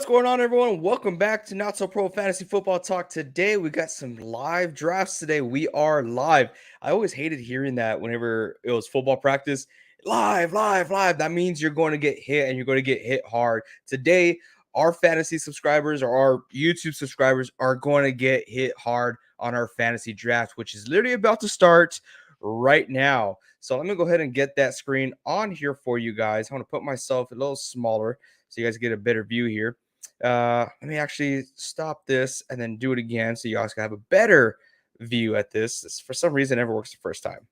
What's going on, everyone? Welcome back to Not So Pro Fantasy Football Talk. Today, we got some live drafts today. We are live. I always hated hearing that whenever it was football practice. Live, live, live. That means you're going to get hit and you're going to get hit hard. Today, our fantasy subscribers or our YouTube subscribers are going to get hit hard on our fantasy draft, which is literally about to start right now. So let me go ahead and get that screen on here for you guys. I want to put myself a little smaller so you guys get a better view here. Let me actually stop this and then do it again so you guys can have a better view at this. For some reason, it never works the first time.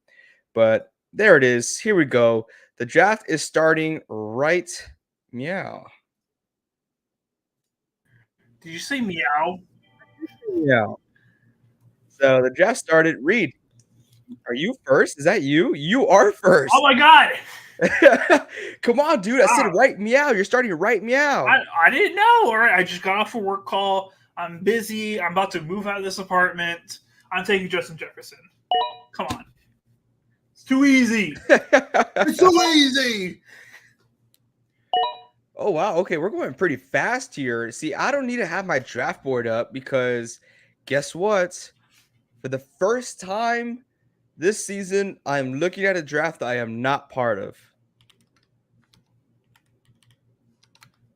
But there it is. Here we go. The draft is starting right meow. Did you say meow? Yeah. So the draft started. Reed, are you first? Is that you? You are first. Oh my god! Come on, dude. I said right meow. You're starting right meow. I didn't know. All right, I just got off a work call. I'm busy. I'm about to move out of this apartment. I'm taking Justin Jefferson. Come on. It's too easy. It's too easy. Oh, wow. Okay, we're going pretty fast here. See, I don't need to have my draft board up because guess what? For the first time this season, I'm looking at a draft I am not part of.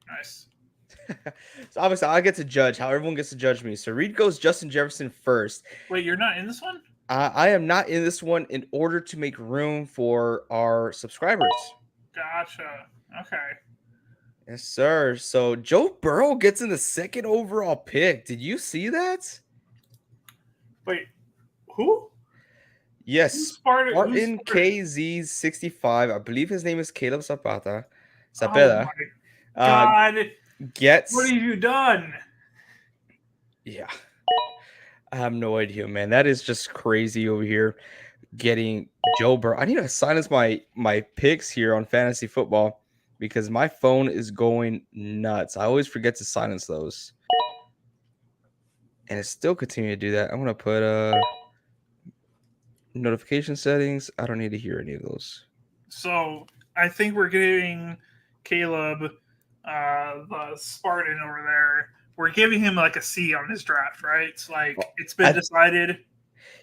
Nice. So obviously, I get to judge how everyone gets to judge me. So Reed goes Justin Jefferson first. Wait, you're not in this one? I am not in this one in order to make room for our subscribers. Gotcha. Okay. Yes, sir. So Joe Burrow gets in the second overall pick. Did you see that? Wait, who? Yes, Spartan KZ65. I believe his name is Caleb Zapata. Oh my god! Gets. What have you done? Yeah, I have no idea, man. That is just crazy over here. Getting Joe Burrow. I need to silence my picks here on fantasy football because my phone is going nuts. I always forget to silence those, and it still continue to do that. I'm gonna put notification settings. I don't need to hear any of those. So I think we're giving Caleb, the Spartan over there, we're giving him like a C on his draft, right? It's like it's been decided.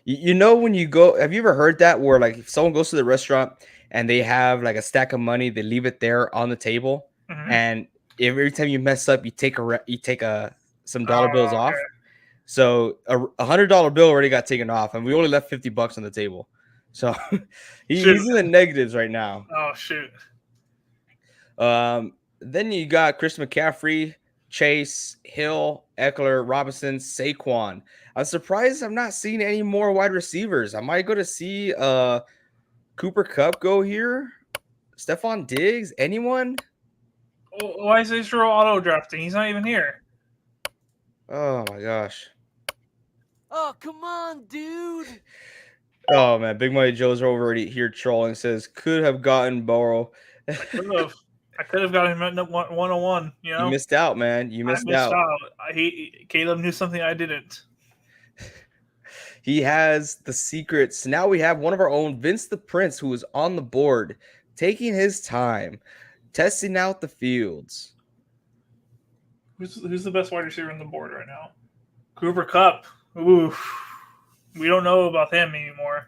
You know, when you go, have you ever heard that where like if someone goes to the restaurant and they have like a stack of money, they leave it there on the table, and every time you mess up, you take some dollar bills off. So a $100 bill already got taken off, and we only left $50 on the table. So he's in the negatives right now. Oh shoot. Then you got Chris McCaffrey, Chase, Hill, Eckler, Robinson, Saquon. I'm surprised I'm not seeing any more wide receivers. I might go to see Cooper Kupp go here. Stephon Diggs, anyone? Oh, why is Israel auto drafting? He's not even here. Oh my gosh. Oh, come on, dude. Oh man, Big Money Joe's already here trolling. Says could have gotten Burrow. I could have got him at 101. You know, you missed out, man. You missed out. Caleb knew something I didn't. He has the secrets. Now we have one of our own, Vince the Prince, who is on the board, taking his time, testing out the fields. Who's the best wide receiver on the board right now? Cooper Kupp. Oof. We don't know about him anymore.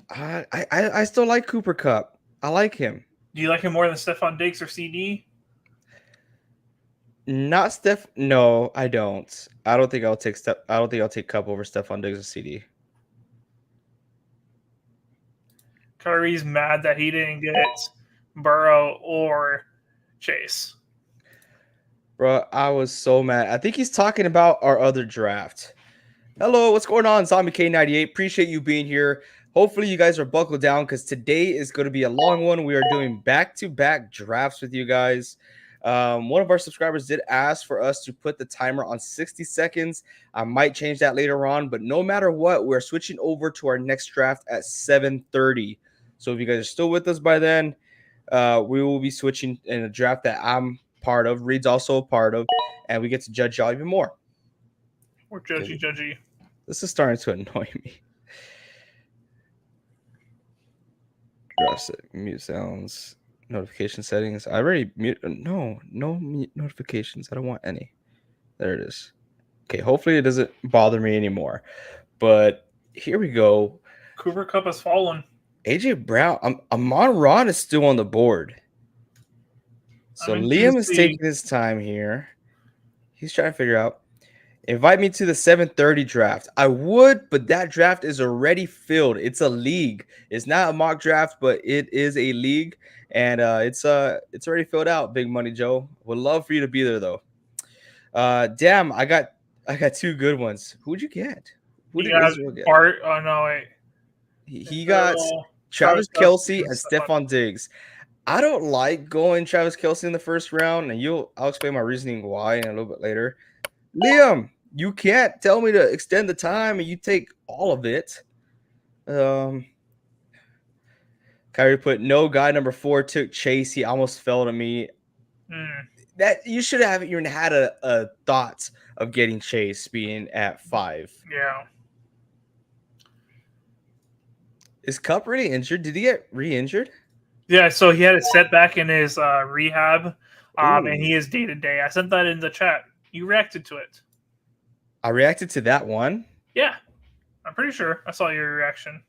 I still like Cooper Kupp. I like him. Do you like him more than Stephon Diggs or CD? Not Steph. No, I don't. I don't think I'll take Kupp over Stephon Diggs or CD. Kyrie's mad that he didn't get Burrow or Chase. Bro, I was so mad. I think he's talking about our other draft. Hello, what's going on, Zombie K98? Appreciate you being here. Hopefully you guys are buckled down because today is going to be a long one. We are doing back-to-back drafts with you guys. One of our subscribers did ask for us to put the timer on 60 seconds. I might change that later on, but no matter what, we're switching over to our next draft at 7:30. So if you guys are still with us by then, we will be switching in a draft that I'm part of. Reed's also a part of, and we get to judge y'all even more. Or judgy. This is starting to annoy me. Mute sounds. Notification settings. I already mute. No notifications. I don't want any. There it is. Okay, hopefully it doesn't bother me anymore. But here we go. Cooper Cup has fallen. AJ Brown. Amon Ron is still on the board. So Liam is taking his time here. He's trying to figure out. Invite me to the 7:30 draft. I would, but that draft is already filled. It's a league. It's not a mock draft, but it is a league, and it's already filled out. Big Money Joe. Would love for you to be there though. Damn, I got two good ones. Who'd you get? Who did Israel get? Bart. Oh no, wait. He got Travis Kelce and Stephon Diggs. I don't like going Travis Kelce in the first round, and I'll explain my reasoning why in a little bit later. Liam, you can't tell me to extend the time and you take all of it. Kyrie put no guy number 4 took Chase. He almost fell to me. That you should have even had a thought of getting Chase being at 5. Yeah. Is Cup really injured? Did he get re-injured? Yeah, so he had a setback in his rehab, and he is day to day. I sent that in the chat. You reacted to it. I reacted to that one? Yeah. I'm pretty sure I saw your reaction.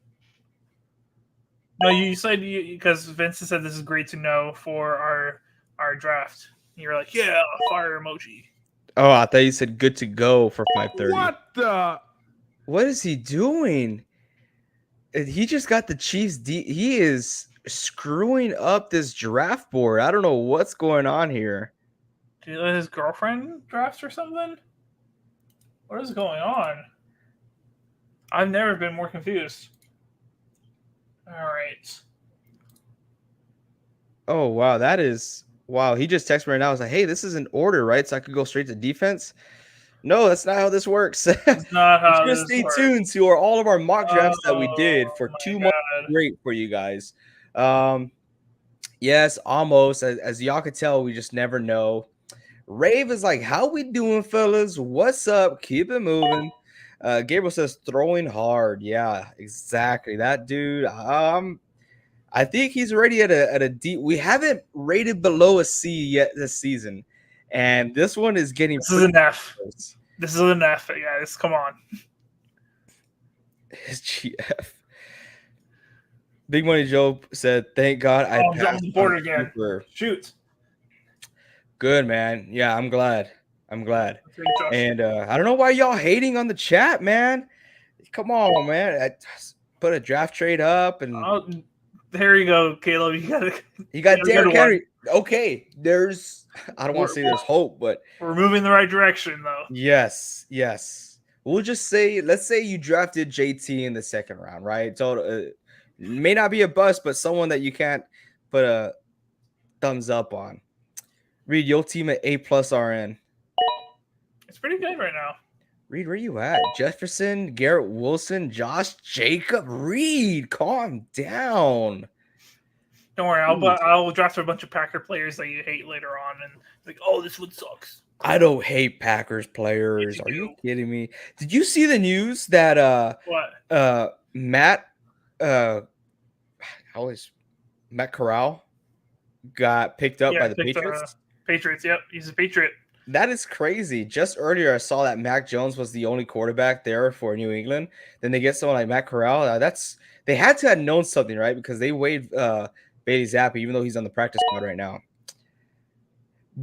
No, you said because Vincent said this is great to know for our draft. You were like, yeah, fire emoji. Oh, I thought you said good to go for 5:30. What the? What is he doing? He just got the Chiefs. He is screwing up this draft board. I don't know what's going on here. Did he let his girlfriend draft or something? What is going on? I've never been more confused. All right. Oh, wow. Wow. He just texted me right now. I was like, hey, this is an order, right? So I could go straight to defense. No, that's not how this works. It's not how this stay works. tuned to all of our mock drafts that we did for 2 months straight for you guys. Yes, almost. As y'all could tell, we just never know. Rave is like, how we doing, fellas? What's up? Keep it moving. Gabriel says throwing hard. Yeah, exactly. That dude. I think he's already at a D. We haven't rated below a C yet this season, and this one is getting. This is an F. This is an F, guys. Come on. His GF. Big Money Joe said, "Thank God I passed on the board again. Cooper." Shoot. Good, man. Yeah, I'm glad. And I don't know why y'all hating on the chat, man. Come on, man. I put a draft trade up, and there you go, Caleb. You got Derrick Henry. Okay, I don't want to say there's hope, but we're moving in the right direction, though. Yes. We'll just say, let's say you drafted JT in the second round, right? So may not be a bust, but someone that you can't put a thumbs up on. Reed, your team at A+ RN. It's pretty good right now. Reed, where you at? Jefferson, Garrett Wilson, Josh Jacob. Reed, calm down. Don't worry, I'll draft a bunch of Packer players that you hate later on, and like, oh, this one sucks. I don't hate Packers players. Are you kidding me? Did you see the news that Matt Corral got picked up by the Patriots? Patriots, yep, he's a Patriot. That is crazy. Just earlier, I saw that Mac Jones was the only quarterback there for New England. Then they get someone like Matt Corral. They had to have known something, right? Because they waived Bailey Zappi, even though he's on the practice squad right now.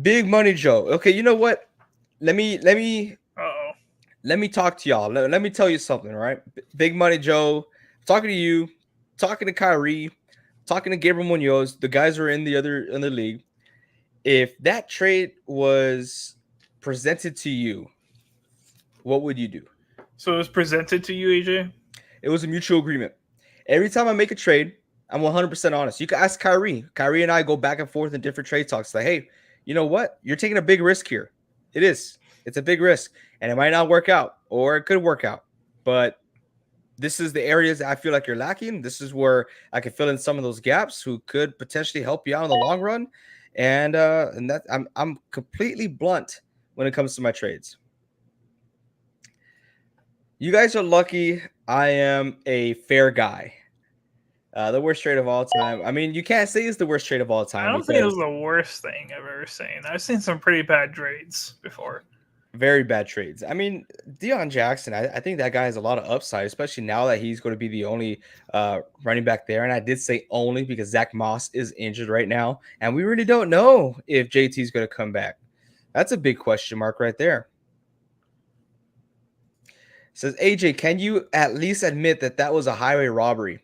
Big Money Joe. Okay, you know what? Let me talk to y'all. Let me tell you something, all right? Big Money Joe, I'm talking to you, talking to Kyrie, talking to Gabriel Munoz. The guys are in the league. If that trade was presented to you, what would you do? So it was presented to you, AJ? It was a mutual agreement. Every time I make a trade, I'm 100% honest. You can ask Kyrie. Kyrie and I go back and forth in different trade talks. Like, hey, you know what? You're taking a big risk here. It is. It's a big risk. And it might not work out, or it could work out. But this is the areas that I feel like you're lacking. This is where I can fill in some of those gaps who could potentially help you out in the long run. And that I'm completely blunt when it comes to my trades. You guys are lucky I am a fair guy. The worst trade of all time. I mean, you can't say it's the worst trade of all I time don't think it was because the worst thing I've ever seen. I've seen some pretty bad trades before. very bad trades. I mean, Deion Jackson, I think that guy has a lot of upside, especially now that he's going to be the only running back there. And I did say only because Zach Moss is injured right now. And we really don't know if JT is going to come back. That's a big question mark right there. Says AJ, can you at least admit that that was a highway robbery?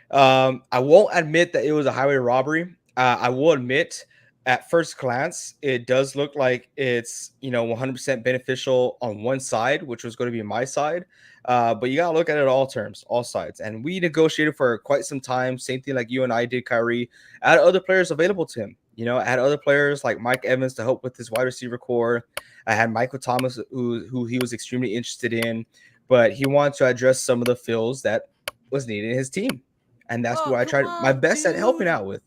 I won't admit that it was a highway robbery. I will admit at first glance, it does look like it's 100% beneficial on one side, which was going to be my side. But you gotta look at it all terms, all sides. And we negotiated for quite some time. Same thing like you and I did, Kyrie. I had other players available to him. I had other players like Mike Evans to help with his wide receiver core. I had Michael Thomas, who he was extremely interested in, but he wanted to address some of the fills that was needed in his team. And that's Oh, what I come tried my on, best at helping dude. out with.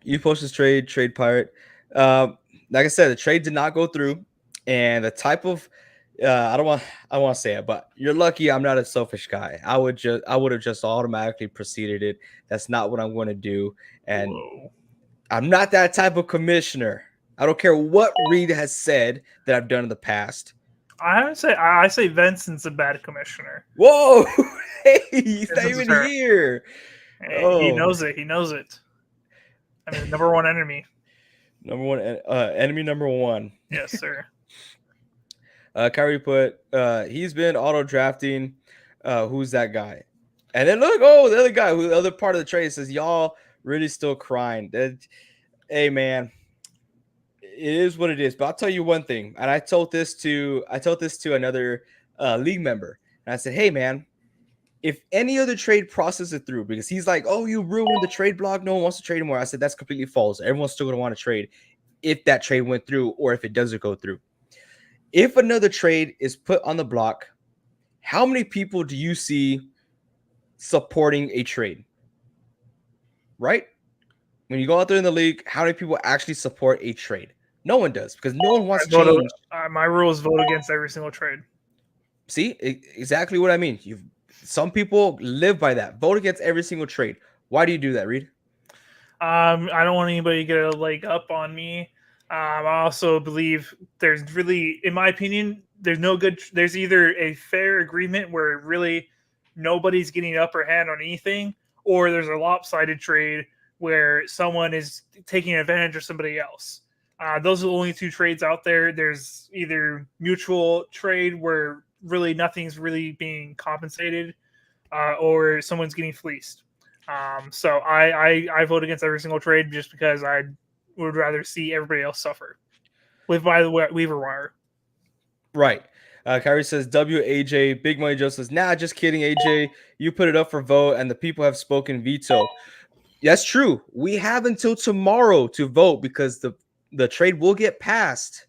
You posted trade pirate. Like I said, the trade did not go through, and the type of I don't want to say it, but you're lucky I'm not a selfish guy. I would have just automatically proceeded it. That's not what I'm going to do, and Whoa. I'm not that type of commissioner. I don't care what Reed has said that I've done in the past. I say Vincent's a bad commissioner. Whoa, hey, he's not Vincent's a even fair. here. He Oh, knows it. He knows it. I mean, the number one enemy. number one, enemy number one. Yes, sir. Kyrie put, he's been auto drafting. Who's that guy? And then look, oh, the other guy, who the other part of the trade says, y'all really still crying. Hey, man, it is what it is. But I'll tell you one thing, and I told this to another league member, and I said, hey, man, if any other trade processes through, because he's like, oh, you ruined the trade block, no one wants to trade anymore. I said that's completely false. Everyone's still going to want to trade if that trade went through or if it doesn't go through. If another trade is put on the block, how many people do you see supporting a trade? Right? When you go out there in the league, how many people actually support a trade? No one does, because no one wants change. My rule is vote against every single trade. See, exactly what I mean. Some people live by that. Vote against every single trade. Why do you do that, Reed? I don't want anybody to get a leg up on me. I also believe there's really, in my opinion, there's either a fair agreement where really nobody's getting upper hand on anything, or there's a lopsided trade where someone is taking advantage of somebody else. Those are the only two trades out there. There's either mutual trade where really nothing's really being compensated, or someone's getting fleeced. So I vote against every single trade just because I would rather see everybody else suffer. Live by the Weaver wire. Right. Kyrie says, WAJ, Big Money Joe says, nah, just kidding, AJ. You put it up for vote, and the people have spoken veto. That's true. We have until tomorrow to vote because the trade will get passed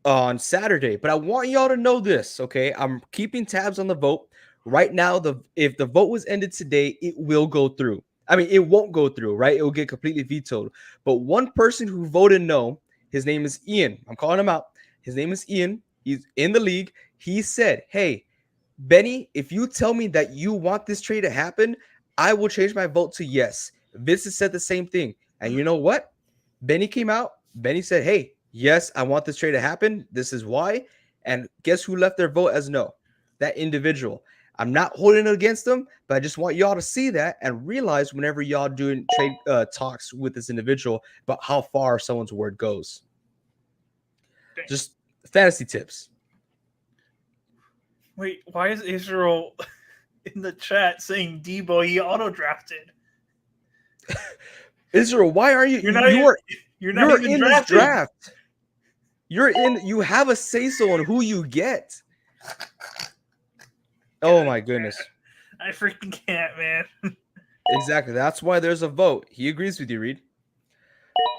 on Saturday. But I want y'all to know this, okay? I'm keeping tabs on the vote. Right now, if the vote was ended today, it will go through. I mean, it won't go through, right? It will get completely vetoed. But one person who voted no, his name is Ian. I'm calling him out. His name is Ian. He's in the league. He said, hey, Benny, if you tell me that you want this trade to happen, I will change my vote to yes. Vincent said the same thing. And you know what? Benny came out. Benny said, hey, yes, I want this trade to happen. This is why. And guess who left their vote as no? That individual. I'm not holding it against them, but I just want y'all to see that and realize whenever y'all doing trade talks with this individual about how far someone's word goes. Dang. Just fantasy tips. Wait, why is Israel in the chat saying Debo he auto drafted? Israel, why are you? You're not even in drafted. this draft. You have a say so on who you get. Oh my goodness. I freaking can't, man. Exactly. That's why there's a vote. He agrees with you, Reed.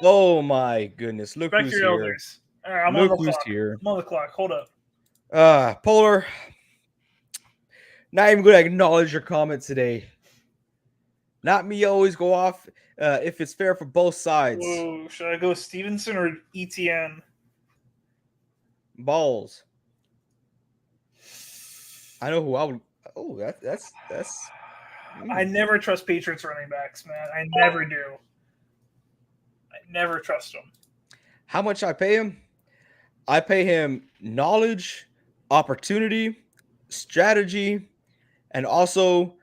Oh my goodness. Look Back who's to your here. elders. All right, I'm Look on the who's clock. here. I'm on the clock. Hold up. Polar. Not even going to acknowledge your comment today. Not me always go off if it's fair for both sides. Whoa, should I go Stevenson or ETN? Balls. I know who I would. Oh, that's I never trust Patriots running backs, man. I never do. I never trust them. How much I pay him? I pay him knowledge, opportunity, strategy, and also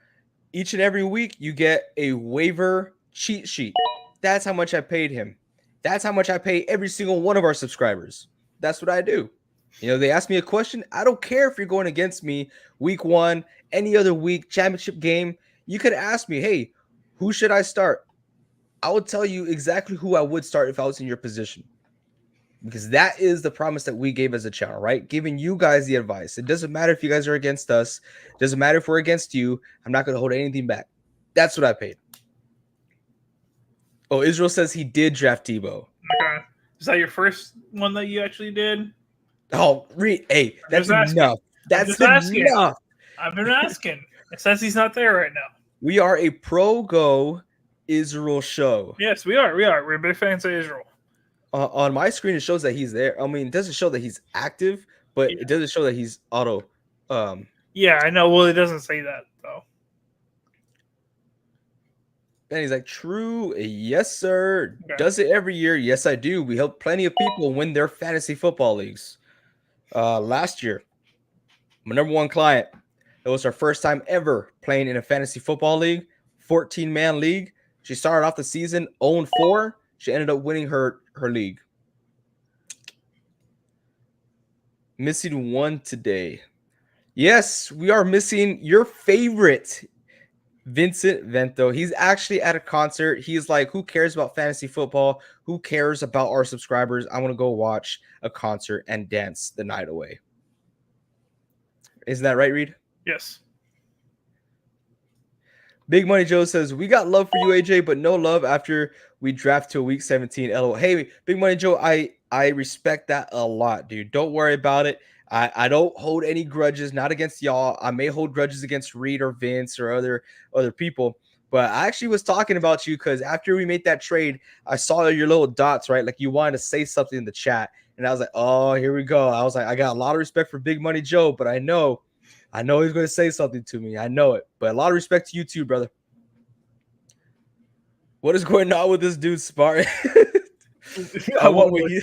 each and every week you get a waiver cheat sheet. That's how much I paid him. That's how much I pay every single one of our subscribers. That's what I do. They ask me a question. I don't care if you're going against me week 1, any other week, championship game. You could ask me, hey, who should I start? I would tell you exactly who I would start if I was in your position. Because that is the promise that we gave as a channel, right? Giving you guys the advice. It doesn't matter if you guys are against us. It doesn't matter if we're against you. I'm not going to hold anything back. That's what I paid. Oh, Israel says he did draft Tebow. Okay. Is that your first one that you actually did? Oh, hey, that's enough. That's enough. I've been asking. It says he's not there right now. We are a pro-go Israel show. Yes, we are. We're big fans of Israel. On my screen, it shows that he's there. I mean, it doesn't show that he's active, but it doesn't show that he's auto. Yeah, I know. Well, it doesn't say that, though. And he's like, true. Yes, sir. Okay. Does it every year? Yes, I do. We help plenty of people win their fantasy football leagues. Last year, my number one client, it was her first time ever playing in a fantasy football league, 14-man league. She started off the season 0-4. She ended up winning her league. Missing one today. Yes, we are missing your favorite Vincent Vento. He's actually at a concert. He's like, who cares about fantasy football? Who cares about our subscribers? I want to go watch a concert and dance the night away. Isn't that right, Reed? Yes. Big Money Joe says, we got love for you, AJ, but no love after we draft to week 17. LOL. Hey, Big Money Joe, I respect that a lot, dude. Don't worry about it. I don't hold any grudges, not against y'all. I may hold grudges against Reed or Vince or other people. But I actually was talking about you because after we made that trade, I saw your little dots, right? Like you wanted to say something in the chat. And I was like, oh, here we go. I was like, I got a lot of respect for Big Money Joe, but I know he's going to say something to me. I know it. But a lot of respect to you too, brother. What is going on with this dude Spartan? I want what you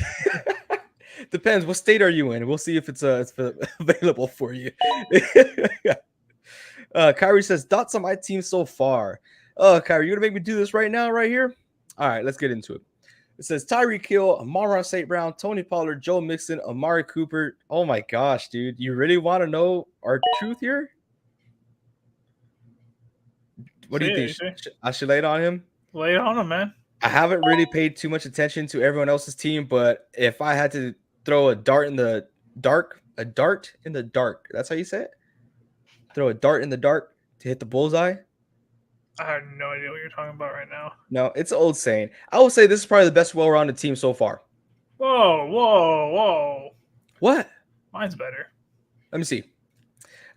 depends. What state are you in? We'll see if it's available for you. Kyrie says, thoughts on my team so far. Kyrie, you're gonna make me do this right now, right here? All right, let's get into it. It says Tyreek Hill, Amon-Ra St. Brown, Tony Pollard, Joe Mixon, Amari Cooper. Oh my gosh, dude. You really want to know our truth here? What do you think? I should lay it on him? Lay it on him, man. I haven't really paid too much attention to everyone else's team, but if I had to throw a dart in the dark, that's how you say it? Throw a dart in the dark to hit the bullseye? I have no idea what you're talking about right now. No, it's an old saying. I would say this is probably the best well-rounded team so far. Whoa. What? Mine's better. Let me see.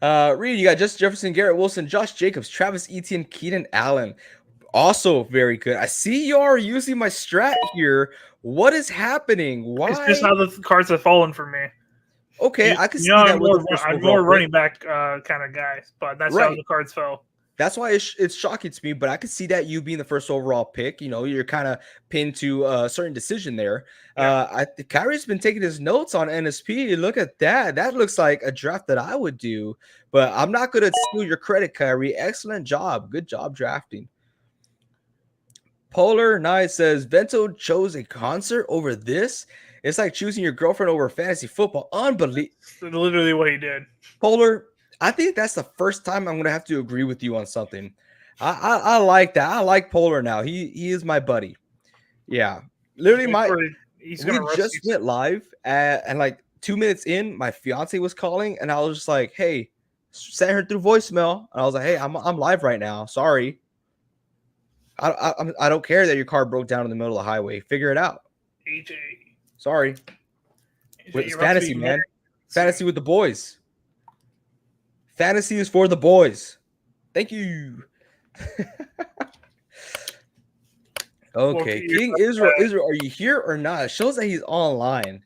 Reed, you got Justin Jefferson, Garrett Wilson, Josh Jacobs, Travis Etienne, Keenan Allen. Also very good. I see you are using my strat here. What is happening? Why? It's just how the cards have fallen for me. Okay, I can see that. I'm more running back kind of guy, but that's how the cards fell. That's why it's shocking to me, but I could see that you being the first overall pick. You're kind of pinned to a certain decision there. Yeah. Kyrie's been taking his notes on NSP. Look at that. That looks like a draft that I would do, but I'm not going to steal your credit, Kyrie. Excellent job. Good job drafting. Polar Nice says, Vento chose a concert over this? It's like choosing your girlfriend over fantasy football. Unbelievable. Literally what he did. Polar, I think that's the first time I'm going to have to agree with you on something. I like that. I like Polar now. He is my buddy. Yeah. Literally, we just went live and like 2 minutes in, my fiance was calling and I was just like, hey, sent her through voicemail. And I was like, hey, I'm live right now. Sorry. I don't care that your car broke down in the middle of the highway. Figure it out. AJ. Sorry. It's fantasy, man. Fantasy with the boys. Fantasy is for the boys. Thank you. Okay. King Israel, are you here or not? It shows that he's online.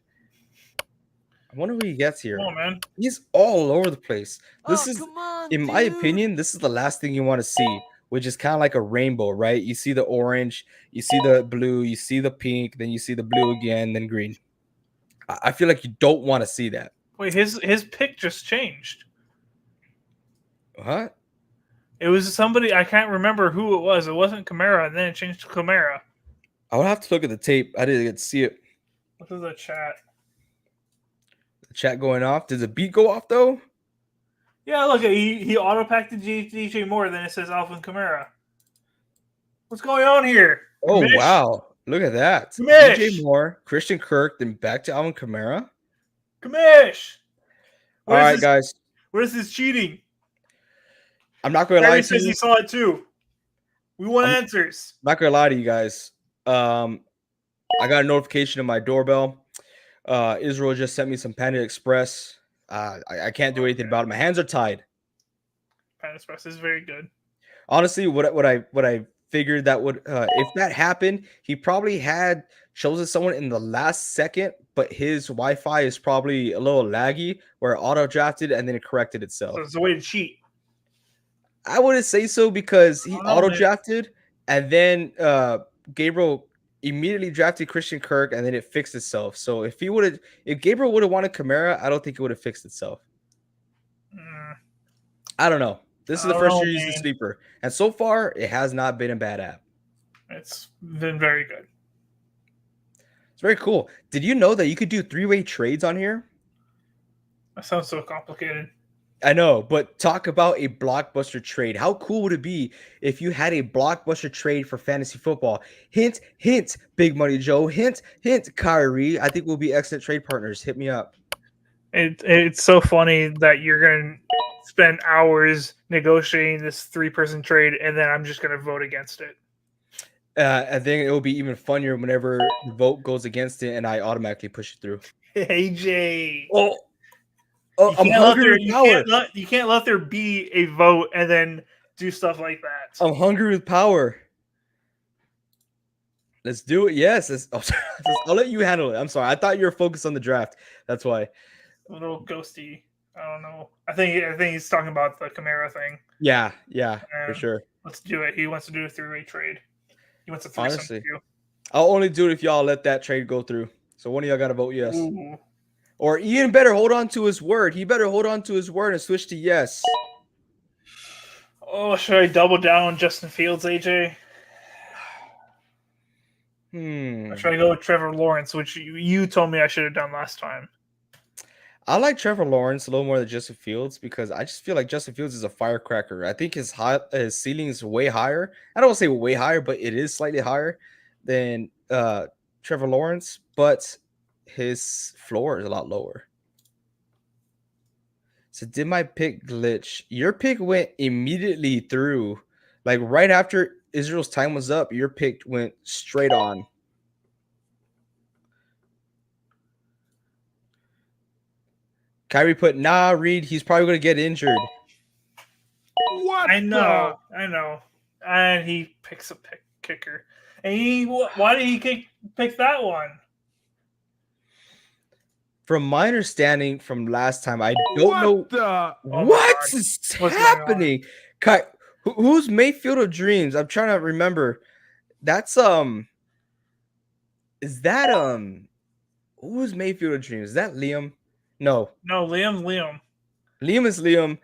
I wonder who he gets here. Come on, man. He's all over the place. This is, come on, in my opinion, this is the last thing you want to see. which is kind of like a rainbow, right? You see the orange, you see the blue, you see the pink, then you see the blue again, then green. I feel like you don't want to see that. Wait, his pick just changed. Huh? It was somebody, I can't remember who it was. It wasn't Kamara, and then it changed to Kamara. I would have to look at the tape. I didn't get to see it. Look at the chat. The chat going off. Does the beat go off though? Yeah, look, he auto-packed the DJ Moore, then it says Alvin Kamara. What's going on here? Oh, Kamish? wow. Look at that. Kamish! DJ Moore, Christian Kirk, then back to Alvin Kamara. Kamish! All right, guys. What is this cheating? I'm not going to lie Harry to says you. he saw it too. We want answers. I'm not going to lie to you guys. I got a notification on my doorbell. Israel just sent me some Panda Express. I can't do anything about it. My hands are tied. Panda Express is very good. Honestly, what I figured that would if that happened, he probably had chosen someone in the last second, but his Wi-Fi is probably a little laggy where it auto drafted and then it corrected itself. So it's a way to cheat. I wouldn't say so because he auto drafted and then Gabriel immediately drafted Christian Kirk and then it fixed itself. So if Gabriel would have wanted Kamara, I don't think it would have fixed itself. I don't know. This is the first year using Sleeper, and so far it has not been a bad app. It's been very good. It's very cool. Did you know that you could do 3-way trades on here? That sounds so complicated. I know, but talk about a blockbuster trade. How cool would it be if you had a blockbuster trade for fantasy football? Hint, hint, Big Money Joe. Hint, hint, Kyrie. I think we'll be excellent trade partners. Hit me up. It's so funny that you're going to spend hours negotiating this 3-person trade, and then I'm just going to vote against it. I think it will be even funnier whenever the vote goes against it and I automatically push it through. Hey, Jay. Oh, I'm hungry with power. You can't let there be a vote and then do stuff like that. I'm hungry with power. Let's do it. Yes. I'll let you handle it. I'm sorry. I thought you were focused on the draft. That's why. A little ghosty. I don't know. I think he's talking about the Kamara thing. Yeah, for sure. Let's do it. He wants to do a 3-way trade. He wants a 3-way. Honestly, I'll only do it if y'all let that trade go through. So one of y'all got to vote yes. Ooh. Or Ian better hold on to his word. He better hold on to his word and switch to yes. Oh, should I double down on Justin Fields, AJ? Or should I go with Trevor Lawrence, which you told me I should have done last time? I like Trevor Lawrence a little more than Justin Fields because I just feel like Justin Fields is a firecracker. I think his ceiling is way higher. I don't want to say way higher, but it is slightly higher than Trevor Lawrence, but his floor is a lot lower. So did my pick glitch? Your pick went immediately through. Like right after Israel's time was up, your pick went straight on. Kyrie put, nah, Reed, he's probably going to get injured. What? I know. And he picks a kicker. And why did he pick that one? From my understanding from last time, I don't know what's happening. Who's Mayfield of Dreams? I'm trying to remember. That's is that who's Mayfield of Dreams? Is that Liam? No, Liam. Liam is Liam.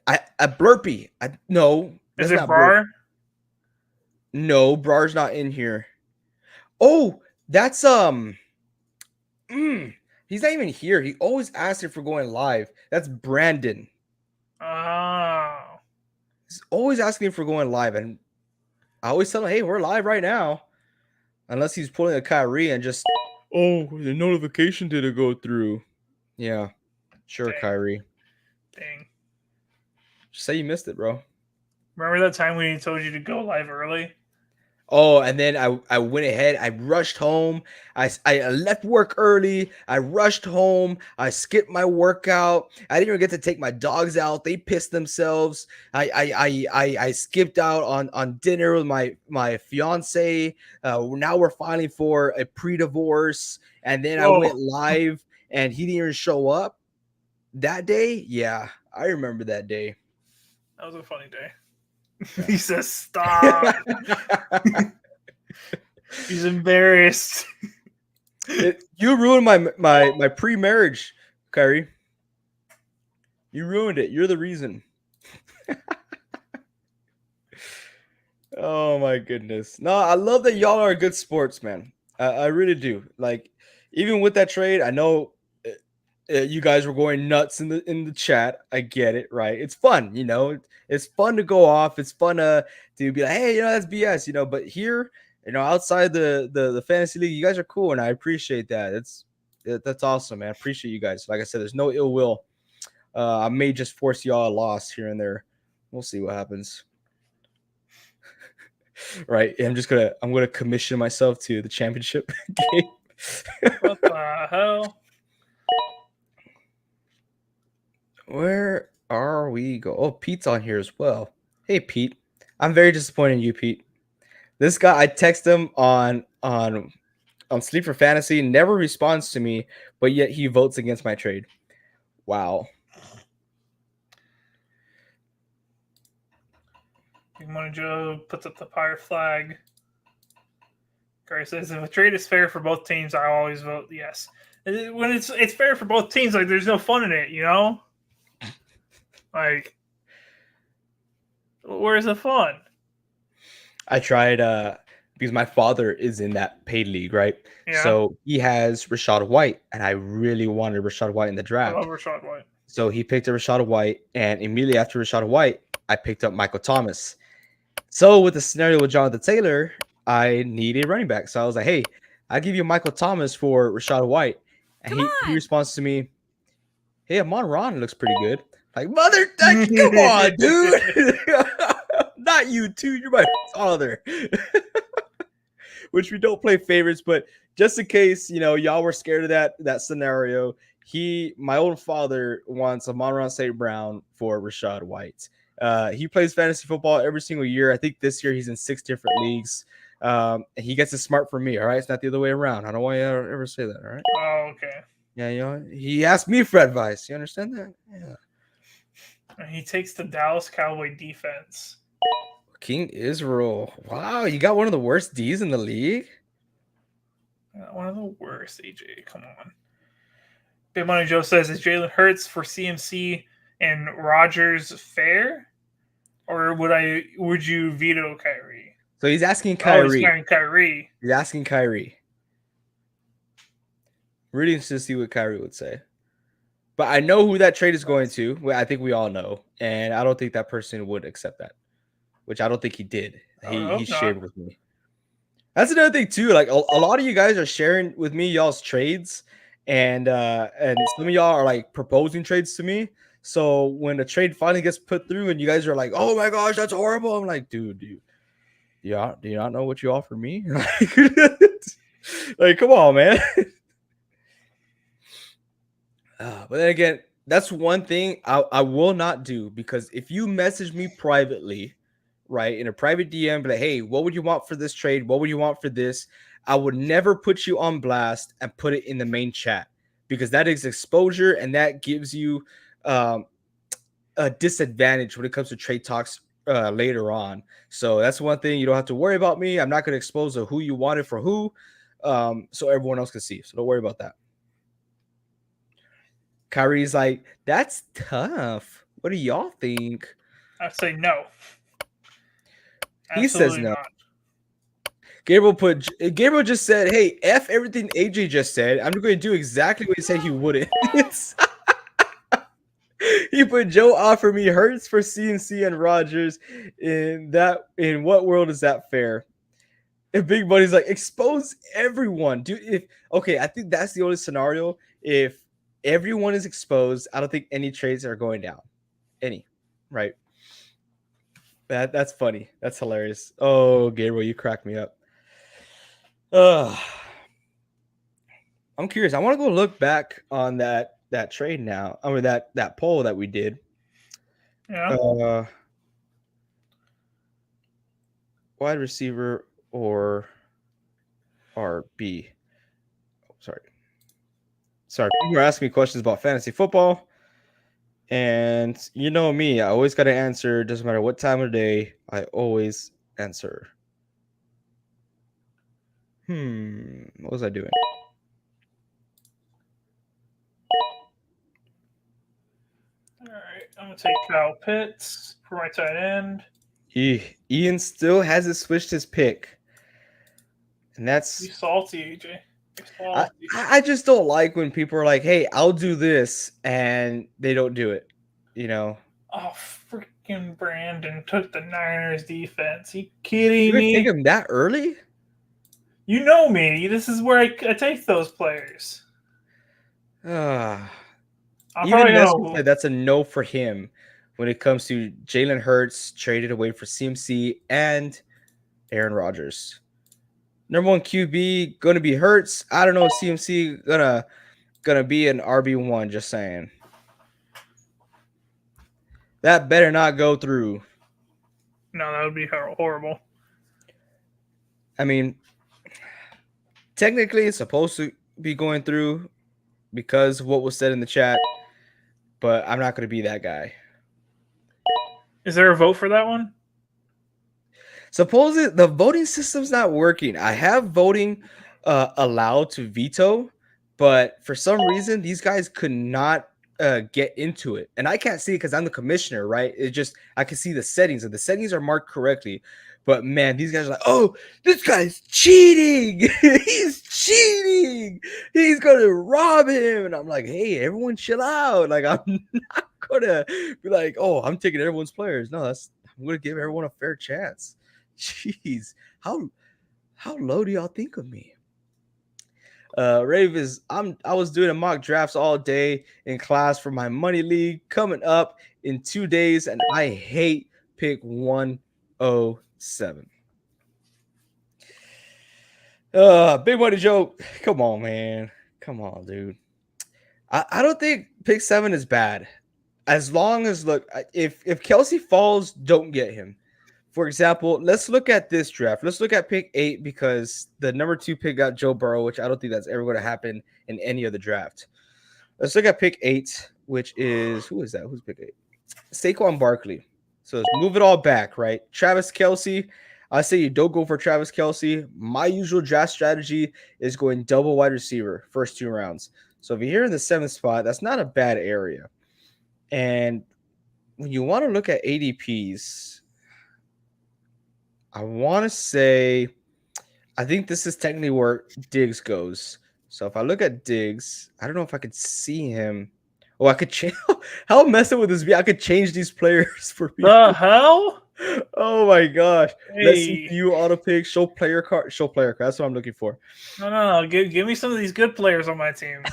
I Blurpy. No. Is it Brar? No, Brar's not in here. Oh, that's he's not even here. He always asks if we're going live. That's Brandon. Oh. He's always asking if we're going live, and I always tell him, "Hey, we're live right now." Unless he's pulling a Kyrie and just, oh, the notification didn't go through. Yeah, sure, dang. Kyrie. Dang. Just say you missed it, bro. Remember that time when he told you to go live early? Oh, and then I went ahead. I rushed home. I left work early. I rushed home. I skipped my workout. I didn't even get to take my dogs out. They pissed themselves. I skipped out on dinner with my fiance. Now we're filing for a pre-divorce. And then I went live, and he didn't even show up that day. Yeah, I remember that day. That was a funny day. He says, "Stop." He's embarrassed. You ruined my pre-marriage, Kyrie. You ruined it. You're the reason. Oh my goodness. No, I love that y'all are good sports, man. I really do. Like, even with that trade, I know you guys were going nuts in the chat. I get it, right? It's fun, you know. It's fun to go off. It's fun to be like, hey, you know, that's BS, you know. But here, you know, outside the fantasy league, you guys are cool, and I appreciate that. That's awesome, man. I appreciate you guys. Like I said, there's no ill will. I may just force y'all a loss here and there. We'll see what happens. Right? I'm gonna commission myself to the championship game. What the hell? Where are we go? Oh, Pete's on here as well. Hey, Pete. I'm very disappointed in you, Pete. This guy, I text him on Sleeper Fantasy, never responds to me, but yet he votes against my trade. Wow. Big Money Joe puts up the pirate flag. Gary says, if a trade is fair for both teams, I always vote yes. When it's fair for both teams, like there's no fun in it, you know? Like, where's the fun? I tried because my father is in that paid league, right? Yeah. So he has Rashad White, and I really wanted Rashad White in the I draft. love Rashad White. So he picked up Rashad White, and immediately after Rashad White, I picked up Michael Thomas. So with the scenario with Jonathan Taylor, I need a running back. So I was like, hey, I'll give you Michael Thomas for Rashad White. And he responds to me, hey, Amon Ron looks pretty good. Like, mother, like, come on, dude. Not you, too. You're my father. Which we don't play favorites, but just in case, you know, y'all were scared of that scenario, my own father wants Amon-Ra St. Brown for Rashad White. He plays fantasy football every single year. I think this year he's in 6 different leagues. And he gets it smart from me. All right, it's not the other way around. I don't want you to ever say that. All right. Oh, okay. Yeah, you know, he asked me for advice. You understand that? Yeah. And he takes the Dallas Cowboy defense. King Israel. Wow, you got one of the worst D's in the league. One of the worst, AJ. Come on. Big Money Joe says, is Jalen Hurts for CMC and Rodgers fair? Or would you veto Kyrie? So he's asking Kyrie. Oh, he's Kyrie. He's asking Kyrie. Really interested to see what Kyrie would say. But I know who that trade is going to. I think we all know. And I don't think that person would accept that. Which I don't think he did. He shared with me. That's another thing too. Like a lot of you guys are sharing with me y'all's trades. And some of y'all are like proposing trades to me. So when the trade finally gets put through and you guys are like, oh my gosh, that's horrible. I'm like, dude, do you not know what you offer me? Like, come on, man. But then again, that's one thing I will not do, because if you message me privately, right, in a private DM, be like, hey, what would you want for this trade? What would you want for this? I would never put you on blast and put it in the main chat, because that is exposure and that gives you a disadvantage when it comes to trade talks later on. So that's one thing. You don't have to worry about me. I'm not going to expose who you wanted for who, so everyone else can see. So don't worry about that. Kyrie's like, that's tough. What do y'all think? I'd say no. He says no. Not. Gabriel just said, hey, F everything AJ just said. I'm going to do exactly what he said he wouldn't. He put Joe offer me Hurts for CMC and Rodgers. In what world is that fair? If Big Buddy's like, expose everyone. Dude, I think that's the only scenario. If everyone is exposed, I don't think any trades are going down. Right? That's funny. That's hilarious. Oh, Gabriel, you cracked me up. I'm curious. I want to go look back on that trade now. I mean that poll that we did. Yeah. Wide receiver or RB. Oh, sorry. People are asking me questions about fantasy football. And you know me, I always got to answer. Doesn't matter what time of day, I always answer. What was I doing? All right, I'm gonna take Kyle Pitts for my tight end. Ian still hasn't switched his pick, and You that's salty, AJ. You're I. salty. I just don't like when people are like, "Hey, I'll do this," and they don't do it. You know, Oh, freaking Brandon took the Niners defense. You you're kidding gonna take me? him that early? You know me. This is where I take those players. Ah, I'm even probably Nestor gonna. said that's a no for him when it comes to Jalen Hurts traded away for CMC and Aaron Rodgers. Number one QB gonna be Hurts. I don't know if CMC gonna be an RB1. Just saying. That better not go through. No, that would be horrible. I mean, technically it's supposed to be going through because of what was said in the chat, but I'm not gonna be that guy. Is there a vote for that one? Supposedly the voting system's not working. I have voting allowed to veto, but for some reason these guys could not get into it, and I can't see it because I'm the commissioner, right? It just I can see the settings, and the settings are marked correctly. But man, these guys are like, "Oh, this guy's cheating! He's cheating! He's gonna rob him!" And I'm like, "Hey, everyone, chill out! Like, I'm not gonna be like, oh, I'm taking everyone's players. No, I'm gonna give everyone a fair chance." Jeez, how low do y'all think of me? Rave is I was doing a mock drafts all day in class for my money league coming up in 2 days, and I hate pick 107. Big money joke. Come on, man. Come on, dude. I don't think pick 7 is bad. As long as look, if Kelsey falls, don't get him. For example, let's look at this draft. Let's look at pick 8 because the number 2 pick got Joe Burrow, which I don't think that's ever going to happen in any other draft. Let's look at pick 8, which is who is that? Who's pick 8? Saquon Barkley. So let's move it all back, right? Travis Kelsey. I say you don't go for Travis Kelsey. My usual draft strategy is going double wide receiver first 2 rounds. So if you're here in the 7th spot, that's not a bad area. And when you want to look at ADPs, I want to say, I think this is technically where Diggs goes. So if I look at Diggs, I don't know if I could see him. Oh, I could change. How messing with this be? I could change these players for people. The hell? Oh my gosh. Let's see Hey. view auto pick, show player card, show player card. That's what I'm looking for. No. Give me some of these good players on my team.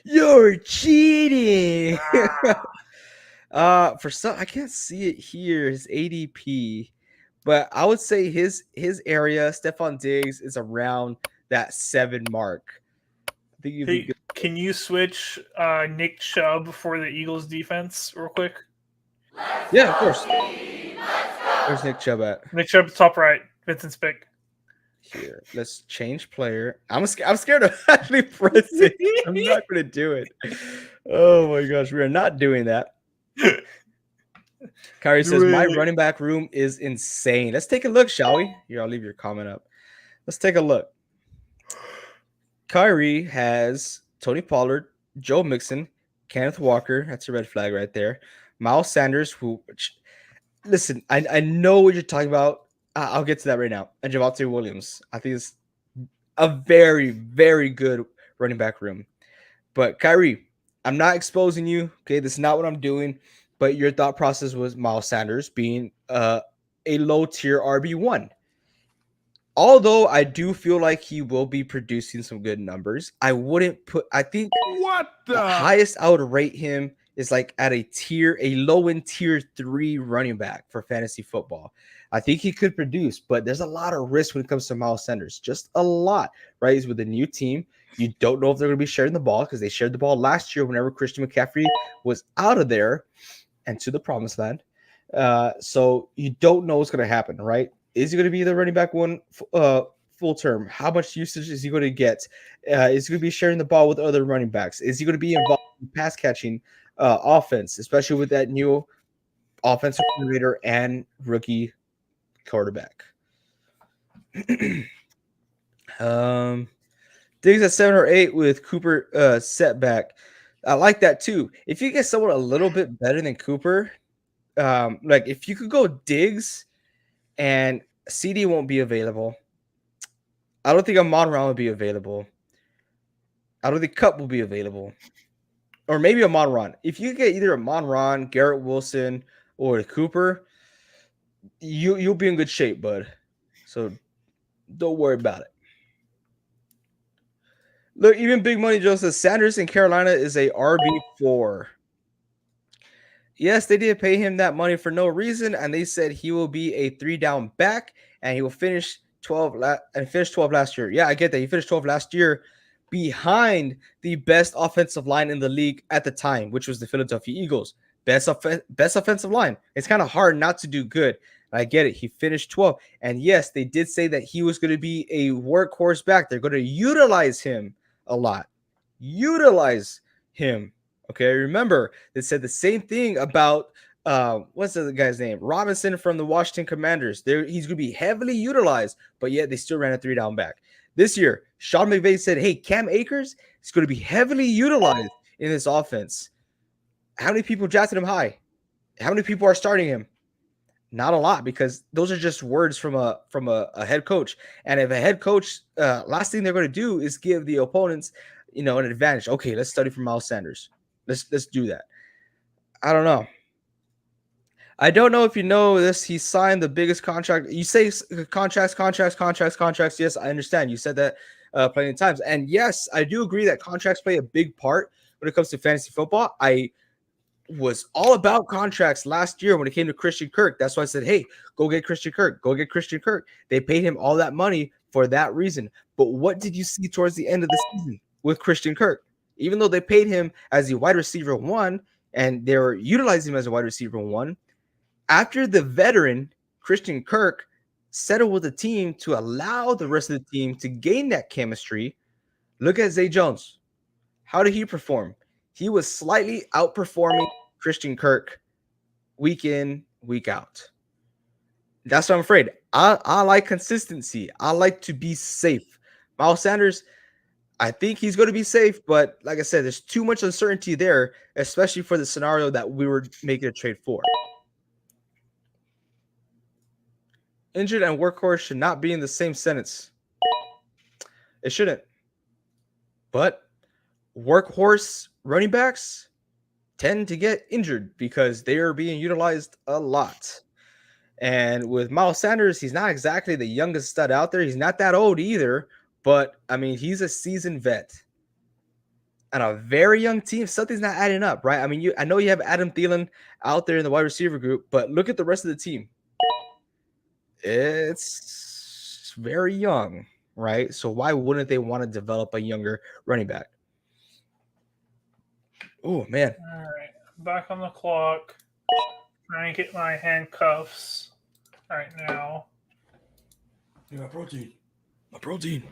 You're cheating. Ah. For some, I can't see it here. His ADP. But I would say his area, Stephon Diggs, is around that 7 mark. I think you'd be Hey, good. can you switch Nick Chubb for the Eagles defense real quick? Yeah, of course. Where's Nick Chubb at? Nick Chubb, top right. Vincent's pick. Here, let's change player. I'm scared of actually pressing. I'm not going to do it. Oh my gosh, we are not doing that. Kyrie says, my running back room is insane. Let's take a look, shall we? Here, I'll leave your comment up. Let's take a look. Kyrie has Tony Pollard, Joe Mixon, Kenneth Walker. That's a red flag right there. Miles Sanders, listen, I know what you're talking about. I'll get to that right now. And Javonte Williams. I think it's a very, very good running back room. But Kyrie, I'm not exposing you. Okay, this is not what I'm doing. But your thought process was Miles Sanders being a low tier RB1. Although I do feel like he will be producing some good numbers, I wouldn't put. I think What the the? highest I would rate him is like at a low end tier 3 running back for fantasy football. I think he could produce, but there's a lot of risk when it comes to Miles Sanders. Just a lot, right? He's with a new team. You don't know if they're going to be sharing the ball because they shared the ball last year whenever Christian McCaffrey was out of there and to the promised land. So you don't know what's going to happen, right? Is he going to be the running back one full term? How much usage is he going to get? Is he going to be sharing the ball with other running backs? Is he going to be involved in pass catching offense, especially with that new offensive coordinator and rookie quarterback. Diggs at 7 or 8 with Cooper setback. I like that too. If you get someone a little bit better than Cooper, like if you could go Diggs and CD won't be available. I don't think Amon Ra will be available. I don't think Cup will be available. Or maybe Amon Ra. If you get either Amon Ra, Garrett Wilson, or Cooper, you'll be in good shape, bud. So don't worry about it. Look, even Big Money Joe says Sanders in Carolina is a RB4. Yes, they did pay him that money for no reason, and they said he will be a 3-down back, and he will finish 12 and finish 12 last year. Yeah, I get that. He finished 12 last year behind the best offensive line in the league at the time, which was the Philadelphia Eagles. Best offensive line. It's kind of hard not to do good. I get it. He finished 12. And yes, they did say that he was going to be a workhorse back. They're going to utilize him a lot. Utilize him. Okay, remember they said the same thing about what's the guy's name? Robinson from the Washington Commanders. He's going to be heavily utilized, but yet they still ran a 3-down back. This year, Sean McVay said, "Hey, Cam Akers is going to be heavily utilized in this offense." How many people drafted him high? How many people are starting him? Not a lot, because those are just words from a head coach. And if a head coach, last thing they're going to do is give the opponents, an advantage. Okay, let's study from Miles Sanders. Let's do that. I don't know. I don't know if you know this. He signed the biggest contract. You say contracts. Yes, I understand. You said that plenty of times. And yes, I do agree that contracts play a big part when it comes to fantasy football. I was all about contracts last year when it came to Christian Kirk. That's why I said, hey, go get Christian Kirk. Go get Christian Kirk. They paid him all that money for that reason. But what did you see towards the end of the season with Christian Kirk? Even though they paid him as a wide receiver 1 and they were utilizing him as a wide receiver 1, after the veteran Christian Kirk settled with the team to allow the rest of the team to gain that chemistry, look at Zay Jones. How did he perform? He was slightly outperforming Christian Kirk week in, week out. That's what I'm afraid. I like consistency. I like to be safe. Miles Sanders, I think he's going to be safe, but like I said, there's too much uncertainty there, especially for the scenario that we were making a trade for. Injured and workhorse should not be in the same sentence. It shouldn't. But workhorse running backs tend to get injured because they are being utilized a lot. And with Miles Sanders, he's not exactly the youngest stud out there. He's not that old either, but I mean, he's a seasoned vet. And a very young team, something's not adding up, right? I mean, I know you have Adam Thielen out there in the wide receiver group, but look at the rest of the team. It's very young, right? So why wouldn't they want to develop a younger running back? Oh, man. All right, back on the clock. Trying to get my handcuffs right now. Yeah, protein. Protein.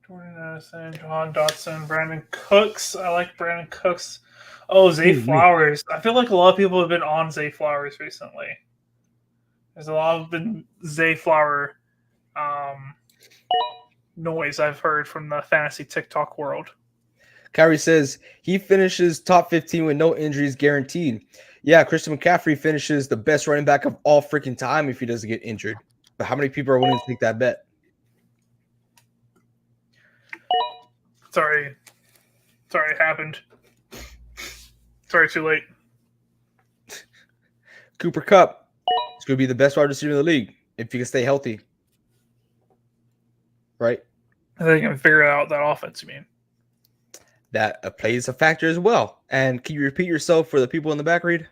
Jordan Addison, John Dotson, Brandon Cooks. I like Brandon Cooks. Oh, Zay Flowers. I feel like a lot of people have been on Zay Flowers recently. There's a lot of been Zay Flower noise I've heard from the fantasy TikTok world. Kyrie says he finishes top 15 with no injuries guaranteed. Yeah, Christian McCaffrey finishes the best running back of all freaking time if he doesn't get injured. But how many people are willing to take that bet? Sorry, it happened. Sorry, too late. Cooper Kupp is going to be the best wide receiver in the league if he can stay healthy. Right? I think I can figure out that offense, you mean? That plays a factor as well. And can you repeat yourself for the people in the back, Reed?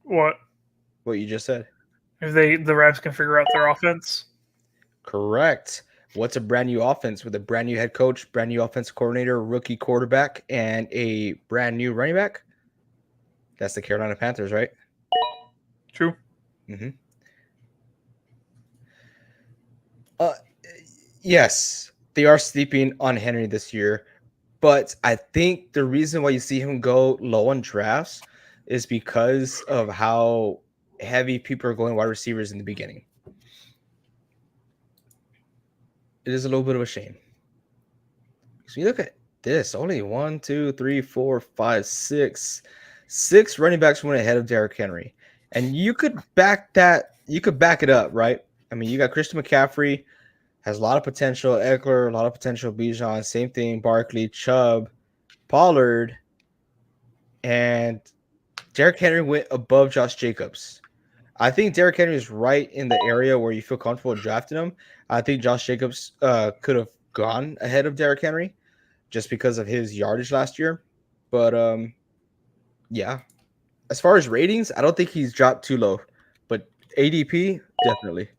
What you just said. If the Rams can figure out their offense? Correct. What's a brand new offense with a brand new head coach, brand new offensive coordinator, rookie quarterback, and a brand new running back? That's the Carolina Panthers, right? True. Mm-hmm. Yes, they are sleeping on Henry this year, But I think the reason why you see him go low on drafts is because of how heavy people are going wide receivers in the beginning. It is a little bit of a shame. So you look at this, only 1, 2, 3, 4, 5, 6. 6 running backs went ahead of Derrick Henry. And you could back it up, right? I mean, you got Christian McCaffrey, has a lot of potential, Eckler, a lot of potential, Bijan, same thing, Barkley, Chubb, Pollard, and Derrick Henry went above Josh Jacobs. I think Derrick Henry is right in the area where you feel comfortable drafting him. I think Josh Jacobs could have gone ahead of Derrick Henry just because of his yardage last year. But yeah, as far as ratings, I don't think he's dropped too low. But ADP, definitely.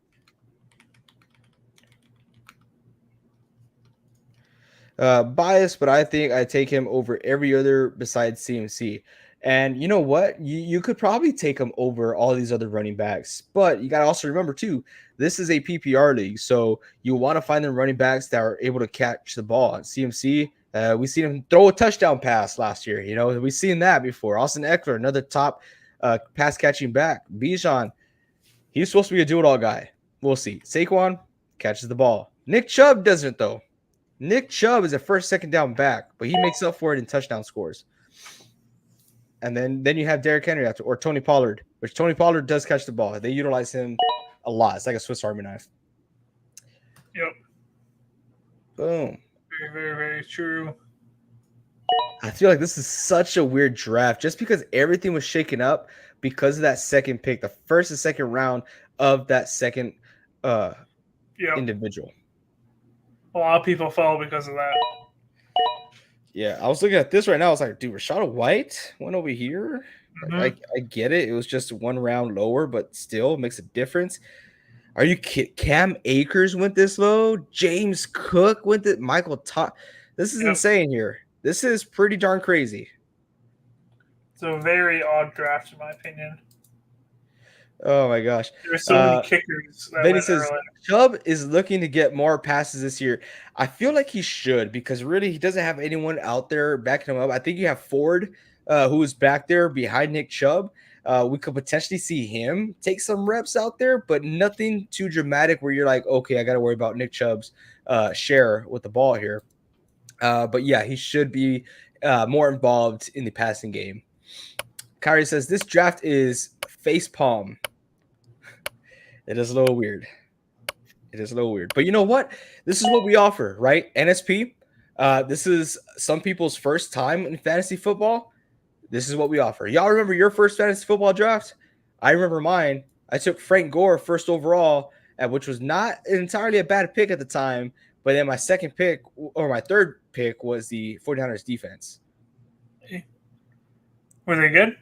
Biased, but I think I take him over every other besides CMC. And you know what? You could probably take him over all these other running backs. But you got to also remember, too, this is a PPR league. So you want to find them running backs that are able to catch the ball. CMC, we seen him throw a touchdown pass last year. We've seen that before. Austin Eckler, another top pass catching back. Bijan, he's supposed to be a do-it-all guy. We'll see. Saquon catches the ball. Nick Chubb doesn't, though. Nick Chubb is a first, second down back, but he makes up for it in touchdown scores. And then you have Derrick Henry or Tony Pollard, which Tony Pollard does catch the ball. They utilize him a lot. It's like a Swiss Army knife. Yep. Boom. Very, very, very true. I feel like this is such a weird draft just because everything was shaken up because of that second pick, the first and second round of that second individual. A lot of people fell because of that. Yeah, I was looking at this right now. I was like, dude, Rachaad White went over here. Mm-hmm. I get it. It was just one round lower, but still makes a difference. Are you kidding? Cam Akers went this low. James Cook went this. Michael Todd. This is insane here. This is pretty darn crazy. It's a very odd draft, in my opinion. Oh my gosh. There's so many kickers. Then he says Chubb is looking to get more passes this year. I feel like he should because really he doesn't have anyone out there backing him up. I think you have Ford, who is back there behind Nick Chubb. We could potentially see him take some reps out there, but nothing too dramatic where you're like, okay, I got to worry about Nick Chubb's share with the ball here. But yeah, he should be more involved in the passing game. Kyrie says this draft is face palm. It is a little weird. But you know what? This is what we offer, right? NSP. This is some people's first time in fantasy football. This is what we offer. Y'all remember your first fantasy football draft? I remember mine. I took Frank Gore first overall, which was not entirely a bad pick at the time. But then my second pick or my third pick was the 49ers defense. Were they good?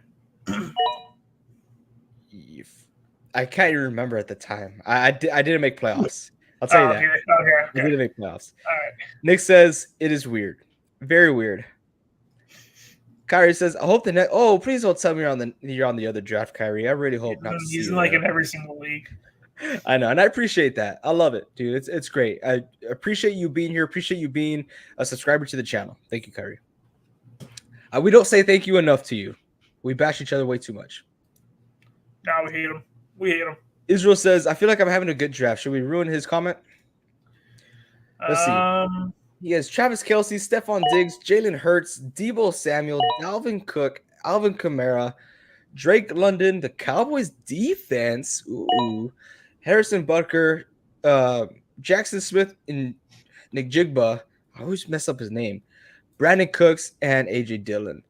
I can't even remember at the time. I didn't make playoffs. I'll tell you that. Okay. I didn't make playoffs. All right. Nick says it is weird. Very weird. Kyrie says, I hope the next. Oh, please don't tell me you're on the other draft, Kyrie. I really hope not. He's like in every single league. I know, and I appreciate that. I love it, dude. It's great. I appreciate you being here. Appreciate you being a subscriber to the channel. Thank you, Kyrie. We don't say thank you enough to you. We bash each other way too much. No, we hate him. Israel says, I feel like I'm having a good draft. Should we ruin his comment? Let's see. He has Travis Kelce, Stephon Diggs, Jalen Hurts, Deebo Samuel, Dalvin Cook, Alvin Kamara, Drake London, the Cowboys defense, Harrison Butker, Jackson Smith, and Nick Jigba. I always mess up his name. Brandon Cooks and AJ Dillon.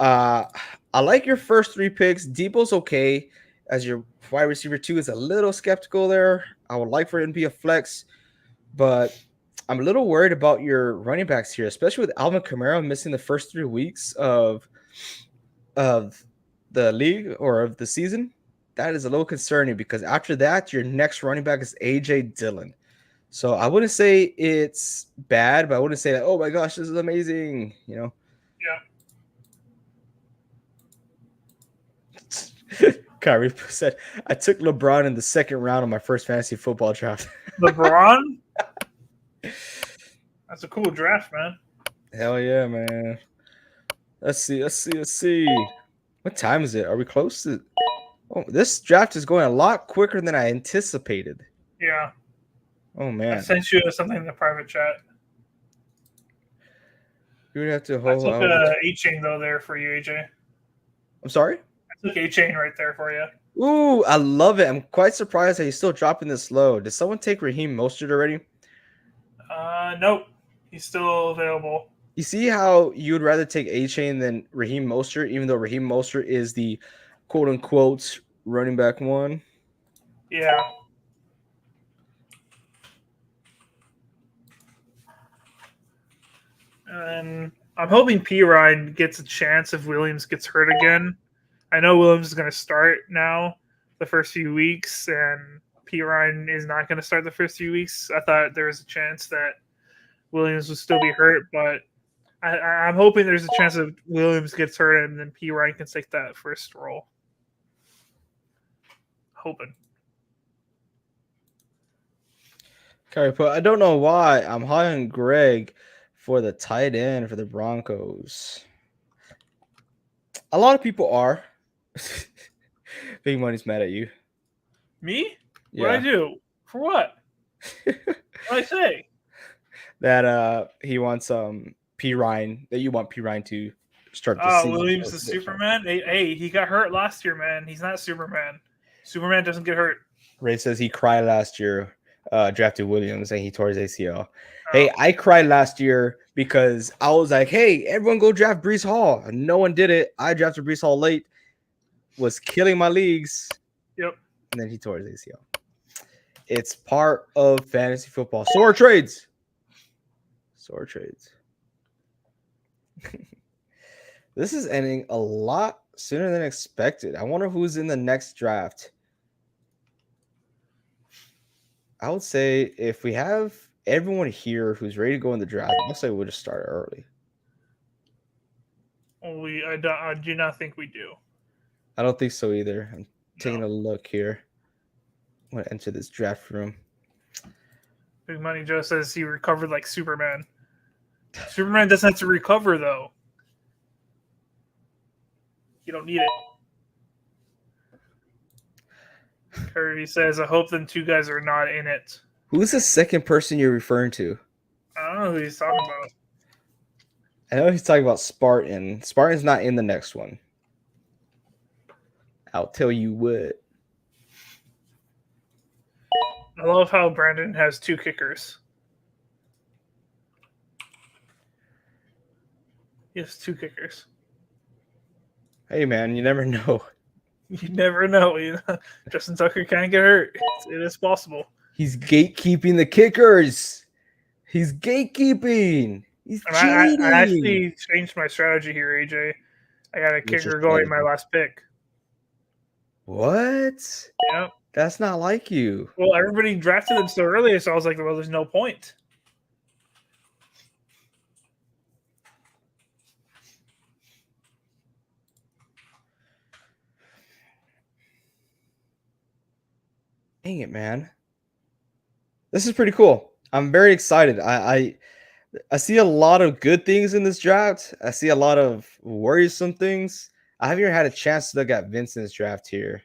I like your first three picks. Deebo's okay as your wide receiver 2 is a little skeptical there. I would like for him to be a flex, but I'm a little worried about your running backs here, especially with Alvin Kamara missing the first 3 weeks of the league or of the season. That is a little concerning because after that, your next running back is AJ Dillon. So I wouldn't say it's bad, but I wouldn't say that, oh my gosh, this is amazing, Yeah. Kyrie said, I took LeBron in the second round of my first fantasy football draft. LeBron? That's a cool draft, man. Hell yeah, man. Let's see. What time is it? Are we close to? Oh, this draft is going a lot quicker than I anticipated. Yeah. Oh I man, sent you something in the private chat. you would have to I hold took out. a A-chain though there for you, AJ. I'm sorry. I took A-chain right there for you. Ooh, I love it. I'm quite surprised that he's still dropping this low. Did someone take Raheem Mostert already? Nope. He's still available. You see how you would rather take A-Chain than Raheem Mostert, even though Raheem Mostert is the quote unquote running back one? Yeah. And I'm hoping P. Ryan gets a chance if Williams gets hurt again. I know Williams is going to start now the first few weeks, and P. Ryan is not going to start the first few weeks. I thought there was a chance that Williams would still be hurt, but I'm hoping there's a chance that Williams gets hurt and then P. Ryan can take that first role. Hoping. Okay, but I don't know why I'm high on Greg for the tight end for the Broncos. A lot of people are. Big Money's mad at you. Me? What'd I do? For what? What'd I say? That he wants P Ryan, that you want P Ryan to start the season. Williams is Superman? Hey, he got hurt last year, man. He's not Superman. Superman doesn't get hurt. Ray says he cried last year, drafted Williams, and he tore his ACL. Hey, I cried last year because I was like, hey, everyone go draft Brees Hall. And no one did it. I drafted Brees Hall late, was killing my leagues. Yep. And then he tore his ACL. It's part of fantasy football. Sore trades. This is ending a lot sooner than expected. I wonder who's in the next draft. I would say if we have everyone here who's ready to go in the draft, I'll say we'll just start early. I do not think we do. I don't think so either. I'm taking a look here. I'm going to enter this draft room. Big Money Joe says he recovered like Superman. Superman doesn't have to recover, though. You don't need it. Kirby says, I hope them two guys are not in it. Who's the second person you're referring to? I don't know who he's talking about. I know he's talking about Spartan. Spartan's not in the next one. I'll tell you what. I love how Brandon has two kickers. He has two kickers. Hey, man, you never know. You never know. Justin Tucker can get hurt. It is possible. He's gatekeeping the kickers. He's gatekeeping. He's cheating. I actually changed my strategy here, AJ. I got a kicker going in my last pick. What? Yep. That's not like you. Well, everybody drafted him so early, so I was like, well, there's no point. Dang it, man. This is pretty cool. I'm very excited. I see a lot of good things in this draft. I see a lot of worrisome things. I haven't even had a chance to look at Vincent's draft here.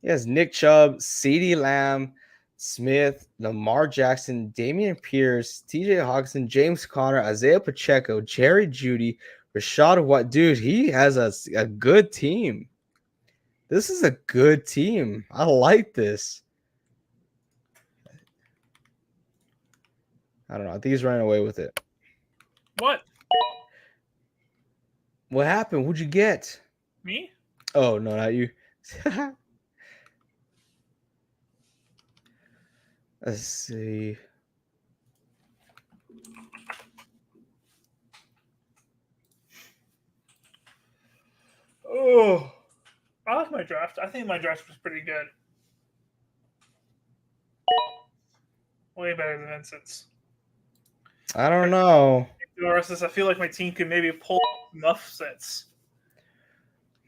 He has Nick Chubb, CeeDee Lamb, Smith, Lamar Jackson, Damian Pierce, TJ Hawkinson, James Conner, Isaiah Pacheco, Jerry Jeudy, Rashad White. Dude, he has a good team. This is a good team. I like this. I don't know. I think he's running away with it. What? What happened? What'd you get? Me? Oh, no, not you. Let's see. Oh, I like my draft. I think my draft was pretty good. Way better than Vincent's. I don't know. I feel like my team could maybe pull some upsets.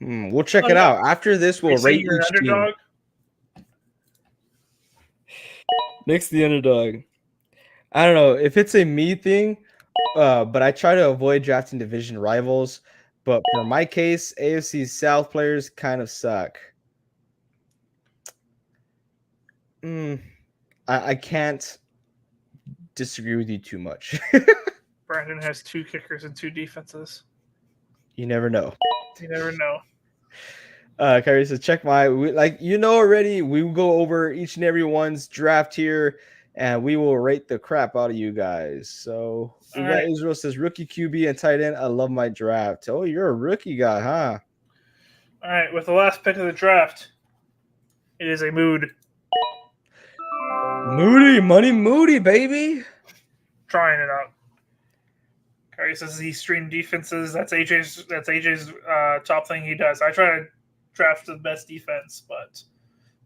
We'll check it out. After this, we'll rate each team. Nick's the underdog. I don't know. If it's a me thing, but I try to avoid drafting division rivals. But for my case, AFC South players kind of suck. I can't disagree with you too much. Brandon has 2 kickers and 2 defenses. You never know. You never know. Kyrie says, check already. We will go over each and every one's draft here, and we will rate the crap out of you guys. So we All got right. Israel says rookie QB and tight end. I love my draft. Oh, you're a rookie guy, huh? All right, with the last pick of the draft, it is a mood. Moody, baby. Trying it out. Kyrie says he streamed defenses. That's AJ's top thing he does. I try to draft the best defense, but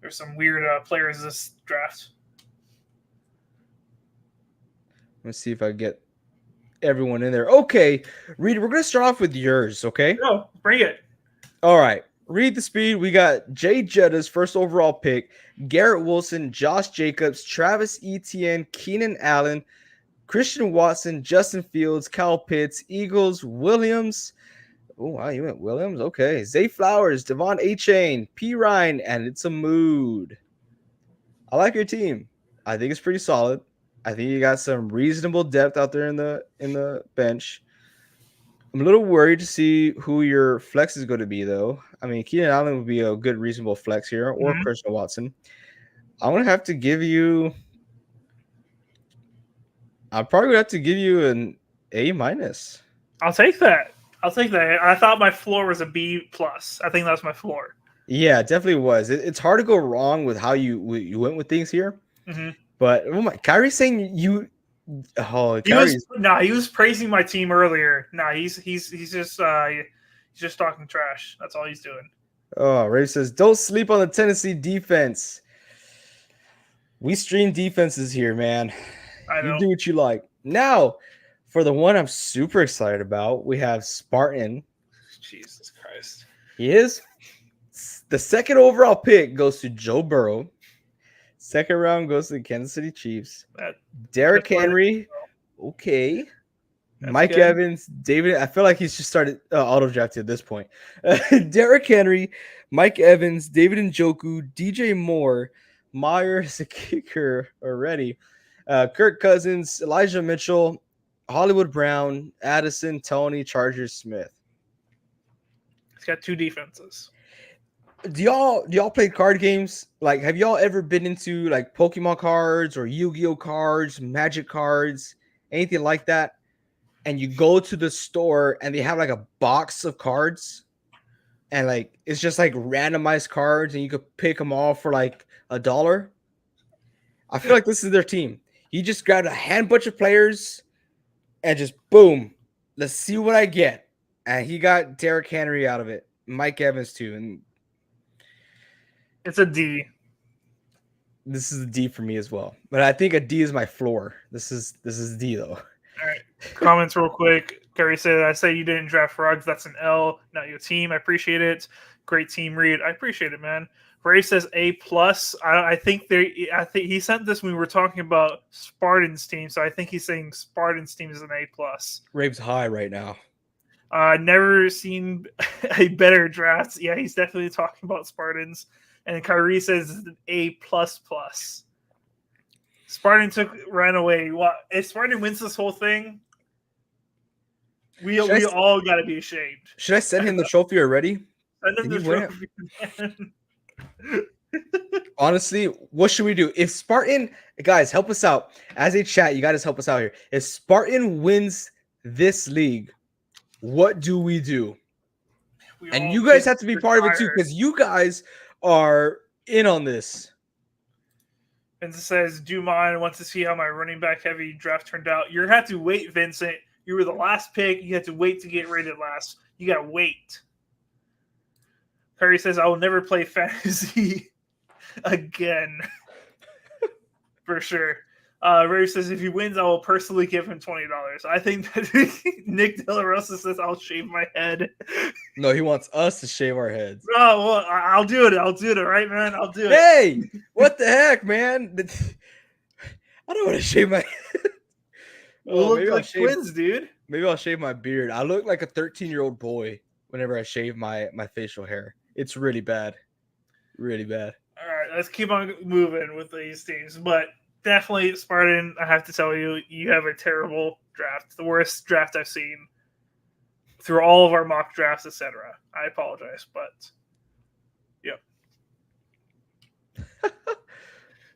there's some weird players this draft. Let's see if I get everyone in there. Okay, Reed, we're gonna start off with yours. Okay. Oh, bring it. All right. Read the speed. We got Jay Jetta's first overall pick, Garrett Wilson, Josh Jacobs, Travis Etienne, Keenan Allen, Christian Watson, Justin Fields, Kyle Pitts, Eagles, Williams. Oh, wow, you went Williams? Okay. Zay Flowers, Devon A-Chain, P. Ryan, and it's a mood. I like your team. I think it's pretty solid. I think you got some reasonable depth out there in the bench. I'm a little worried to see who your flex is going to be, though. I mean, Keenan Allen would be a good, reasonable flex here, or Christian Watson. I'm going to have to give you – I'm probably going to have to give you an A-. I'll take that. I thought my floor was a B+. I think that's my floor. Yeah, it definitely was. It's hard to go wrong with how you went with things here. Mm-hmm. But, oh my – Kyrie's saying you – oh, he was praising my team earlier. He's just talking trash. That's all he's doing. Oh, Ray says, don't sleep on the Tennessee defense. We stream defenses here, man. I know. You do what you like. Now, for the one I'm super excited about, we have Spartan. Jesus Christ. The second overall pick goes to Joe Burrow. Second round goes to the Kansas City Chiefs. Derrick Henry. Okay. That's Mike good. Evans, David. I feel like he's just started auto drafted at this point. Derrick Henry, Mike Evans, David Njoku, DJ Moore, Myers, a kicker already. Kirk Cousins, Elijah Mitchell, Hollywood Brown, Addison, Tony, Chargers, Smith. He's got 2 defenses. Do y'all play card games? Like, have y'all ever been into like Pokemon cards or Yu-Gi-Oh cards, Magic cards, anything like that? And you go to the store and they have like a box of cards, and like it's just like randomized cards, and you could pick them all for like $1. I feel like this is their team. He just grabbed a bunch of players and just boom, let's see what I get. And he got Derrick Henry out of it, Mike Evans too, and it's a D. This is a D for me as well. But I think a D is my floor. This is D though. All right. Comments real quick. Gary said, I say you didn't draft Ruggs. That's an L, not your team. I appreciate it. Great team read. I appreciate it, man. Ray says A+. I think he sent this when we were talking about Spartan's team, so I think he's saying Spartan's team is an A+. Rave's high right now. Never seen a better draft. Yeah, he's definitely talking about Spartans. And Kyrie says it's an A++. Spartan ran away. What if Spartan wins this whole thing? We all got to be ashamed. Should I send him the trophy already? Send him the trophy, man. Honestly, what should we do? If Spartan, guys, help us out. As a chat, you guys help us out here. If Spartan wins this league, what do we do? And you guys have to be part of it too, because you guys are in on this. Vincent says, do mine. Want to see how my running back heavy draft turned out. You're going to have to wait, Vincent. You were the last pick. You had to wait to get rated last. You got to wait. Curry says, I will never play fantasy again. For sure. Ray says, if he wins, I will personally give him $20. I think that Nick De La Rosa says, I'll shave my head. No, he wants us to shave our heads. Oh, well, I'll do it. I'll do it, right, man? I'll do it. Hey, what the heck, man? I don't want to shave my head. We Oh, look like twins, dude. Maybe I'll shave my beard. I look like a 13-year-old boy whenever I shave my facial hair. It's really bad. Really bad. All right, let's keep on moving with these teams. But definitely, Spartan, I have to tell you, you have a terrible draft. The worst draft I've seen through all of our mock drafts, etc. I apologize, but yep.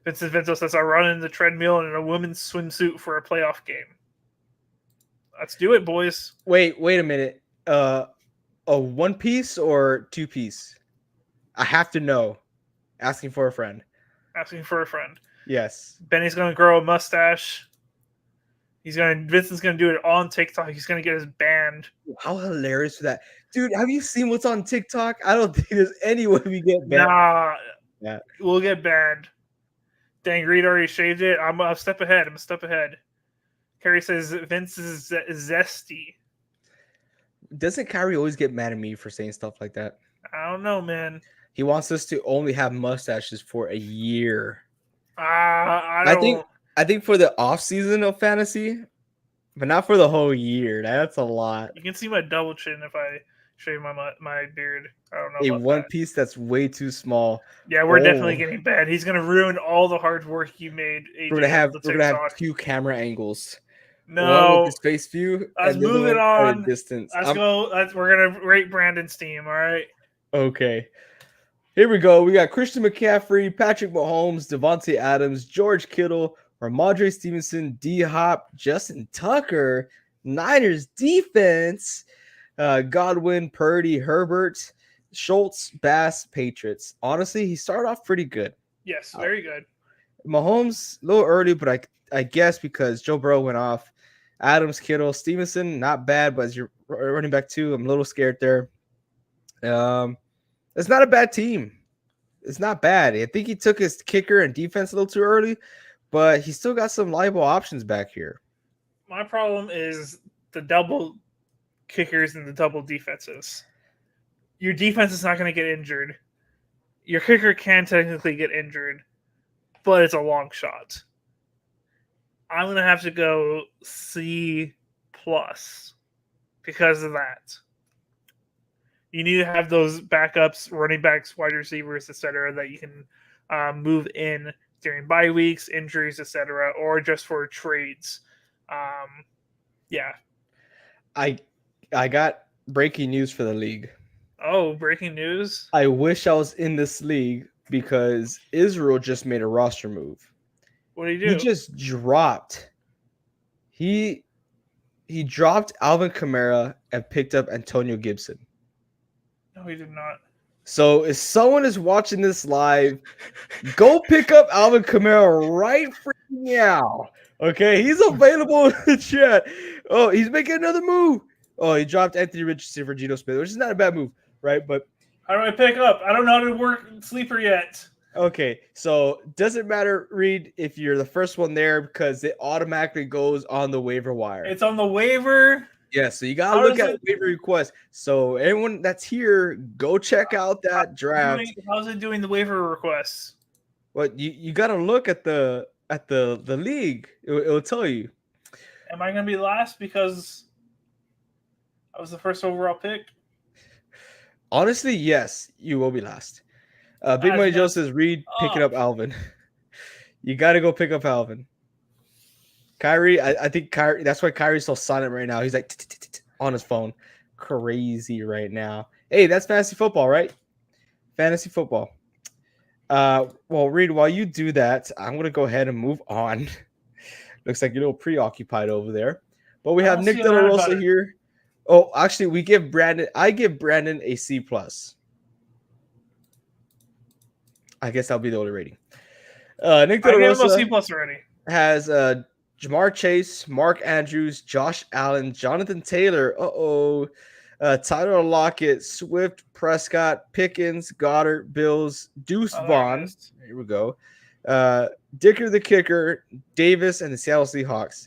Vincent Vinto says, I run in the treadmill and in a women's swimsuit for a playoff game. Let's do it, boys. Wait a minute. A one piece or two piece? I have to know. Asking for a friend. Asking for a friend. Yes. Benny's gonna grow a mustache. Vincent's gonna do it on TikTok. He's gonna get his band. How hilarious for that. Dude, have you seen what's on TikTok? I don't think there's any way we get banned. Nah. Yeah. We'll get banned. Dang, Reed already shaved it. I'm a step ahead. Kerry says Vince is zesty. Doesn't Kyrie always get mad at me for saying stuff like that? I don't know, man. He wants us to only have mustaches for a year. I think for the off season of fantasy, but not for the whole year. That's a lot. You can see my double chin if I shave my beard. I don't know. A about one that. piece that's way too small. Yeah, we're definitely getting bad. He's gonna ruin all the hard work you made. AJ, we're gonna have two camera angles. No, one with his face view. Let's move it on. Distance. Let's go. We're gonna rate Brandon's team. All right. Okay. Here we go. We got Christian McCaffrey, Patrick Mahomes, Devontae Adams, George Kittle, Ramondre Stevenson, D-Hop, Justin Tucker, Niners defense, Godwin, Purdy, Herbert, Schultz, Bass, Patriots. Honestly, he started off pretty good. Yes, very good. Mahomes, a little early, but I guess because Joe Burrow went off. Adams, Kittle, Stevenson, not bad, but as you're running back too, I'm a little scared there. It's not a bad team. It's not bad. I think he took his kicker and defense a little too early, but he still got some liable options back here. My problem is the double kickers and the double defenses. Your defense is not going to get injured. Your kicker can technically get injured, but it's a long shot. I'm going to have to go C+ because of that. You need to have those backups, running backs, wide receivers, etc., that you can move in during bye weeks, injuries, etc., or just for trades. Yeah. I got breaking news for the league. Oh, breaking news! I wish I was in this league because Israel just made a roster move. What did he do? He just dropped. He dropped Alvin Kamara and picked up Antonio Gibson. No, he did not. So if someone is watching this live, go pick up Alvin Kamara right freaking now. Okay, he's available in the chat. Oh, he's making another move. Oh, he dropped Anthony Richardson for Geno Smith, which is not a bad move, right? But how do I pick up? I don't know how to work Sleeper yet. Okay, so doesn't matter, Reed, if you're the first one there because it automatically goes on the waiver wire. It's on the waiver. Yeah, so you gotta look at waiver requests. So anyone that's here, go check out that draft. How's it doing the waiver requests? What you gotta look at the league. It'll tell you. Am I gonna be last because I was the first overall pick? Honestly, yes, you will be last. Big Money Joe says Reed picking up Alvin. You gotta go pick up Alvin. Kyrie, I think Kyrie. That's why Kyrie's so silent right now. He's like on his phone, crazy right now. Hey, that's fantasy football, right? Fantasy football. Well, Reed, while you do that, I'm gonna go ahead and move on. Looks like you're a little preoccupied over there, but we have Nick De La Rosa here. Oh, actually, I give Brandon a C+. I guess that'll be the only rating. Nick De La Rosa C+ already. Has Jamar Chase, Mark Andrews, Josh Allen, Jonathan Taylor, Tyler Lockett, Swift, Prescott, Pickens, Goddard, Bills, Deuce Vaughn. Here we go. Dicker the kicker, Davis, and the Seattle Seahawks.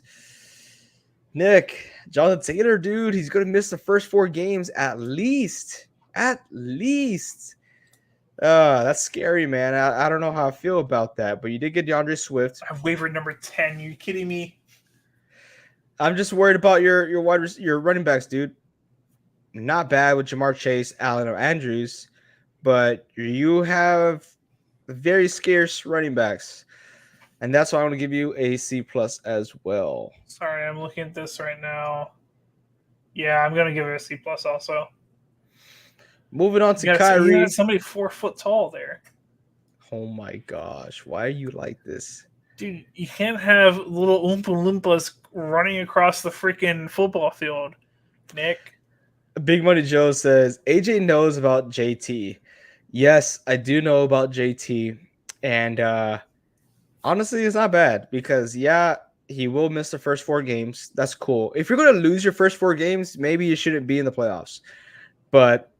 Nick, Jonathan Taylor, dude, he's going to miss the first 4 games at least. At least. That's scary, man. I don't know how I feel about that, but you did get DeAndre Swift. I've wavered number 10. You kidding me? I'm just worried about your running backs, dude. Not bad with Jamar Chase, Allen, or Andrews, but you have very scarce running backs, and that's why I want to give you a C plus as well. Sorry, I'm looking at this right now. Yeah, I'm gonna give it a C plus also. Moving on to You Kyrie. got somebody 4 foot tall there. Oh my gosh, why are you like this? Dude, you can't have little Oompa Loompas running across the freaking football field, Nick. Big Money Joe says AJ knows about JT. Yes, I do know about JT, and honestly, it's not bad because yeah, he will miss the first 4 games. That's cool. If you're gonna lose your first 4 games, maybe you shouldn't be in the playoffs. But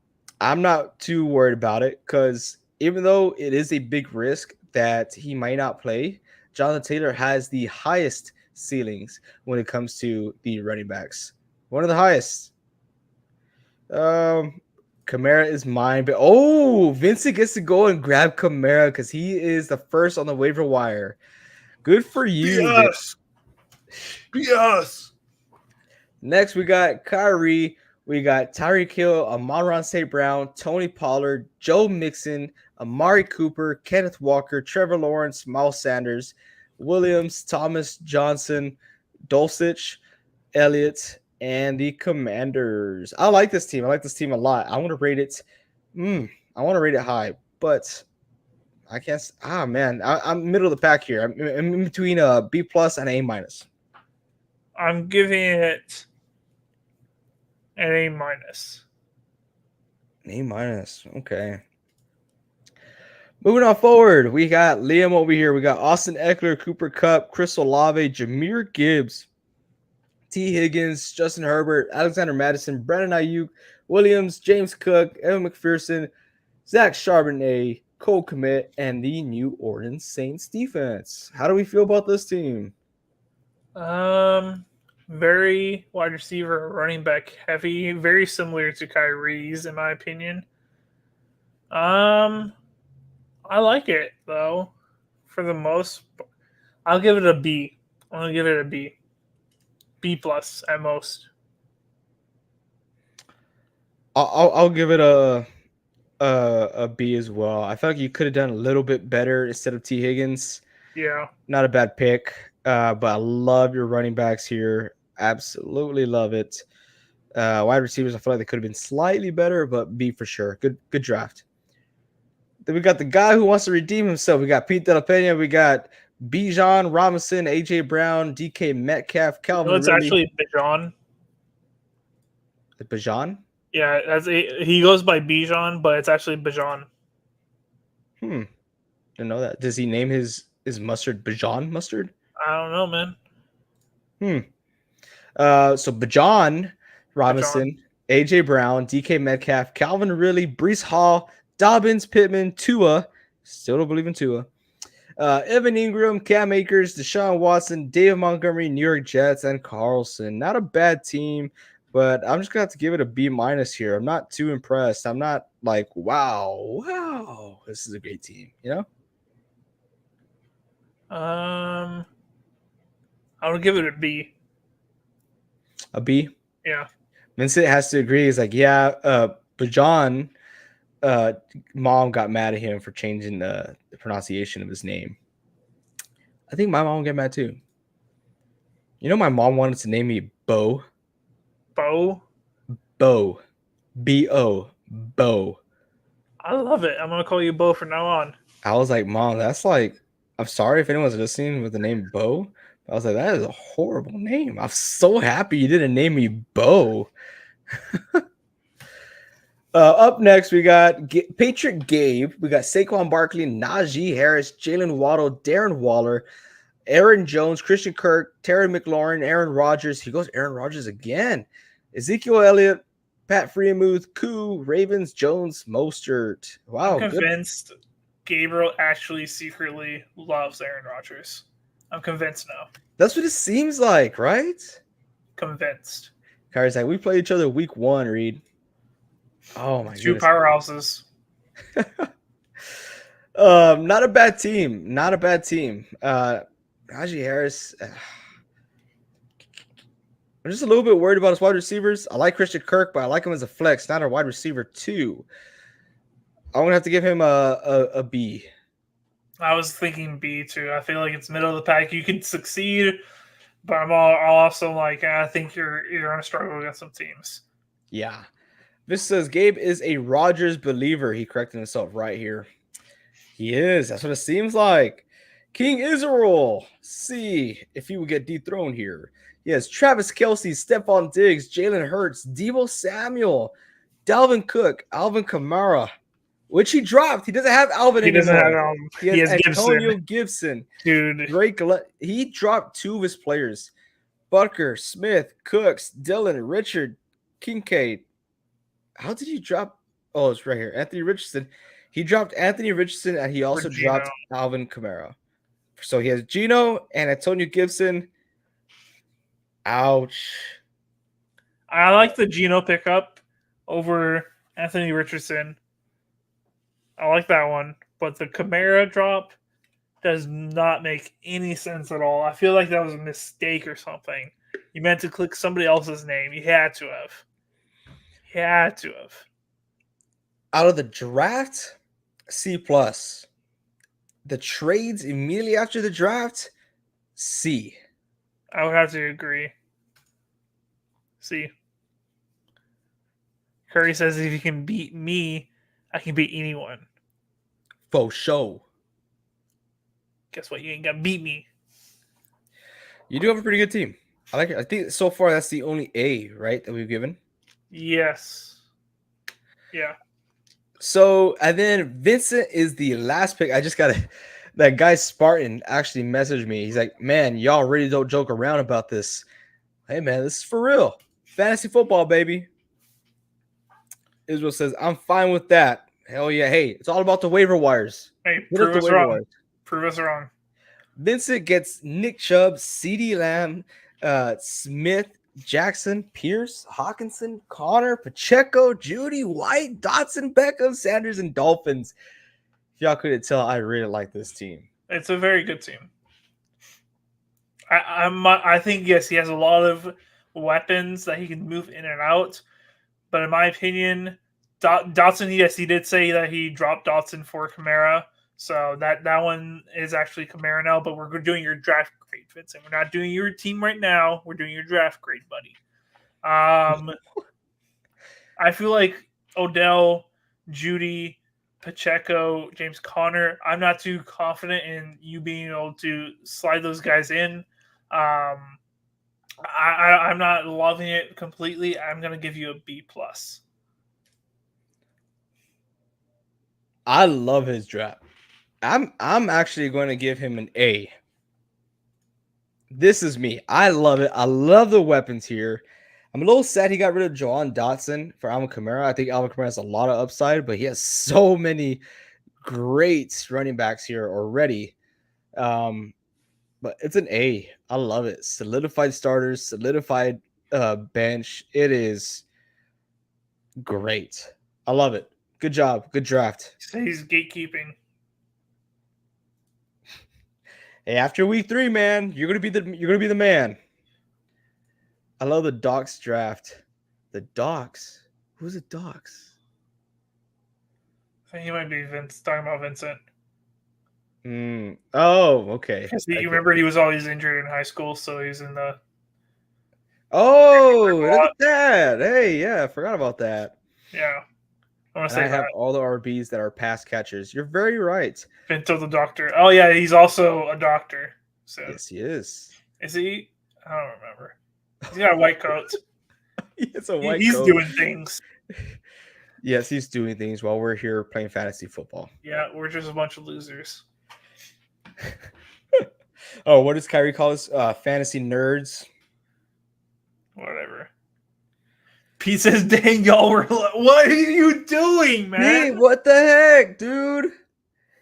I'm not too worried about it because even though it is a big risk that he might not play, Jonathan Taylor has the highest ceilings when it comes to the running backs. One of the highest. Kamara is mine, but Vincent gets to go and grab Kamara because he is the first on the waiver wire. Good for you, Vince. BS. Next, we got Kyrie. We got Tyreek Hill, Amon-Ra St. Brown, Tony Pollard, Joe Mixon, Amari Cooper, Kenneth Walker, Trevor Lawrence, Miles Sanders, Williams, Thomas Johnson, Dulcich, Elliott, and the Commanders. I like this team. I like this team a lot. I want to rate it. I want to rate it high, but I can't. Man, I'm middle of the pack here. I'm in between a B plus and an A minus. I'm giving it an A minus. A minus. Okay. Moving on forward, we got Liam over here. We got Austin Eckler, Cooper Kupp, Chris Olave, Jahmyr Gibbs, T. Higgins, Justin Herbert, Alexander Madison, Brandon Ayuk, Williams, James Cook, Evan McPherson, Zach Charbonnet, Cole Kmet, and the New Orleans Saints defense. How do we feel about this team? Very wide receiver, running back heavy, very similar to Kyrie's in my opinion. I like it though. For the most, I'll give it a B. I'm gonna give it a B. B plus at most. I'll give it a B as well. I feel like you could have done a little bit better instead of T. Higgins. Yeah. Not a bad pick, but I love your running backs here. Absolutely love it. Wide receivers, I feel like they could have been slightly better, but B for sure. Good draft. Then we got the guy who wants to redeem himself. We got Pete De La Pena. We got Bijan Robinson, AJ Brown, DK Metcalf, Calvin It's Ridley. actually Bijan. Bijan? Yeah, he goes by Bijan, but it's actually Bijan. Didn't know that. Does he name his mustard Bijan mustard? I don't know, man. So Bijan Robinson, AJ Brown, DK Metcalf, Calvin Ridley, Brees Hall, Dobbins, Pittman, Tua. Still don't believe in Tua. Evan Ingram, Cam Akers, Deshaun Watson, David Montgomery, New York Jets, and Carlson. Not a bad team, but I'm just gonna have to give it a B minus here. I'm not too impressed. I'm not like, wow, this is a great team, you know? I would give it a B. A B? Yeah. Vincent has to agree. He's like, yeah, Bijan, mom got mad at him for changing the pronunciation of his name. I think my mom will get mad too. You know, my mom wanted to name me Bo. Bo? Bo. B-O. Bo. I love it. I'm going to call you Bo from now on. I was like, Mom, that's like, I'm sorry if anyone's listening with the name Bo. I was like, that is a horrible name. I'm so happy you didn't name me Bo. Up next, we got Patriot Gabe. We got Saquon Barkley, Najee Harris, Jalen Waddle, Darren Waller, Aaron Jones, Christian Kirk, Terry McLaurin, Aaron Rodgers. He goes Aaron Rodgers again. Ezekiel Elliott, Pat Freiermuth, Koo, Ravens, Jones, Mostert. Wow. I'm convinced Gabriel actually secretly loves Aaron Rodgers. I'm convinced now. That's what it seems like, right? Convinced. Kyrie's like, we played each other week 1, Reed. Oh my god. 2 powerhouses. Not a bad team. Not a bad team. Najee Harris. I'm just a little bit worried about his wide receivers. I like Christian Kirk, but I like him as a flex, not a wide receiver too. I'm gonna have to give him a B. I was thinking B too. I feel like it's middle of the pack. You can succeed, but I'm also like, I think you're gonna struggle against some teams. Yeah. This says Gabe is a Rodgers believer. He corrected himself right here. He is. That's what it seems like. King Israel. See if he would get dethroned here. Yes, Travis Kelce, Stephon Diggs, Jalen Hurts, Deebo Samuel, Dalvin Cook, Alvin Kamara, which he dropped. He doesn't have Alvin He anymore. doesn't have He has Antonio Gibson. Gibson. Dude. He dropped 2 of his players. Butker, Smith, Cooks, Dylan, Richard, Kincaid. How did he drop? Oh, it's right here. Anthony Richardson. He dropped Anthony Richardson, and he also dropped Alvin Kamara. So he has Gino and Antonio Gibson. Ouch. I like the Gino pickup over Anthony Richardson. I like that one. But the Kamara drop does not make any sense at all. I feel like that was a mistake or something. You meant to click somebody else's name. You had to have. Out of the draft, C+. The trades immediately after the draft, C. I would have to agree. C. Curry says if you can beat me, I can beat anyone. For sure. Guess what? You ain't gonna beat me. You do have a pretty good team. I like it. I think so far that's the only A, right, that we've given. Yes. Yeah. So, and then Vincent is the last pick. I just got that guy Spartan actually messaged me. He's like, man, y'all really don't joke around about this. Hey, man, this is for real. Fantasy football, baby. Israel says, I'm fine with that. Hell yeah. Hey, it's all about the waiver wires. Hey, prove us wrong. Prove us wrong. Vincent gets Nick Chubb, CeeDee Lamb, Smith, Jackson, Pierce, Hawkinson, Connor, Pacheco, Judy, White, Dotson, Beckham, Sanders, and Dolphins. If y'all couldn't tell, I really like this team. It's a very good team. I think, yes, he has a lot of weapons that he can move in and out. But in my opinion, Dotson, yes, he did say that he dropped Dotson for Kamara. So that one is actually Kamara now, but we're doing your draft grade, Vincent. We're not doing your team right now. We're doing your draft grade, buddy. I feel like Odell, Judy, Pacheco, James Conner, I'm not too confident in you being able to slide those guys in. I'm not loving it completely. I'm going to give you a B+. I love his draft. I'm actually going to give him an A. This is me. I love it. I love the weapons here. I'm a little sad he got rid of Jawan Dotson for Alvin Kamara. I think Alvin Kamara has a lot of upside, but he has so many great running backs here already. But it's an A. I love it. Solidified starters, solidified bench. It is great. I love it. Good job. Good draft. So he's gatekeeping. Hey, after week 3, man, you're gonna be the man. I love the Docs draft. The Docs. Who's the Docs? I think he might be talking about Vincent. Oh, okay. You remember he was always injured in high school, so he's in the. Oh, look at that! Hey, yeah, I forgot about that. Yeah, I have all the RBs that are pass catchers. You're very right. Pinto the doctor. Oh yeah, he's also a doctor. So yes, he is. Is he? I don't remember. He's got a white coat. He's a white coat. He's doing things. Yes, he's doing things while we're here playing fantasy football. Yeah, we're just a bunch of losers. Oh, what does Kyrie call us? Fantasy nerds. Whatever. Pete says, dang, y'all were what are you doing, man? Hey, what the heck, dude?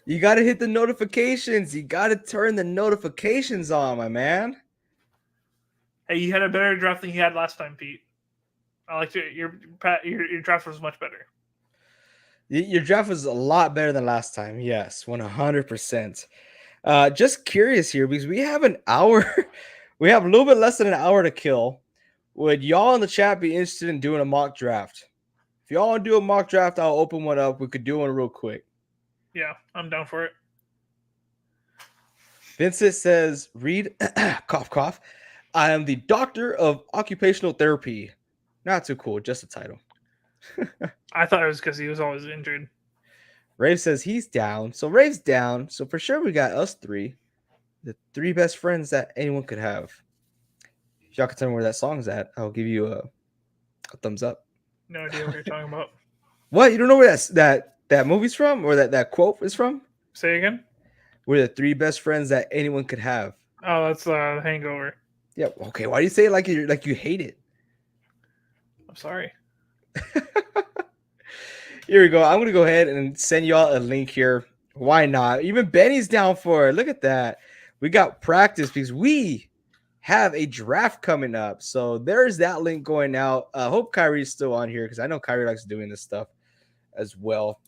You got to hit the notifications. You got to turn the notifications on, my man. Hey, you had a better draft than you had last time, Pete. I liked it. Your draft was much better. Your draft was a lot better than last time. Yes, 100%. Just curious here because we have an hour. We have a little bit less than an hour to kill. Would y'all in the chat be interested in doing a mock draft? If y'all want to do a mock draft, I'll open one up. We could do one real quick. Yeah, I'm down for it. Vincent says, read, cough, cough. I am the doctor of occupational therapy. Not too cool, just a title. I thought it was because he was always injured. Rave says he's down. So Rave's down. So for sure we got us three. The three best friends that anyone could have. If y'all can tell me where that song's at, I'll give you a thumbs up. No idea what you're talking about. What? You don't know where that movie's from, or that quote is from? Say again? We're the three best friends that anyone could have. Oh, that's Hangover. Yeah. Okay. Why do you say it like you hate it? I'm sorry. Here we go. I'm gonna go ahead and send y'all a link here. Why not? Even Benny's down for it. Look at that. We got practice because we have a draft coming up. So there's that link going out. I hope Kyrie's still on here because I know Kyrie likes doing this stuff as well.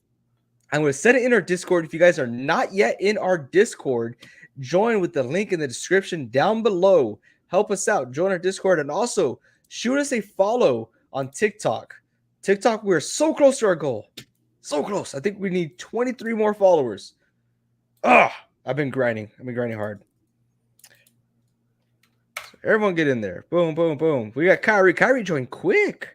I'm going to set it in our Discord. If you guys are not yet in our Discord, join with the link in the description down below. Help us out. Join our Discord and also shoot us a follow on TikTok. TikTok, we're so close to our goal. So close. I think we need 23 more followers. I've been grinding. Hard. So everyone get in there. Boom, boom, boom. We got Kyrie. Kyrie joined quick.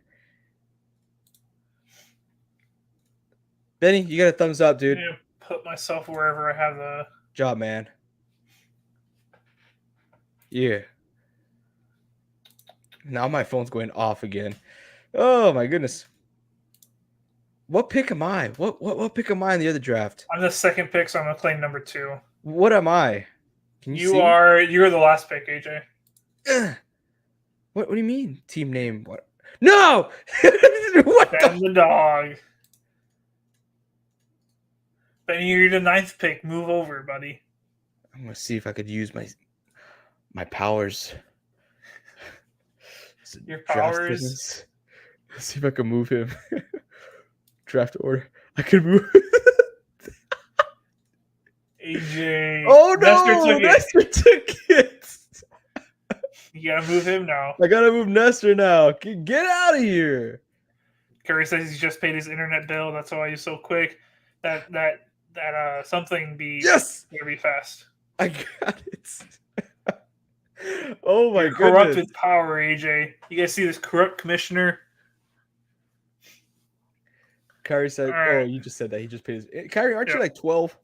Benny, you got a thumbs up, dude. I'm gonna put myself wherever I have the Job, man. Yeah. Now my phone's going off again. Oh my goodness. What pick am I? What pick am I in the other draft? I'm the second pick, so I'm gonna claim number 2. What am I? Can you see? You're the last pick, AJ. What do you mean? Team name? What? No! What Ben's the dog. Benny, you're the 9th pick. Move over, buddy. I'm gonna see if I could use my powers. Your powers. Let's see if I can move him. Draft order. I can move. AJ. Oh no! Nestor took it. You gotta move him now. I gotta move Nestor now. Get out of here. Curry says he's just paid his internet bill. That's why he's so quick. That something be yes. Be fast. I got it. Oh my god! Corrupt with power, AJ. You guys see this corrupt commissioner? Kyrie said, right. "Oh, you just said that. He just paid his." Kyrie, aren't you like 12?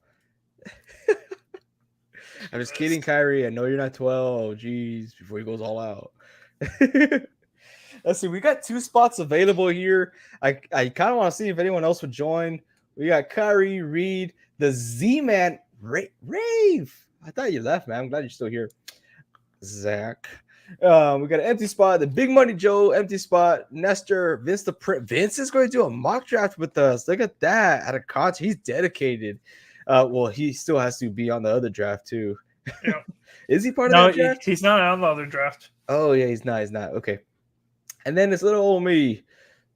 I'm just kidding, Kyrie. I know you're not 12. Jeez, before he goes all out. Let's see. We got 2 spots available here. I kind of want to see if anyone else would join. We got Kyrie, Reed, the Z-Man, Rave. I thought you left, man. I'm glad you're still here. Zach. We got an empty spot. The Big Money Joe, empty spot. Nestor, Vince the Print. Vince is going to do a mock draft with us. Look at that. Out of contract. He's dedicated. Well, he still has to be on the other draft too. Yeah. Is he part of that draft? He's not on the other draft. Oh yeah, he's not. Okay. And then this little old me.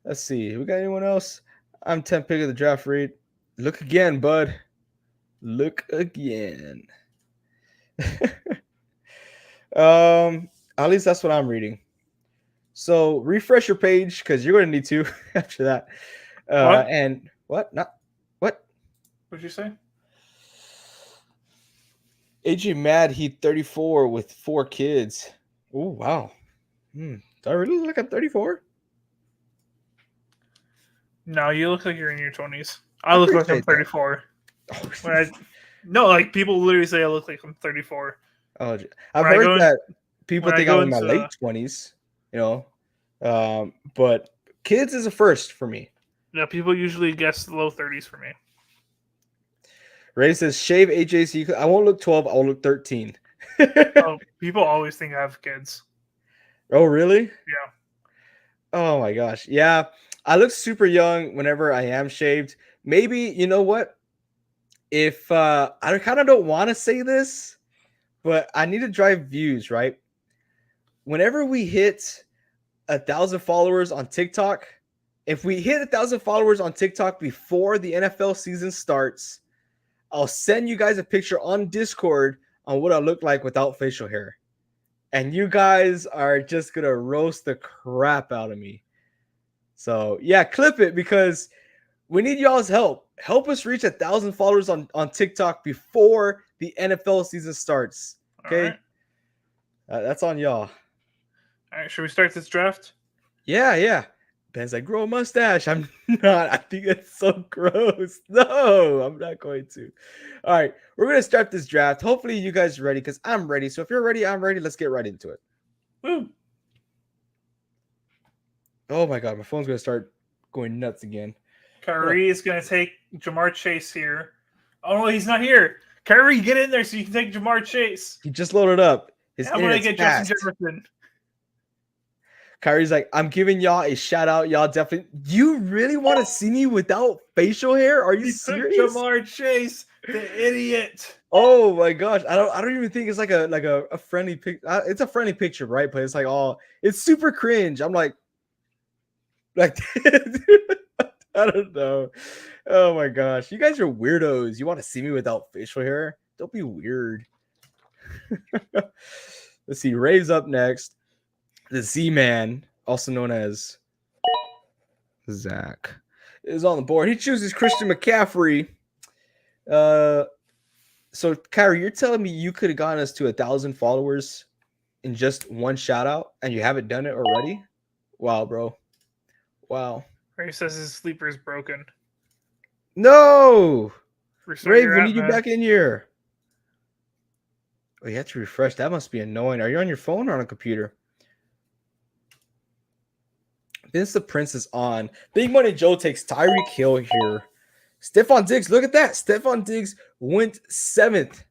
Let's see. We got anyone else? I'm 10th pick of the draft, Reed. Look again, bud. Look again. At least that's what I'm reading. So refresh your page because you're going to need to after that. What? And what? Not what? What'd you say? AJ Mad, he 34 with 4 kids. Oh wow. Do I really look like I'm 34? No, you look like you're in your 20s. I look like I'm 34. No, like people literally say I look like I'm 34. Oh, I've heard that people think I'm in my late 20s, but kids is a first for me. Yeah, people usually guess low 30s for me. Ray says, shave AJ so I won't look 12, I will look 13. Oh, people always think I have kids. Oh, really? Yeah. Oh, my gosh. Yeah, I look super young whenever I am shaved. Maybe, you know what? If I kind of don't want to say this, but I need to drive views, right? Whenever we hit 1,000 followers on TikTok, if we hit 1,000 followers on TikTok before the NFL season starts, I'll send you guys a picture on Discord on what I look like without facial hair. and you guys are just gonna roast the crap out of me. So yeah, clip it because we need y'all's help. Help us reach 1,000 followers on TikTok before the NFL season starts. Okay, that's on y'all. All right, should we start this draft? Yeah. Ben's like, grow a mustache. I'm not. I think it's so gross. No, I'm not going to. All right, we're gonna start this draft. Hopefully, you guys are ready because I'm ready. So if you're ready, I'm ready. Let's get right into it. Woo. Oh my god, my phone's gonna start going nuts again. Kyrie is going to take Jamar Chase here. Oh, no, he's not here. Kyrie, get in there so you can take Jamar Chase. He just loaded up. I'm going to get Justin Jefferson. Kyrie's like, I'm giving y'all a shout out. Y'all definitely. You really want to see me without facial hair? Are you serious? Jamar Chase, the idiot. Oh my gosh, I don't even think it's like a friendly pic. It's a friendly picture, right? But it's like, oh, it's super cringe. I'm like I don't know. Oh my gosh, you guys are weirdos. You want to see me without facial hair? Don't be weird. Let's see. Ray's up next. The Z-Man, also known as Zach, is on the board. He chooses Christian McCaffrey. So Kyrie, you're telling me you could have gotten us to 1,000 followers in just one shout out, and you haven't done it already? Wow, bro. Wow. Ray says his sleeper is broken. No, Ray, we need you man. back in here. Oh, you have to refresh. That must be annoying. Are you on your phone or on a computer? Vince the Prince is on. Big Money Joe takes Tyreek Hill here. Stephon Diggs, look at that. Stephon Diggs went seventh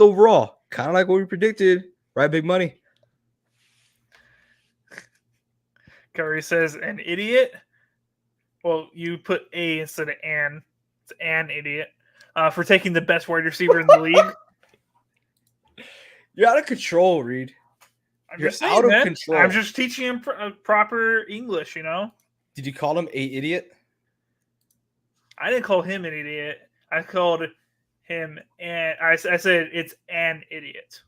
overall. Kind of like what we predicted, right? Big Money. Kyrie says, an idiot. Well, you put A instead of an. It's an idiot. For taking the best wide receiver in the league. You're out of control, Reed. You're out of control. I'm just teaching him proper English, you know? Did you call him a idiot? I didn't call him an idiot. I called him, and I said it's an idiot.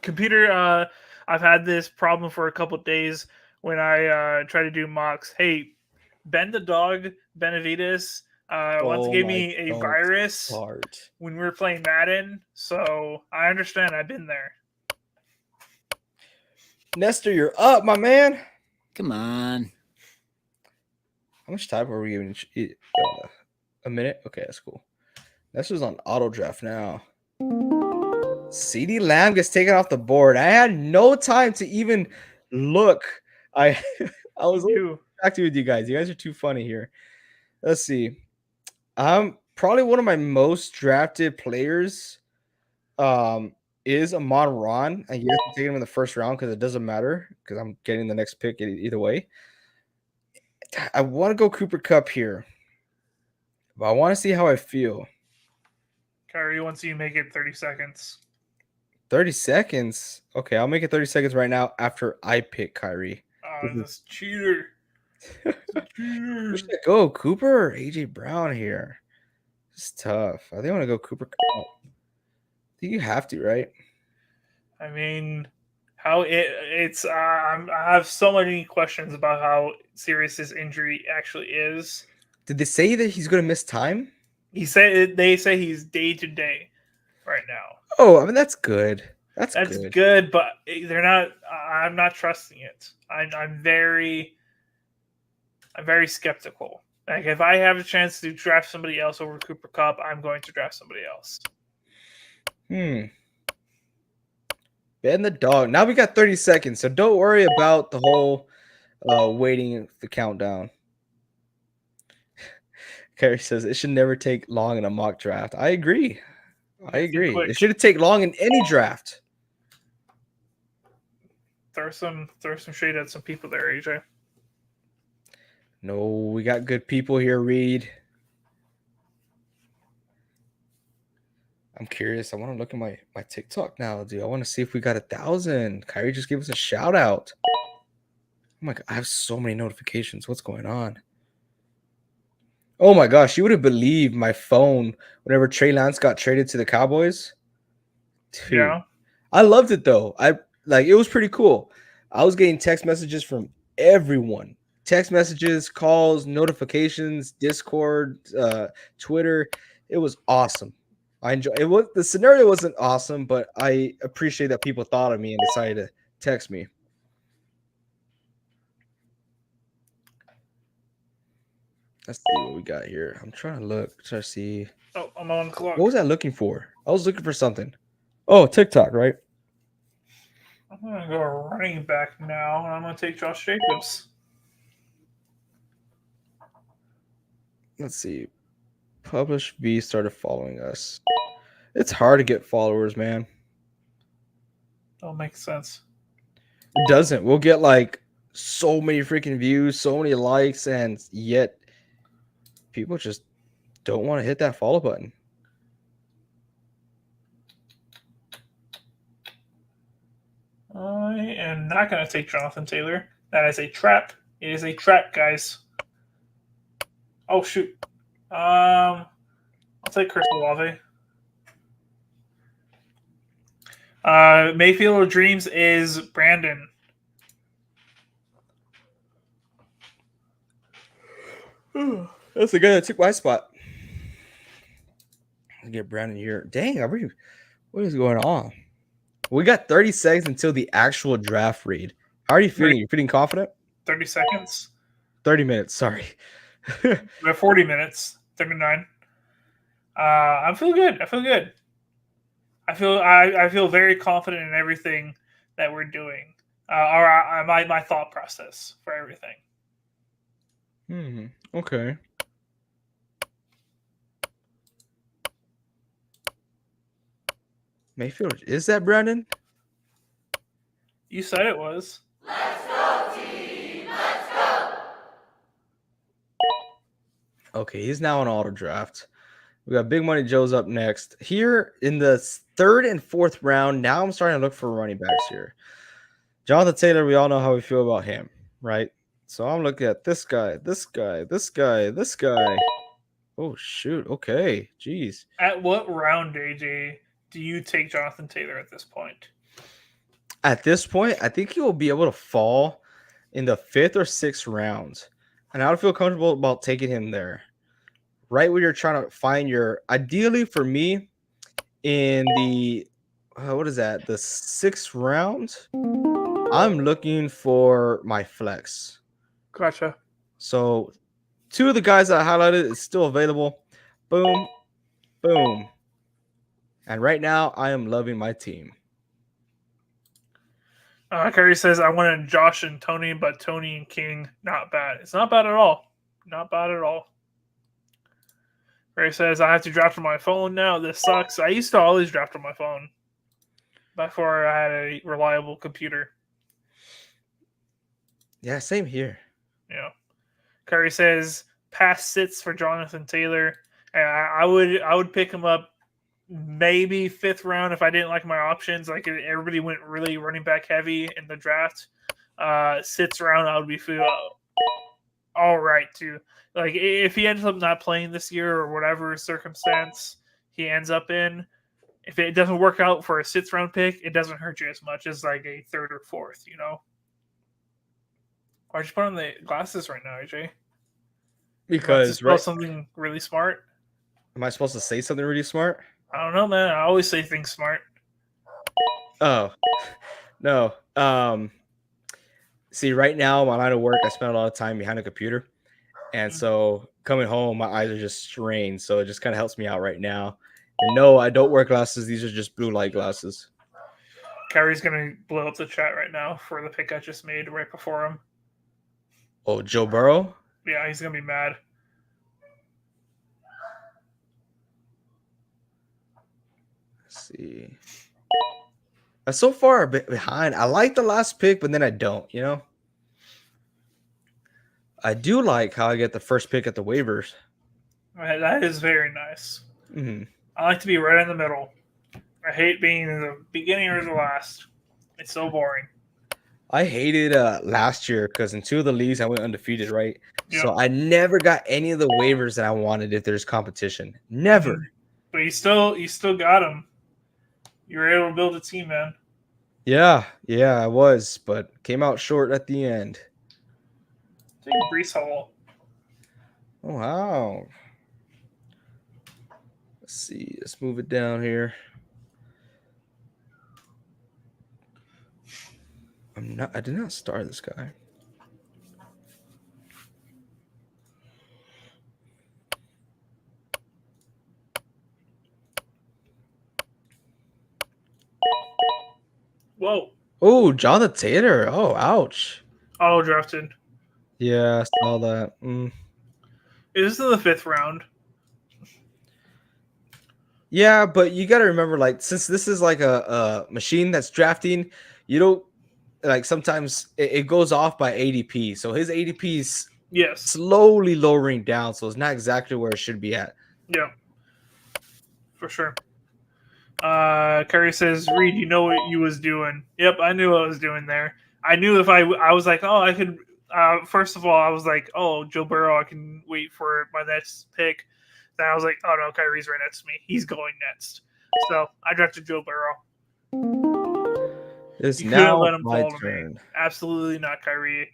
Computer, I've had this problem for a couple days when I try to do mocks. Hey, Ben the dog, Benavides, once gave me a virus when we were playing Madden, so I understand. I've been there. Nestor, you're up, my man. Come on. How much time are we giving? A minute? Okay, that's cool. Nestor's on auto draft now. CeeDee Lamb gets taken off the board. I had no time to even look. I was interacting with you guys. You guys are too funny here. Let's see. Probably one of my most drafted players is Amon-Ra, and you have to take him in the first round because it doesn't matter because I'm getting the next pick either way. I want to go Cooper Kupp here, but I want to see how I feel. Kyrie, once you make it 30 seconds. 30 seconds? Okay, I'll make it 30 seconds right now after I pick Kyrie. Oh, this cheater. Who should I go, Cooper or AJ Brown here? It's tough. I think I want to go Cooper Kupp. I think you have to, right? I mean, I have so many questions about how serious his injury actually is. Did they say that he's going to miss time? They say he's day to day right now. Oh, I mean that's good. That's good, but they're not. I'm not trusting it. I'm very skeptical. Like if I have a chance to draft somebody else over Cooper Kupp, I'm going to draft somebody else. Ben the dog. Now we got 30 seconds, so don't worry about the whole waiting the countdown. Kerry says it should never take long in a mock draft. I agree. It should take long in any draft. Throw some shade at some people there, AJ. No, we got good people here, Reed. I'm curious. I want to look at my TikTok now, dude. I want to see if we got 1,000. Kyrie just gave us a shout out. Oh my God, I have so many notifications. What's going on? Oh my gosh, you would have believed my phone whenever Trey Lance got traded to the Cowboys. Dude, Yeah. I loved it though. It was pretty cool. I was getting text messages from everyone. Text messages, calls, notifications, Discord, Twitter. It was awesome. I enjoy it. Was the scenario wasn't awesome, but I appreciate that people thought of me and decided to text me. Let's see what we got here. I'm trying to look, try to see. Oh, I'm on the clock. What was I looking for? I was looking for something. Oh, TikTok, right? I'm going to go running back now, and I'm going to take Josh Jacobs. Let's see. Publish V started following us. It's hard to get followers, man. That'll make sense. It doesn't. We'll get like so many freaking views, so many likes, and yet people just don't want to hit that follow button. I am not going to take Jonathan Taylor. That is a trap. It is a trap, guys. Oh, shoot. I'll take Chris Olave. Mayfield of Dreams is Brandon. That's the guy that took my spot. I'll get Brandon here. Dang, what is going on? We got 30 seconds until the actual draft read. How are you feeling? You feeling confident? 30 seconds. 30 minutes, sorry. We have 40 minutes. 39. I feel good. I feel very confident in everything that we're doing. Or my thought process for everything. Okay. Mayfield, is that Brandon? You said it was. Let's go, team! Let's go! Okay, he's now on auto draft. We got Big Money Joe's up next. Here in the third and fourth round, now I'm starting to look for running backs here. Jonathan Taylor, we all know how we feel about him, right? So I'm looking at this guy, this guy, this guy, this guy. Oh, shoot. Okay. Jeez. At what round, AJ, do you take Jonathan Taylor at this point? At this point, I think he will be able to fall in the 5th or 6th round. And I would feel comfortable about taking him there. Right when you're trying to find your, ideally for me, in the, what is that? The 6th round, I'm looking for my flex. Gotcha. So 2 of the guys that I highlighted is still available. Boom, boom. And right now, I am loving my team. Kerry says, I wanted Josh and Tony, but Tony and King, not bad. It's not bad at all. Not bad at all. Kerry says, I have to draft on my phone now. This sucks. I used to always draft on my phone before I had a reliable computer. Yeah, same here. Yeah. Kerry says, pass sits for Jonathan Taylor. And I would pick him up maybe 5th round if I didn't like my options. Like if everybody went really running back heavy in the draft. 6th round, I would be all right too. Like if he ends up not playing this year or whatever circumstance he ends up in, if it doesn't work out for a 6th round pick, it doesn't hurt you as much as like a 3rd or 4th. You know. Why'd you put on the glasses right now, AJ? Because something really smart. Am I supposed to say something really smart? I don't know, man. I always say things smart. Oh, no. See, right now, my line of work, I spend a lot of time behind a computer. And so coming home, my eyes are just strained. So it just kind of helps me out right now. And no, I don't wear glasses. These are just blue light glasses. Kyrie's going to blow up the chat right now for the pick I just made right before him. Oh, Joe Burrow? Yeah, he's going to be mad. See, I'm so far a bit behind. I like the last pick, but then I don't, you know. I do like how I get the first pick at the waivers. Right, that is very nice. Mm-hmm. I like to be right in the middle. I hate being in the beginning or the last. It's so boring. I hated last year because in 2 of the leagues I went undefeated, right? Yep. So I never got any of the waivers that I wanted if there's competition. Never. But you still got them. You were able to build a team, man. Yeah, I was, but came out short at the end. Take Brees Hall. Oh, wow. Let's see. Let's move it down here. I did not start this guy. Whoa. Oh, Jonathan Taylor. Oh, ouch. Auto drafted. Yeah, I saw that. It is in the 5th round. Yeah, but you got to remember, like, since this is like a machine that's drafting, you don't like sometimes it goes off by ADP. So his ADP is Yes. slowly lowering down, so it's not exactly where it should be at. Yeah. For sure. Curry says, Reed, you know what you was doing. Yep, I knew what I was doing there. I knew if I was like, oh, I could. First of all, I was like, oh, Joe Burrow, I can wait for my next pick. Then I was like, oh no, Kyrie's right next to me. He's going next. So I drafted Joe Burrow. It's You couldn't now let him my fall to me. turn. Absolutely not, Kyrie.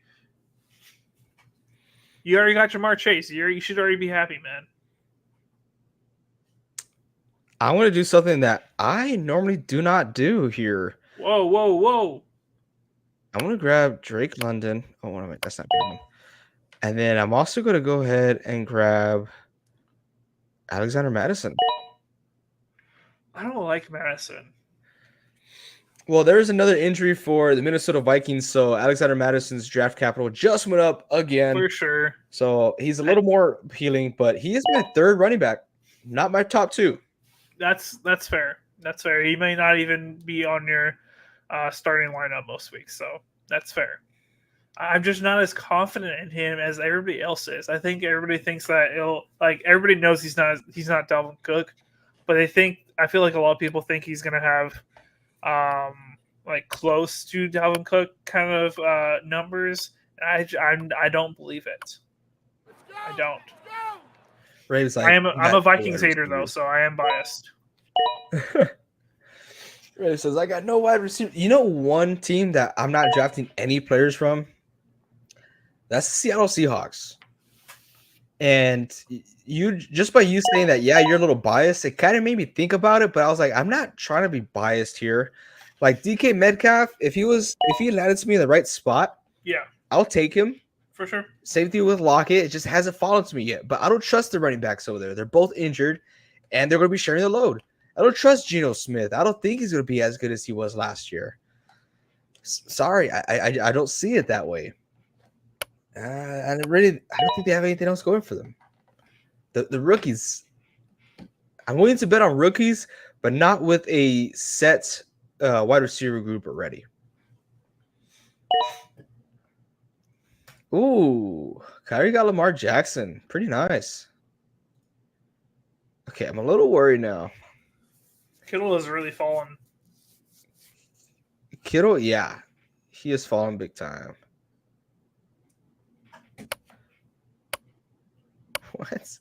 You already got Jamar Chase. You should already be happy, man. I want to do something that I normally do not do here. Whoa, whoa, whoa. I want to grab Drake London. Oh, wait a minute. That's not good. And then I'm also going to go ahead and grab Alexander Madison. I don't like Madison. Well, there's another injury for the Minnesota Vikings, so Alexander Madison's draft capital just went up again. For sure. So he's a little more appealing, but he is my 3rd running back, not my top 2. That's fair. That's fair. He may not even be on your starting lineup most weeks, so that's fair. I'm just not as confident in him as everybody else is. I think everybody thinks that everybody knows he's not Dalvin Cook, but I feel like a lot of people think he's gonna have like close to Dalvin Cook kind of numbers. I don't believe it. I don't. Rave's like, I'm a Vikings hater though, so I am biased. Rave says, I got no wide receiver. You know one team that I'm not drafting any players from? That's the Seattle Seahawks. And you just by you saying that, yeah, you're a little biased, it kind of made me think about it, but I was like, I'm not trying to be biased here. Like DK Metcalf, if he landed to me in the right spot, yeah, I'll take him. For sure. Same thing with Lockett. It just hasn't fallen to me yet. But I don't trust the running backs over there. They're both injured, and they're going to be sharing the load. I don't trust Geno Smith. I don't think he's going to be as good as he was last year. Sorry, I don't see it that way. I don't think they have anything else going for them. The rookies, I'm willing to bet on rookies, but not with a set wide receiver group already. Ooh, Kyrie got Lamar Jackson. Pretty nice. Okay, I'm a little worried now. Kittle has really fallen. Kittle, yeah. He has fallen big time. What?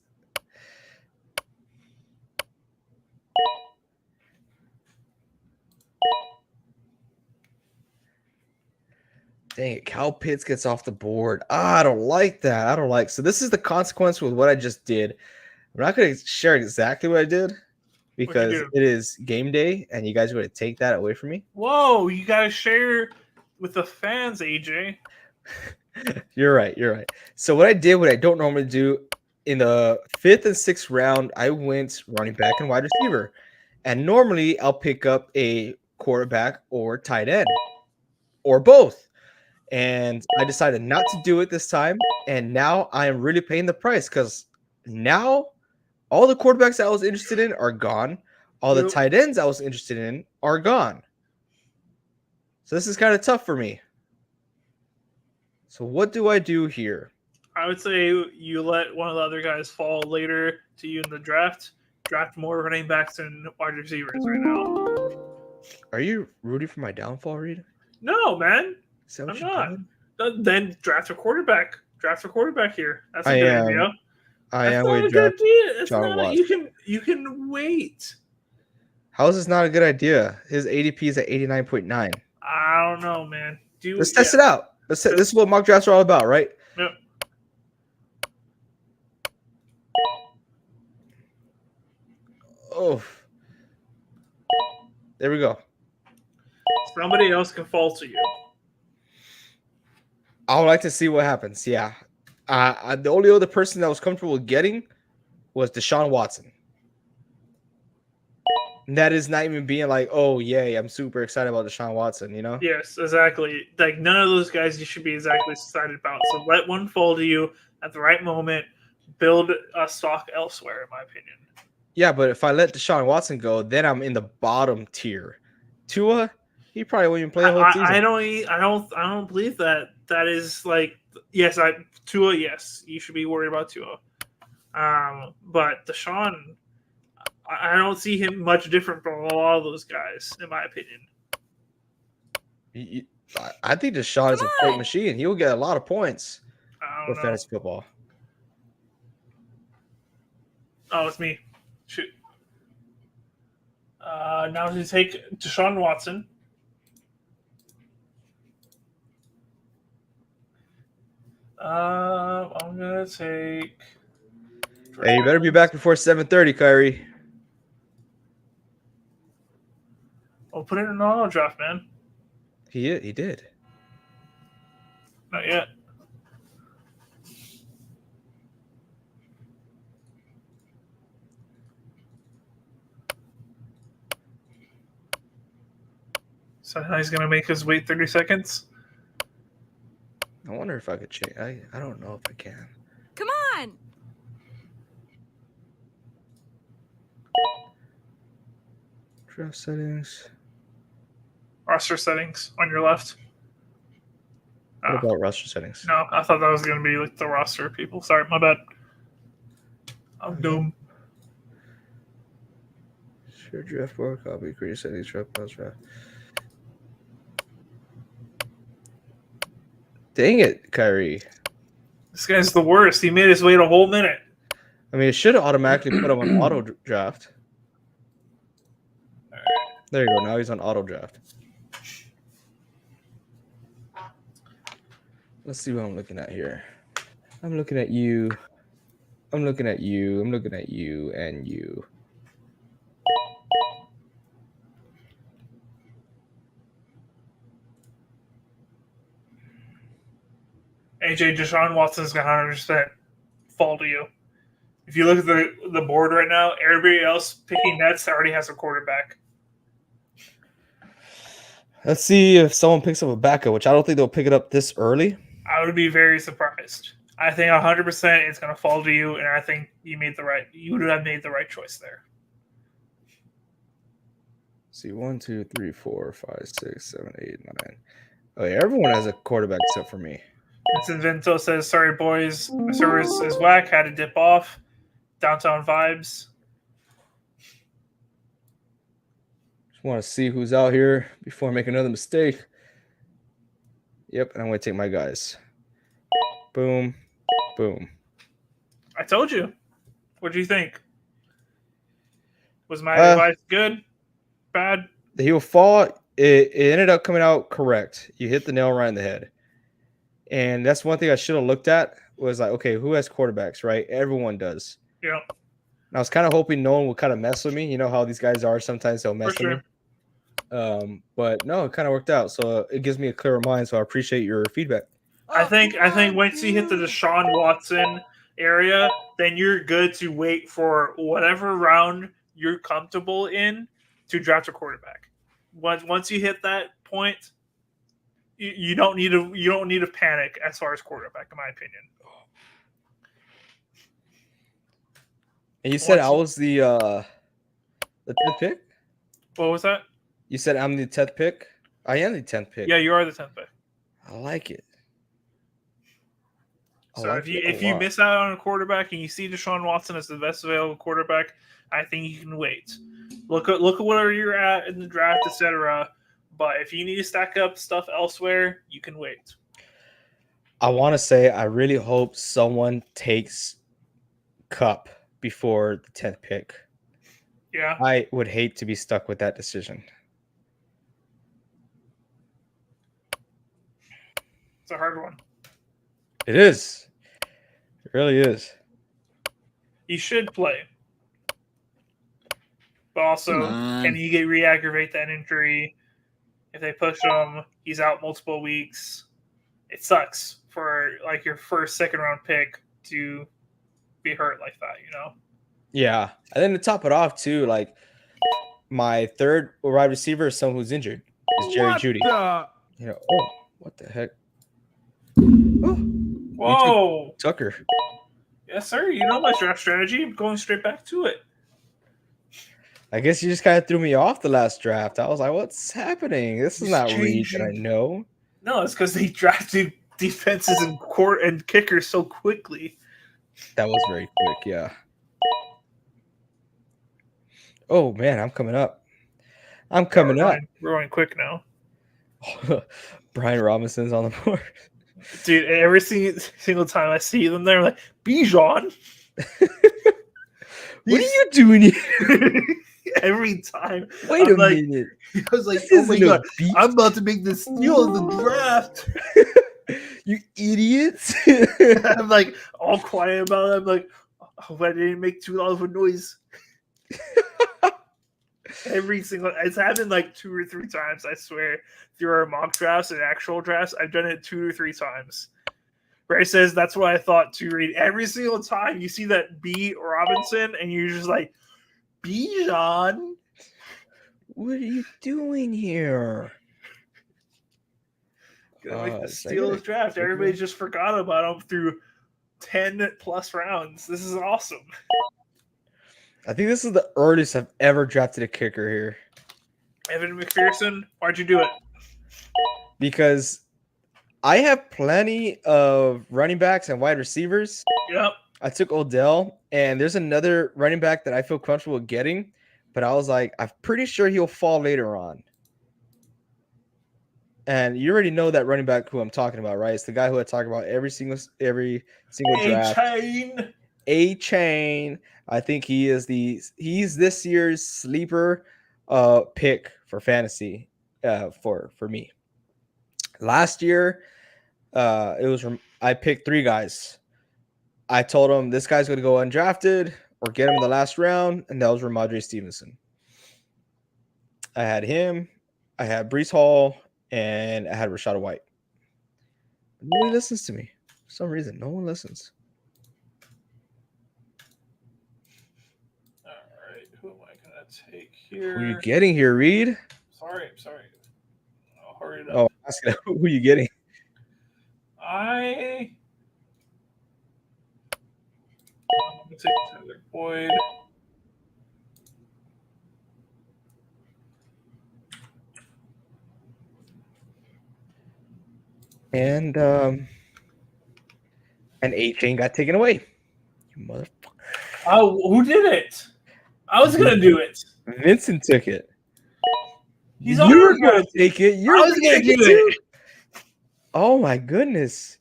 Dang it, Kyle Pitts gets off the board. I don't like that. So this is the consequence with what I just did. I'm not going to share exactly what I did because it is game day and you guys are going to take that away from me. Whoa, you got to share with the fans, AJ. You're right. So what I did, what I don't normally do, in the 5th and 6th round, I went running back and wide receiver. And normally I'll pick up a quarterback or tight end or both. And I decided not to do it this time. And now I am really paying the price because now all the quarterbacks I was interested in are gone. All the tight ends I was interested in are gone. So this is kind of tough for me. So what do I do here? I would say you let one of the other guys fall later to you in the draft. Draft more running backs and wide receivers right now. Are you rooting for my downfall, Reed? No, man. I'm not. Then draft a quarterback. Draft a quarterback here. That's a good idea. I am going to draft John Watson. You can wait. How is this not a good idea? His ADP is at 89.9. I don't know, man. Let's test it out. This is what mock drafts are all about, right? Yep. Oh, there we go. Somebody else can fall to you. I would like to see what happens. Yeah. The only other person that was comfortable with getting was Deshaun Watson. And that is not even being like, oh, yay, I'm super excited about Deshaun Watson, you know? Yes, exactly. Like, none of those guys you should be exactly excited about. So let one fall to you at the right moment. Build a stock elsewhere, in my opinion. Yeah, but if I let Deshaun Watson go, then I'm in the bottom tier. Tua, he probably won't even play the whole season. I don't believe that. That is like, yes, Tua, yes, you should be worried about Tua. But Deshaun, I don't see him much different from a lot of those guys, in my opinion. I think Deshaun is a point machine. He will get a lot of points for fantasy football. Oh, it's me. Shoot. Now to take Deshaun Watson. I'm gonna take. Hey, you better be back before 7:30, Kyrie. I'll put it in an auto draft, man. He did. Not yet. So now he's gonna make us wait 30 seconds. I wonder if I could change. I don't know if I can. Come on. Draft settings. Roster settings on your left. What about roster settings? No, I thought that was gonna be like the roster people. Sorry, my bad. I'm dumb. Share draft board, copy, create settings, draft, pause draft. Dang it, Kyrie. This guy's the worst. He made us wait a whole minute. I mean, it should have automatically put him on auto draft. There you go. Now he's on auto draft. Let's see what I'm looking at here. I'm looking at you. I'm looking at you. I'm looking at you and you. AJ, Deshaun Watson's gonna 100% fall to you. If you look at the board right now, everybody else picking Nets already has a quarterback. Let's see if someone picks up a backup, which I don't think they'll pick it up this early. I would be very surprised. I think 100% it's going to fall to you, and I think you would have made the right choice there. See, 1, 2, 3, 4, 5, 6, 7, 8, 9. Oh yeah, everyone has a quarterback except for me. Vincent Vinto says, "Sorry, boys, my service is whack. Had to dip off. Downtown vibes." Just want to see who's out here before I make another mistake. Yep, and I'm going to take my guys. Boom, boom. I told you. What do you think? Was my advice good? Bad? He'll fall. It ended up coming out correct. You hit the nail right in the head. And that's one thing I should have looked at was like, okay, who has quarterbacks, right? Everyone does. Yeah. And I was kind of hoping no one would kind of mess with me. You know how these guys are. Sometimes they'll mess with me. But no, it kind of worked out. So it gives me a clearer mind. So I appreciate your feedback. I think once you hit the Deshaun Watson area, then you're good to wait for whatever round you're comfortable in to draft a quarterback. Once you hit that point, you don't need to panic as far as quarterback, in my opinion. And you said I was the 10th pick? What was that? You said I'm the 10th pick? I am the 10th pick. Yeah, you are the 10th pick. I like it. So if you miss out on a quarterback and you see Deshaun Watson as the best available quarterback, I think you can wait. Look at where you're at in the draft, etc. But if you need to stack up stuff elsewhere, you can wait. I want to say I really hope someone takes Cup before the 10th pick. Yeah, I would hate to be stuck with that decision. it's a hard one. It is. It really is. He should play, but also, Come on. can he get re-aggravate that injury? If they push him, he's out multiple weeks. It sucks for like your first, second round pick to be hurt like that. You know. Yeah. And then to top it off, too, like my third wide receiver is someone who's injured. Is Jerry Jeudy. You know, oh, what the heck? Oh, Whoa. Tucker. Yes, sir. You know my draft strategy. I'm going straight back to it. I guess you just kind of threw me off the last draft. I was like, what's happening? This is He's not Reed that I changing. know. No, it's because they drafted defenses and court and kickers so quickly. That was very quick, yeah. Oh, man, I'm coming up. I'm coming up. We're going quick now. Brian Robinson's on the board. Dude, every single time I see them, they're like, Bijan. What are you doing here? Every time. Wait I'm a like, minute. I was like, This oh my isn't a god, beat. I'm about to make the steal of the draft. You idiots. I'm like all quiet about it. I'm like, oh, I didn't make too loud of a noise. It's happened like 2 or 3 times, I swear, through our mock drafts and actual drafts. I've done it 2 or 3 times. Ray says that's what I thought to read. Every single time you see that B Robinson and you're just like, Bijan. What are you doing here? Gonna make the so steal I of the draft. gotta- Everybody just forgot about him through 10 plus rounds. This is awesome. I think this is the earliest I've ever drafted a kicker here Evan McPherson, why'd you do it? because I have plenty of running backs and wide receivers. Yep. I took Odell, and there's another running back that I feel comfortable getting, but I was like, I'm pretty sure he'll fall later on. And you already know that running back who I'm talking about, right? It's the guy who I talk about every single draft. A-Chain. I think he's this year's sleeper pick for fantasy for me. Last year, I picked 3 guys. I told him this guy's going to go undrafted or get him in the last round, and that was Ramondre Stevenson. I had him, I had Breece Hall, and I had Rashad White. Nobody listens to me for some reason. No one listens. All right, who am I gonna take here? Who are you getting here, Reed? Sorry. I'll hurry it up. Oh, asking who are you getting? I'm gonna take Tyler Boyd. And A-Chain got taken away. You motherfucker. Oh, who did it? I was gonna do it. Vincent took it. He's You on were our going to guys. take it. You I were was gonna gonna take do it too. it. Oh my goodness.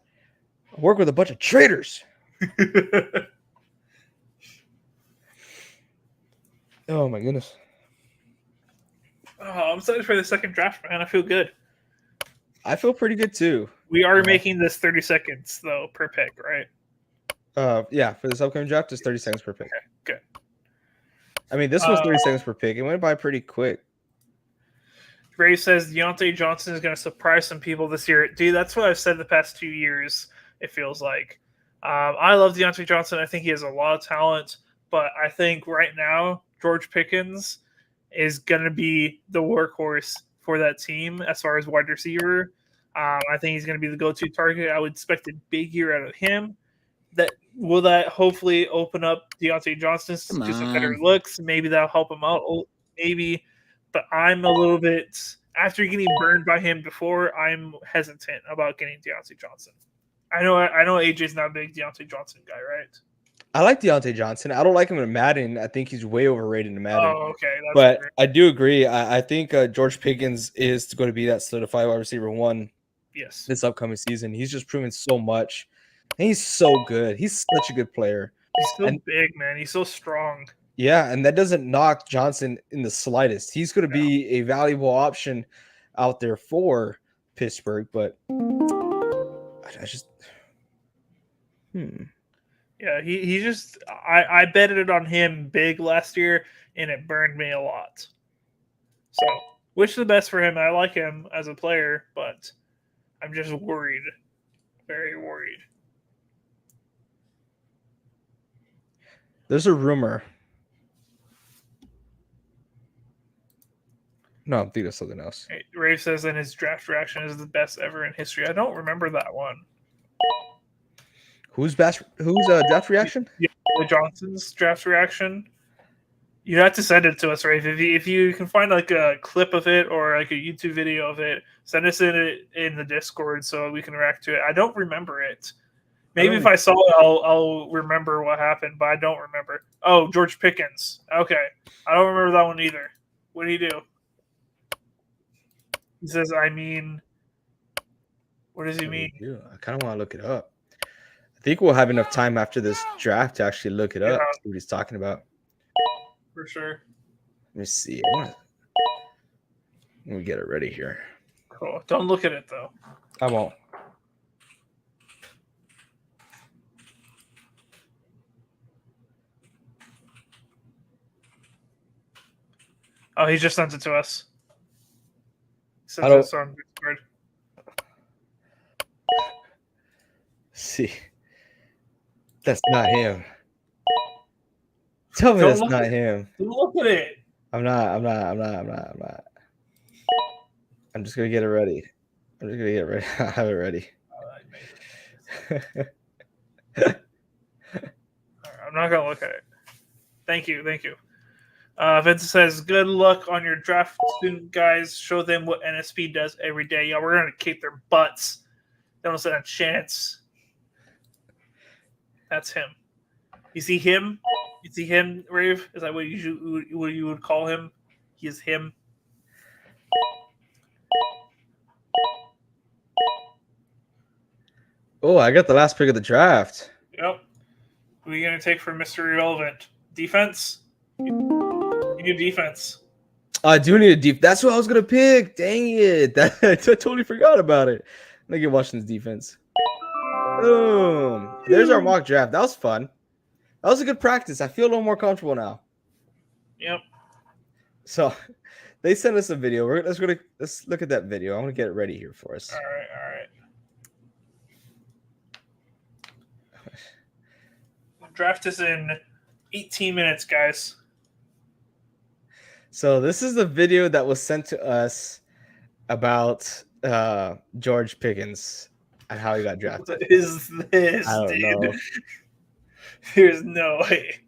I work with a bunch of traitors. Oh my goodness. Oh, I'm excited for the second draft, man. I feel good. I feel pretty good too. We are Yeah. making this 30 seconds though per pick, right? Yeah, for this upcoming draft, it's 30 seconds per pick. Okay, good. I mean, this was 30 seconds per pick. It went by pretty quick. Ray says Deontay Johnson is going to surprise some people this year. Dude, that's what I've said the past 2 years, it feels like. I love Deontay Johnson. I think he has a lot of talent. But I think right now, George Pickens is going to be the workhorse for that team as far as wide receiver. I think he's going to be the go-to target. I would expect a big year out of him. Will that hopefully open up Deontay Johnson to some better looks? Maybe that'll help him out. Maybe. But I'm a little bit, after getting burned by him before, I'm hesitant about getting Deontay Johnson. I know AJ's not a big Deontay Johnson guy, right? I like Deontay Johnson. I don't like him in Madden. I think he's way overrated in Madden. Oh, okay. That's But great. I do agree. I think George Pickens is going to be that solidified wide receiver 1 Yes. this upcoming season. He's just proven so much. And he's so good. He's such a good player. He's so big, man. He's so strong. Yeah, and that doesn't knock Johnson in the slightest. He's going to be a valuable option out there for Pittsburgh, but I just Yeah, he just I betted it on him big last year, and it burned me a lot. So wish the best for him. I like him as a player, but I'm just worried, very worried. There's a rumor. No, I'm thinking of something else. Rave says that his draft reaction is the best ever in history. I don't remember that one. Who's best? Who's draft reaction? Yeah, Johnson's draft reaction. You have to send it to us, Rave. If you can find like a clip of it or like a YouTube video of it, send us in the Discord so we can react to it. I don't remember it. Maybe if I saw it, I'll remember what happened, but I don't remember. Oh, George Pickens. Okay, I don't remember that one either. What did he do? He says, "I mean." What does he mean? I kind of want to look it up. I think we'll have enough time after this draft to actually look it up, see what he's talking about. For sure. Let me see. Let me get it ready here. Cool. Don't look at it, though. I won't. Oh, he just sent it to us. Sent don't- us on Discord. See, that's not him. Tell me Don't that's look not at- him. Don't look at it. I'm not. I'm just gonna get it ready. I'm have it ready. I'm not gonna look at it. Thank you. Vincent says, "Good luck on your draft, student guys. Show them what NSP does every day. Yeah, we're gonna kick their butts. They don't stand a chance." That's him. You see him? You see him, Rave? Is that what you would call him? He is him. Oh, I got the last pick of the draft. Yep. Who are you gonna take for Mr. Irrelevant? Defense? You need defense. I do need a deep. That's what I was gonna pick. Dang it! I totally forgot about it. Let me get Washington's defense. Boom. There's our mock draft. That was fun. That was a good practice. I feel a little more comfortable now. Yep. So they sent us a video. Let's look at that video. I'm gonna get it ready here for us. All right. Draft is in 18 minutes, guys. So this is the video that was sent to us about George Pickens and how he got drafted. What is this, I don't know. There's no way.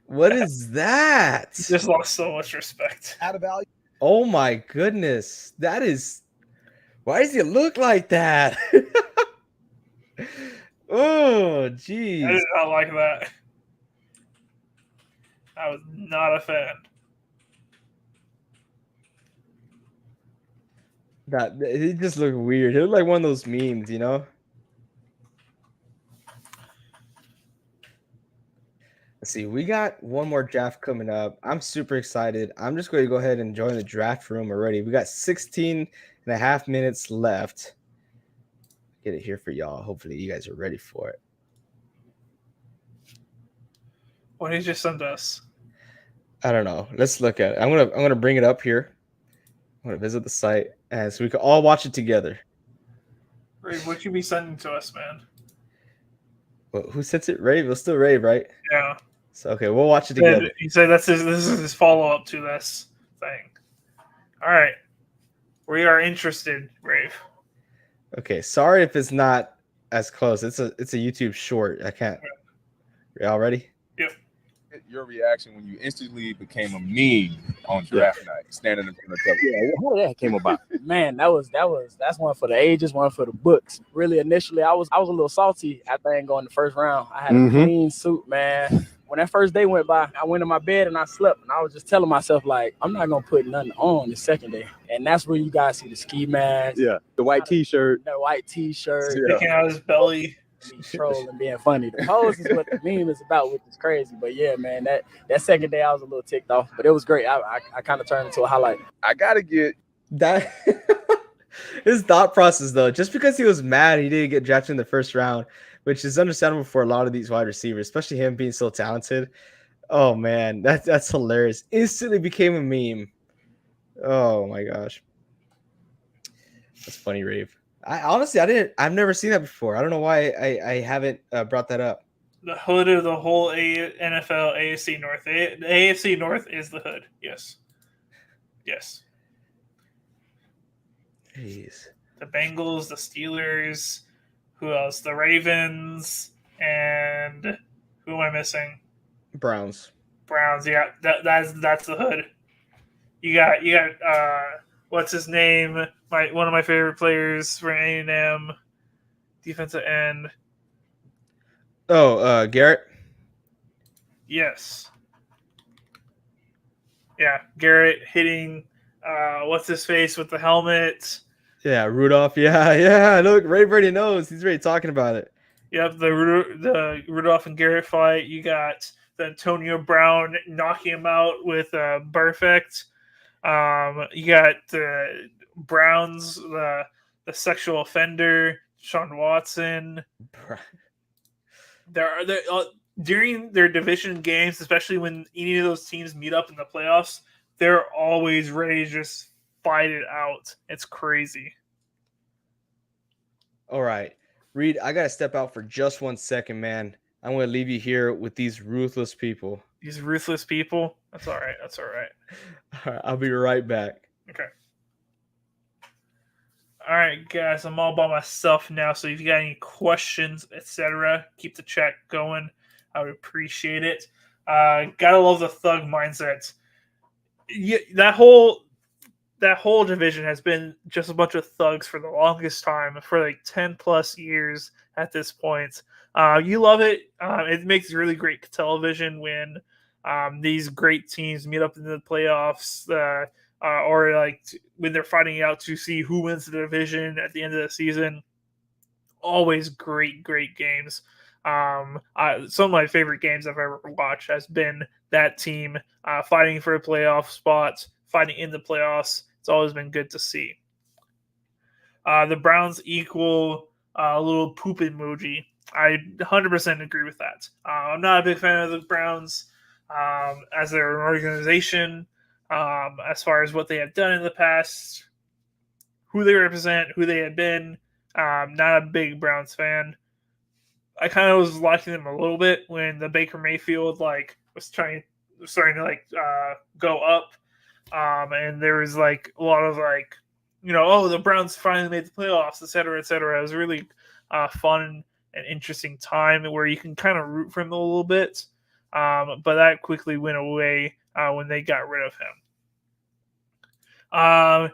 What is that? He just lost so much respect. Add a value. Oh my goodness. That is. Why does he look like that? Oh, I geez. did not like that. I was not a fan. That he just looked weird. He looked like one of those memes, you know. Let's see. We got one more draft coming up. I'm super excited. I'm just going to go ahead and join the draft room already. We got 16 and a half minutes left. Get it here for y'all. Hopefully you guys are ready for it. What did he just send us? I don't know. Let's look at it. I'm gonna bring it up here. I'm gonna visit the site and so we can all watch it together. Rave, what you be sending to us, man? Well, who sent it? Rave. It'll still Rave, right? Yeah. So okay, we'll watch it together. He said this is his follow up to this thing. All right. We are interested, Rave. Okay, sorry if it's not as close. It's a YouTube short. I can't. Y'all ready? Yep. your reaction when you instantly became a meme on draft night, standing in front of the Yeah, how did that came about? Man, that's one for the ages, one for the books. Really, initially, I was a little salty after I didn't go in the first round. I had a clean suit, man. When that first day went by, I went in my bed and I slept, and I was just telling myself, like, I'm not gonna put nothing on the second day. And that's where you guys see the ski mask, the white T-shirt, sticking out his belly. Me trolling and being funny. The pose is what the meme is about, which is crazy. But yeah, man, that second day I was a little ticked off, but it was great. I kind of turned into a highlight. I gotta get that. His thought process, though, just because he was mad he didn't get drafted in the first round, which is understandable for a lot of these wide receivers, especially him being so talented. Oh man, that's hilarious. Instantly became a meme. Oh my gosh, that's funny, Rave. I've never seen that before. I don't know why I haven't brought that up. The hood of the whole NFL AFC North. The AFC North is the hood. Yes. Jeez. The Bengals, the Steelers, who else? The Ravens, and who am I missing? Browns. Yeah, that's the hood. You got what's his name? One of my favorite players for A&M, defensive end. Oh, Garrett. Yes. Yeah, Garrett hitting what's his face with the helmet. Yeah, Rudolph. Yeah. Look, Ray already knows. He's already talking about it. Yep, the Rudolph and Garrett fight. You got the Antonio Brown knocking him out with Perfect. You got the Browns, the sexual offender, Sean Watson. During their division games, especially when any of those teams meet up in the playoffs, they're always ready to just fight it out. It's crazy. All right, Reed, I got to step out for just 1 second, man. I'm going to leave you here with these ruthless people. These ruthless people? That's all right. All right, I'll be right back. Okay. All right, guys, I'm all by myself now, so if you got any questions, etc., keep the chat going. I would appreciate it. Gotta love the thug mindset. Yeah, that whole division has been just a bunch of thugs for the longest time, for like 10 plus years at this point. You love it. It makes really great television when these great teams meet up in the playoffs, or like when they're fighting out to see who wins the division at the end of the season. Always great games. Some of my favorite games I've ever watched has been that team fighting for a playoff spot, fighting in the playoffs. It's always been good to see. The Browns equal a little poop emoji. I 100% agree with that. I'm not a big fan of the Browns as their organization, as far as what they have done in the past, who they represent, who they have been. Not a big Browns fan. I kind of was liking them a little bit when the Baker Mayfield was starting to go up, and there was like a lot of the Browns finally made the playoffs, et cetera, et cetera. It was really fun and interesting time where you can kind of root for him a little bit, but that quickly went away when they got rid of him.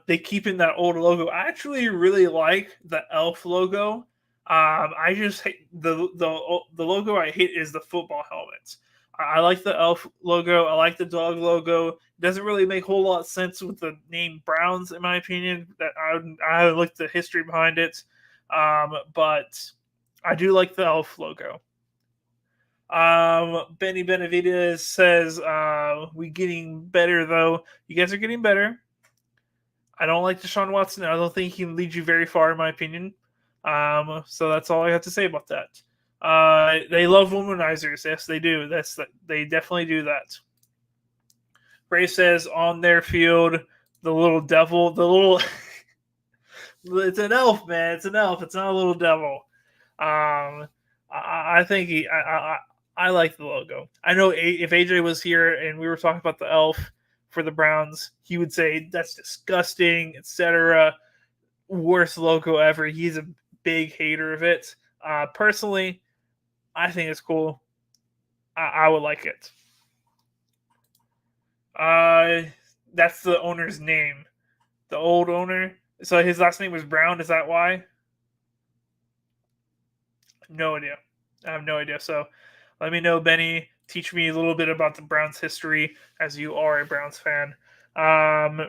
They keep in that old logo. I actually really like the elf logo. I just hate the logo. I hate is the football helmets. I like the elf logo. I like the dog logo. It doesn't really make a whole lot of sense with the name Browns, in my opinion. That I haven't looked at the history behind it, but I do like the elf logo. Benny Benavides says, "We getting better though. You guys are getting better. I don't like Deshaun Watson. I don't think he can lead you very far, in my opinion. So that's all I have to say about that. They love womanizers. Yes, they do. They definitely do that." Ray says on their field, the little devil, it's an elf, man. It's an elf. It's not a little devil. I think I like the logo. I know if AJ was here and we were talking about the elf for the Browns, he would say that's disgusting, etc. Worst logo ever. He's a big hater of it. Personally, I think it's cool. I would like it. That's the owner's name. The old owner. So his last name was Brown. Is that why? No idea. I have no idea. So let me know, Benny. Teach me a little bit about the Browns history, as you are a Browns fan.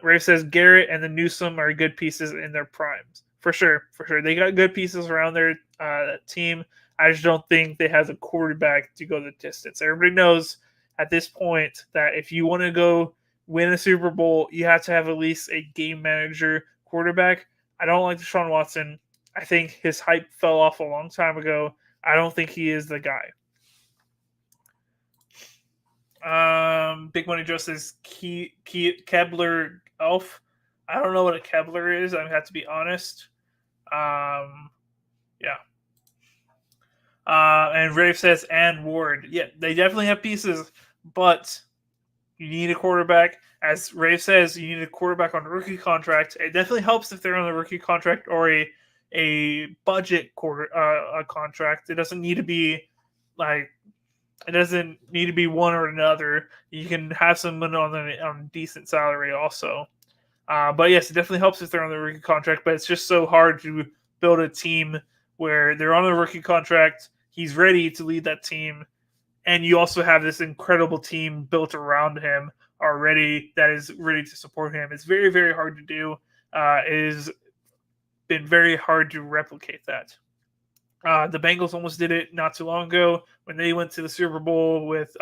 Ray says Garrett and the Newsome are good pieces in their primes. For sure. They got good pieces around their team. I just don't think they have a quarterback to go the distance. Everybody knows at this point that if you want to go win a Super Bowl, you have to have at least a game manager quarterback. I don't like Deshaun Watson. I think his hype fell off a long time ago. I don't think he is the guy. Big Money Joe says Kebler Elf. I don't know what a Kebler is. I have to be honest. Yeah. And Rafe says and Ward. Yeah, they definitely have pieces, but you need a quarterback. As Rafe says, you need a quarterback on a rookie contract. It definitely helps if they're on a rookie contract or a budget contract. It doesn't need to be it doesn't need to be one or another. You can have someone on a decent salary also. But yes, it definitely helps if they're on the rookie contract. But it's just so hard to build a team where they're on a rookie contract. He's ready to lead that team, and you also have this incredible team built around him already that is ready to support him. It's very, very hard to do. It has been very hard to replicate that. The Bengals almost did it not too long ago when they went to the Super Bowl with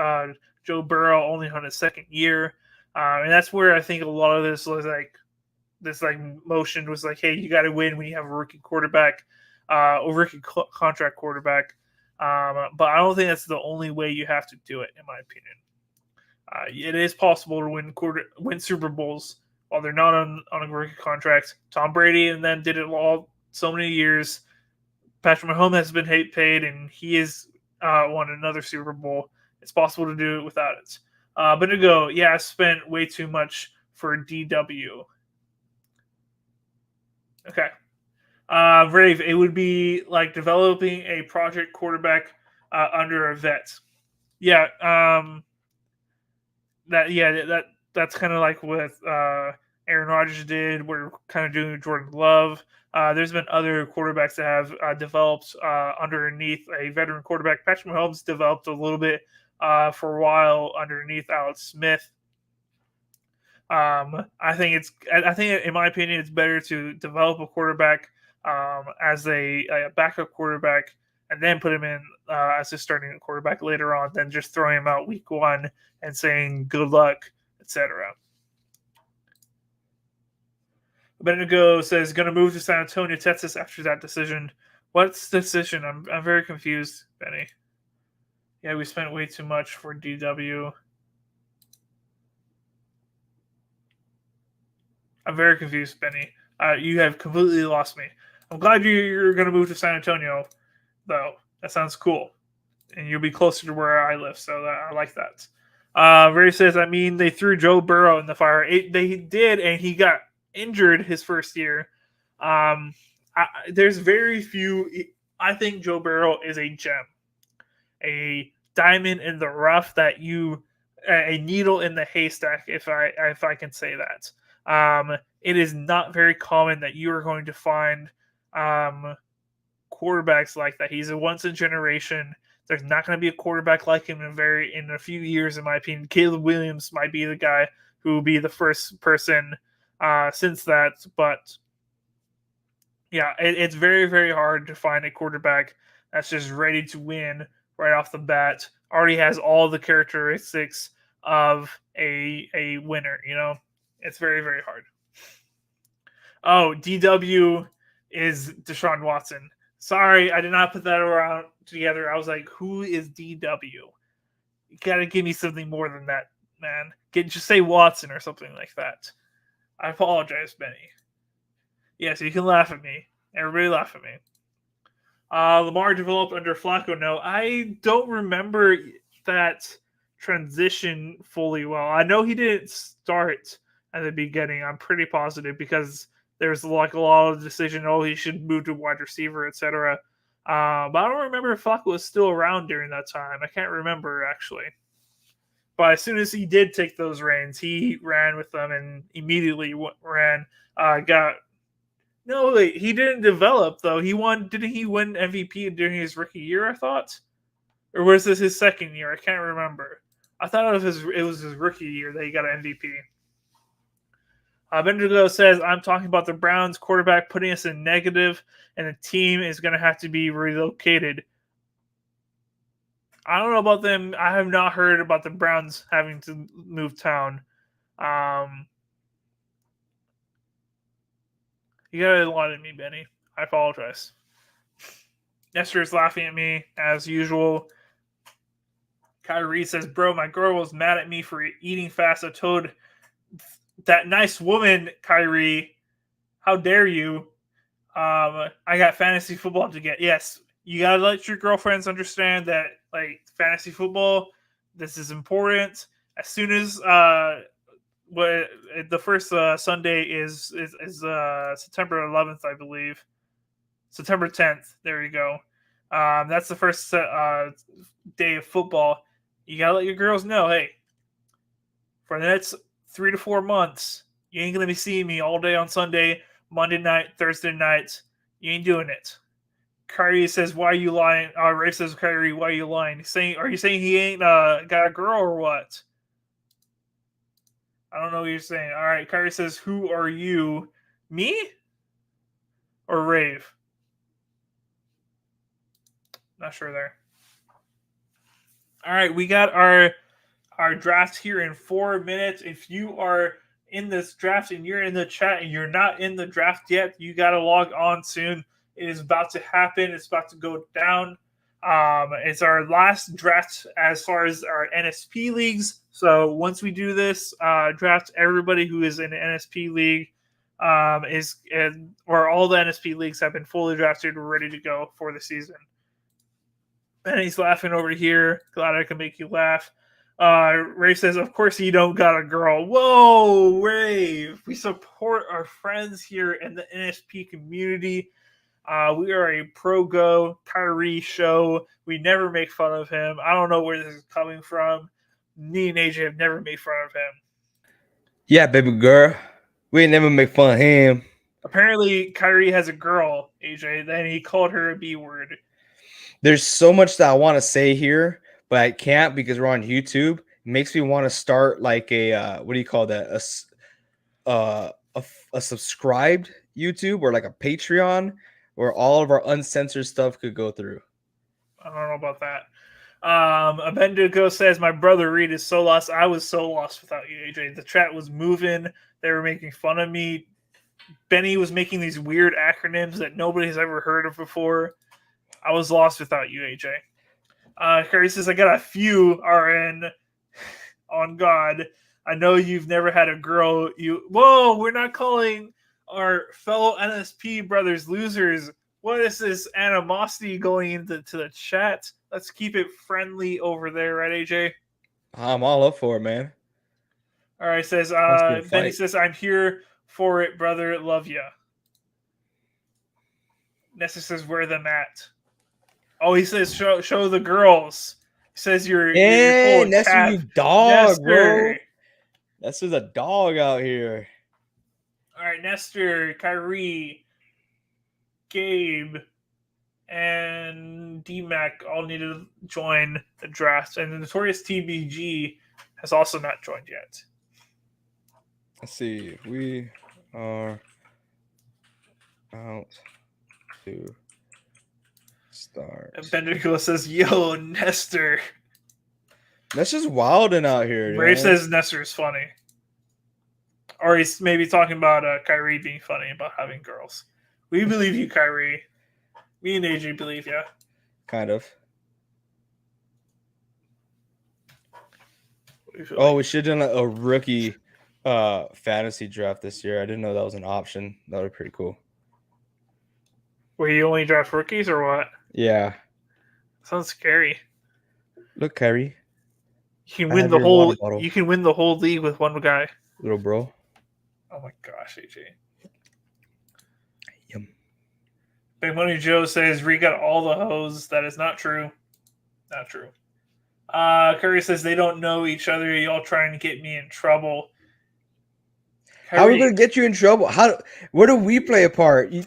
Joe Burrow only on his second year. And that's where I think a lot of this was this motion was like, hey, you got to win when you have a rookie quarterback, a rookie contract quarterback. But I don't think that's the only way you have to do it, in my opinion. It is possible to win Super Bowls while they're not on a rookie contract. Tom Brady and them did it all so many years. Patrick Mahomes has been paid, and he has won another Super Bowl. It's possible to do it without it. But to go, yeah, I spent way too much for DW. Okay. Rave, it would be like developing a project quarterback under a vet. Yeah. That's kind of like what Aaron Rodgers did. We're kind of doing Jordan Love. There's been other quarterbacks that have developed underneath a veteran quarterback. Patrick Mahomes developed a little bit for a while underneath Alex Smith. I think in my opinion, it's better to develop a quarterback as a backup quarterback and then put him in as a starting quarterback later on than just throwing him out week one and saying good luck, etc. Bendigo says going to move to San Antonio, Texas after that decision. What's the decision? I'm very confused, Benny. Yeah, we spent way too much for DW. I'm very confused, Benny. You have completely lost me. I'm glad you're going to move to San Antonio, though. That sounds cool. And you'll be closer to where I live, so I like that. Ray says, I mean, they threw Joe Burrow in the fire. They did, and he got injured his first year. There's very few. I think Joe Burrow is a gem, a diamond in the rough a needle in the haystack, if I can say that. It is not very common that you are going to find quarterbacks like that. He's a once in a generation. There's not going to be a quarterback like him in a few years, in my opinion. Caleb Williams might be the guy who will be the first person since that. But yeah, it's very, very hard to find a quarterback that's just ready to win right off the bat. Already has all the characteristics of a winner, It's very, very hard. Oh, DW is Deshaun Watson. Sorry, I did not put that around together. I was like, who is DW? You gotta give me something more than that, man. Just say Watson or something like that. I apologize, Benny. Yes, you can laugh at me. Everybody laugh at me. Lamar developed under Flacco. No, I don't remember that transition fully well. I know he didn't start at the beginning. I'm pretty positive because there's like a lot of decision. Oh, he should move to wide receiver, etc. But I don't remember if Flacco was still around during that time. I can't remember actually. But as soon as he did take those reins, he ran with them and immediately ran. He didn't develop though. He won. Didn't he win MVP during his rookie year? I thought, or was this his second year? I can't remember. I thought it was his rookie year that he got an MVP. Bendigo says, I'm talking about the Browns quarterback putting us in negative, and the team is going to have to be relocated. I don't know about them. I have not heard about the Browns having to move town. You got a lot at me, Benny. I apologize. Nestor's laughing at me, as usual. Kyrie says, bro, my girl was mad at me for eating fast. I told that nice woman, Kyrie, how dare you? I got fantasy football to get. Yes, you gotta let your girlfriends understand that, like, fantasy football, this is important. As soon as the first Sunday is September 11th, I believe. September 10th. There you go. That's the first day of football. You gotta let your girls know, hey, for the next 3 to 4 months, you ain't gonna be seeing me all day on Sunday, Monday night, Thursday night. You ain't doing it. Kyrie says, "Why are you lying?" Ray says, "Kyrie, why are you lying?" Are you saying he ain't got a girl or what? I don't know what you're saying. All right, Kyrie says, "Who are you? Me or Rave?" Not sure there. All right, we got our draft here in 4 minutes. If you are in this draft and you're in the chat and you're not in the draft yet, you got to log on soon. It is about to happen. It's about to go down. It's our last draft as far as our NSP leagues. So once we do this draft, everybody who is in an NSP league or all the NSP leagues have been fully drafted. We're ready to go for the season. Benny's laughing over here. Glad I can make you laugh. Ray says, of course you don't got a girl. Whoa, Ray. We support our friends here in the NSP community. We are a pro-go Kyrie show. We never make fun of him. I don't know where this is coming from. Me and AJ have never made fun of him. Yeah, baby girl. We ain't never make fun of him. Apparently, Kyrie has a girl, AJ. Then he called her a B word. There's so much that I want to say here, but I can't because we're on YouTube. It makes me want to start like a what do you call that? A subscribed YouTube or like a Patreon where all of our uncensored stuff could go through. I don't know about that. Abendigo says, my brother Reed is so lost. I was so lost without you, AJ. The chat was moving. They were making fun of me. Benny was making these weird acronyms that nobody's ever heard of before. I was lost without you, AJ. Curry says, I got a few RN on God. I know you've never had a girl. Whoa, we're not calling our fellow NSP brothers losers. What is this animosity going into the chat? Let's keep it friendly over there, right, AJ? I'm all up for it, man. All right, says Benny says, I'm here for it, brother. Love ya. Nessa says, where them at? Oh, he says, show the girls. He says you're hey, full Nestor, you dog, Nestor. Bro. Nestor's a dog out here. All right, Nestor, Kyrie, Gabe, and D-Mac all need to join the draft. And the Notorious TBG has also not joined yet. Let's see. We are out to start. And Bendigo says, yo, Nestor. That's just wilding out here. Ray says Nestor is funny. Or he's maybe talking about Kyrie being funny about having girls. We believe you, Kyrie. Me and AJ believe you. Kind of. We should have done a rookie fantasy draft this year. I didn't know that was an option. That would be pretty cool. Where you only draft rookies or what? Yeah. Sounds scary. Look, Kyrie. You can win the whole. You can win the whole league with one guy. Little bro. Oh my gosh, AJ. Yum. Big Money Joe says Reed got all the hoes. That is not true. Not true. Curry says they don't know each other. Y'all trying to get me in trouble. How are we Curry, gonna get you in trouble? Where do we play a part? Unless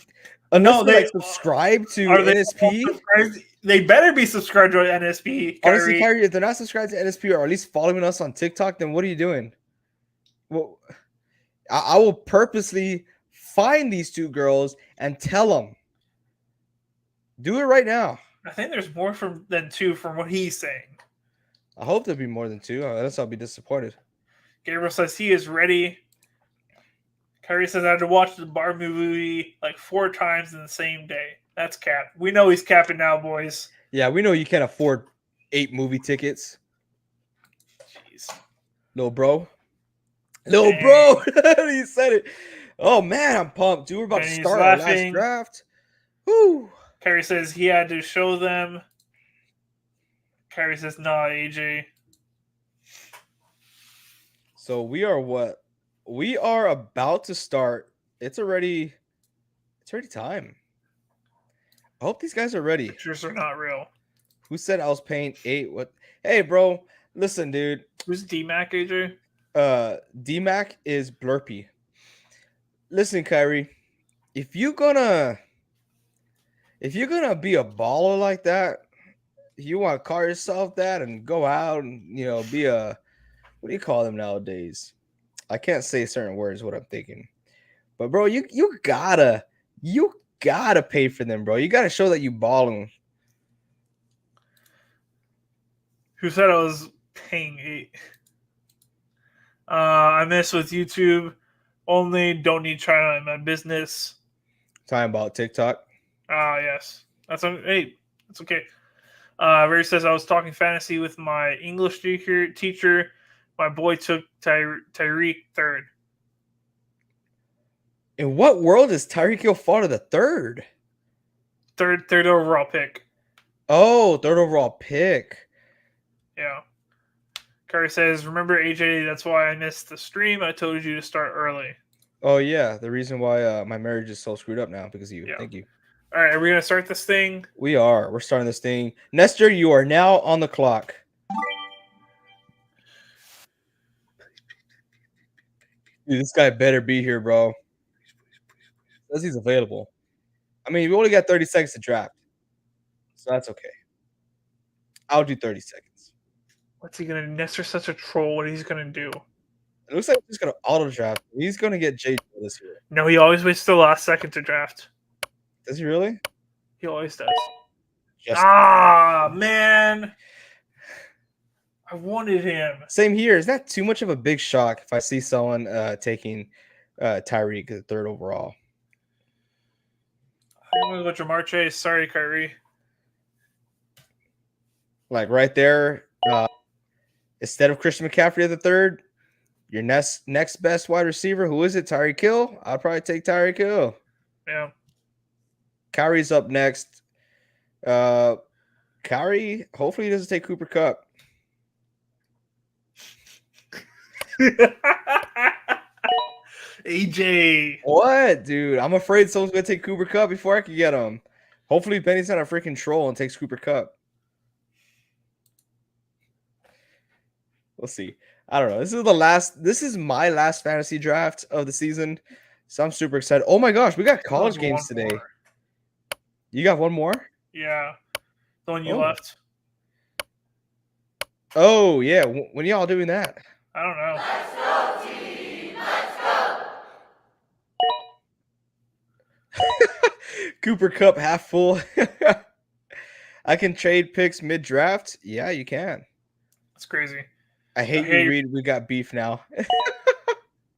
No, they they- like subscribe to are they NSP. subscribed? They better be subscribed to NSP. Honestly, Kyrie. Kyrie, if they're not subscribed to NSP or at least following us on TikTok, then what are you doing? Well, I will purposely find these two girls and tell them. Do it right now. I think there's more than two from what he's saying. I hope there'll be more than two. Else I'll be disappointed. Gabriel says he is ready. Kyrie says I had to watch the bar movie like 4 times in the same day. That's cap. We know he's capping now, boys. Yeah, we know you can't afford 8 movie tickets. Jeez. No, bro. No, bro. He said it. Oh, man, I'm pumped. Dude, we're about And to he's start our last laughing. draft. Woo. Kyrie says he had to show them. Kyrie says, nah, AJ. So we are what? We are about to start. It's already time. I hope these guys are ready. Pictures are not real. Who said I was paying 8? What? Hey, bro. Listen, dude. Who's D-Mac, AJ? D-Mac is Blurpy. Listen, Kyrie. If you're gonna be a baller like that, you want to call yourself that and go out and be a, what do you call them nowadays? I can't say certain words. What I'm thinking, but bro, you gotta pay for them, bro. You gotta show that you balling. Who said I was paying 8? I mess with YouTube only. Don't need China in my business. Talking about TikTok. Yes. That's okay. Ray says I was talking fantasy with my English teacher. My boy took Tyreek 3rd. In what world is Tyreek Hill fall to the 3rd? Third overall pick. Oh, 3rd overall pick. Yeah. Curry says, remember, AJ, that's why I missed the stream. I told you to start early. Oh, yeah. The reason why my marriage is so screwed up now because of you. Yeah. Thank you. All right, are we going to start this thing? We are. We're starting this thing. Nestor, you are now on the clock. Dude, this guy better be here, bro. Says he's available. I mean, we only got 30 seconds to draft. So that's okay. I'll do 30 seconds. What's he going to do? Nestor's such a troll. What he's going to do? It looks like he's going to auto draft. He's going to get JJ this year. No, he always waits till the last second to draft. Does he really? He always does. Just Man. I wanted him. same here. Is that too much of a big shock if I see someone taking Tyreek at 3rd overall? I'm going to go Jamar Chase. Sorry, Kyrie. Like right there, instead of Christian McCaffrey at the 3rd, your next best wide receiver, who is it? Tyreek Hill? I'd probably take Tyreek Hill. Yeah. Kyrie's up next. Kyrie, hopefully he doesn't take Cooper Kupp. AJ. What, dude? I'm afraid someone's going to take Cooper Kupp before I can get him. Hopefully Benny's not a freaking troll and takes Cooper Kupp. We'll see. I don't know. This is my last fantasy draft of the season. So I'm super excited. Oh my gosh, we got college games today. More. You got one more? Yeah. The one you left. Oh, yeah. When y'all doing that? I don't know. Let's go, team! Let's go! Cooper Kupp half full. I can trade picks mid-draft. Yeah, you can. That's crazy. I hate you, Reed. We got beef now.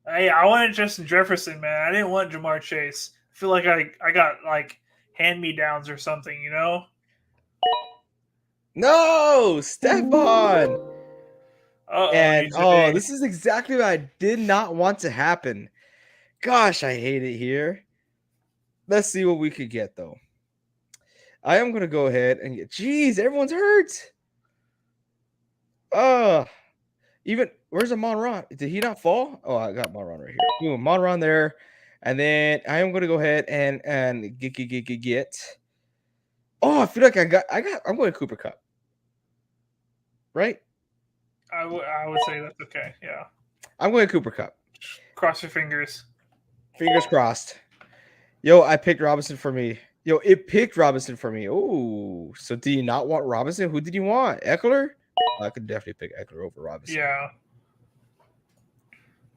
Hey, I wanted Justin Jefferson, man. I didn't want Jamar Chase. I feel like I got like hand-me-downs or something, you know? No, Stephon. And AJ. this is exactly what I did not want to happen. Gosh, I hate it here. Let's see what we could get though. I am gonna go ahead and get. Jeez, everyone's hurt. Even where's a Monron? Did he not fall? Oh, I got Monron right here. Boom, Monron there, and then I am gonna go ahead and get. Oh, I feel like I'm going Cooper Kupp. right? I would say that's okay. Yeah. I'm going Cooper Cup. Cross your fingers. Fingers crossed. Yo, I picked Robinson for me. Yo, it picked Robinson for me. Oh, so do you not want Robinson? Who did you want? Eckler? I could definitely pick Eckler over Robinson. Yeah.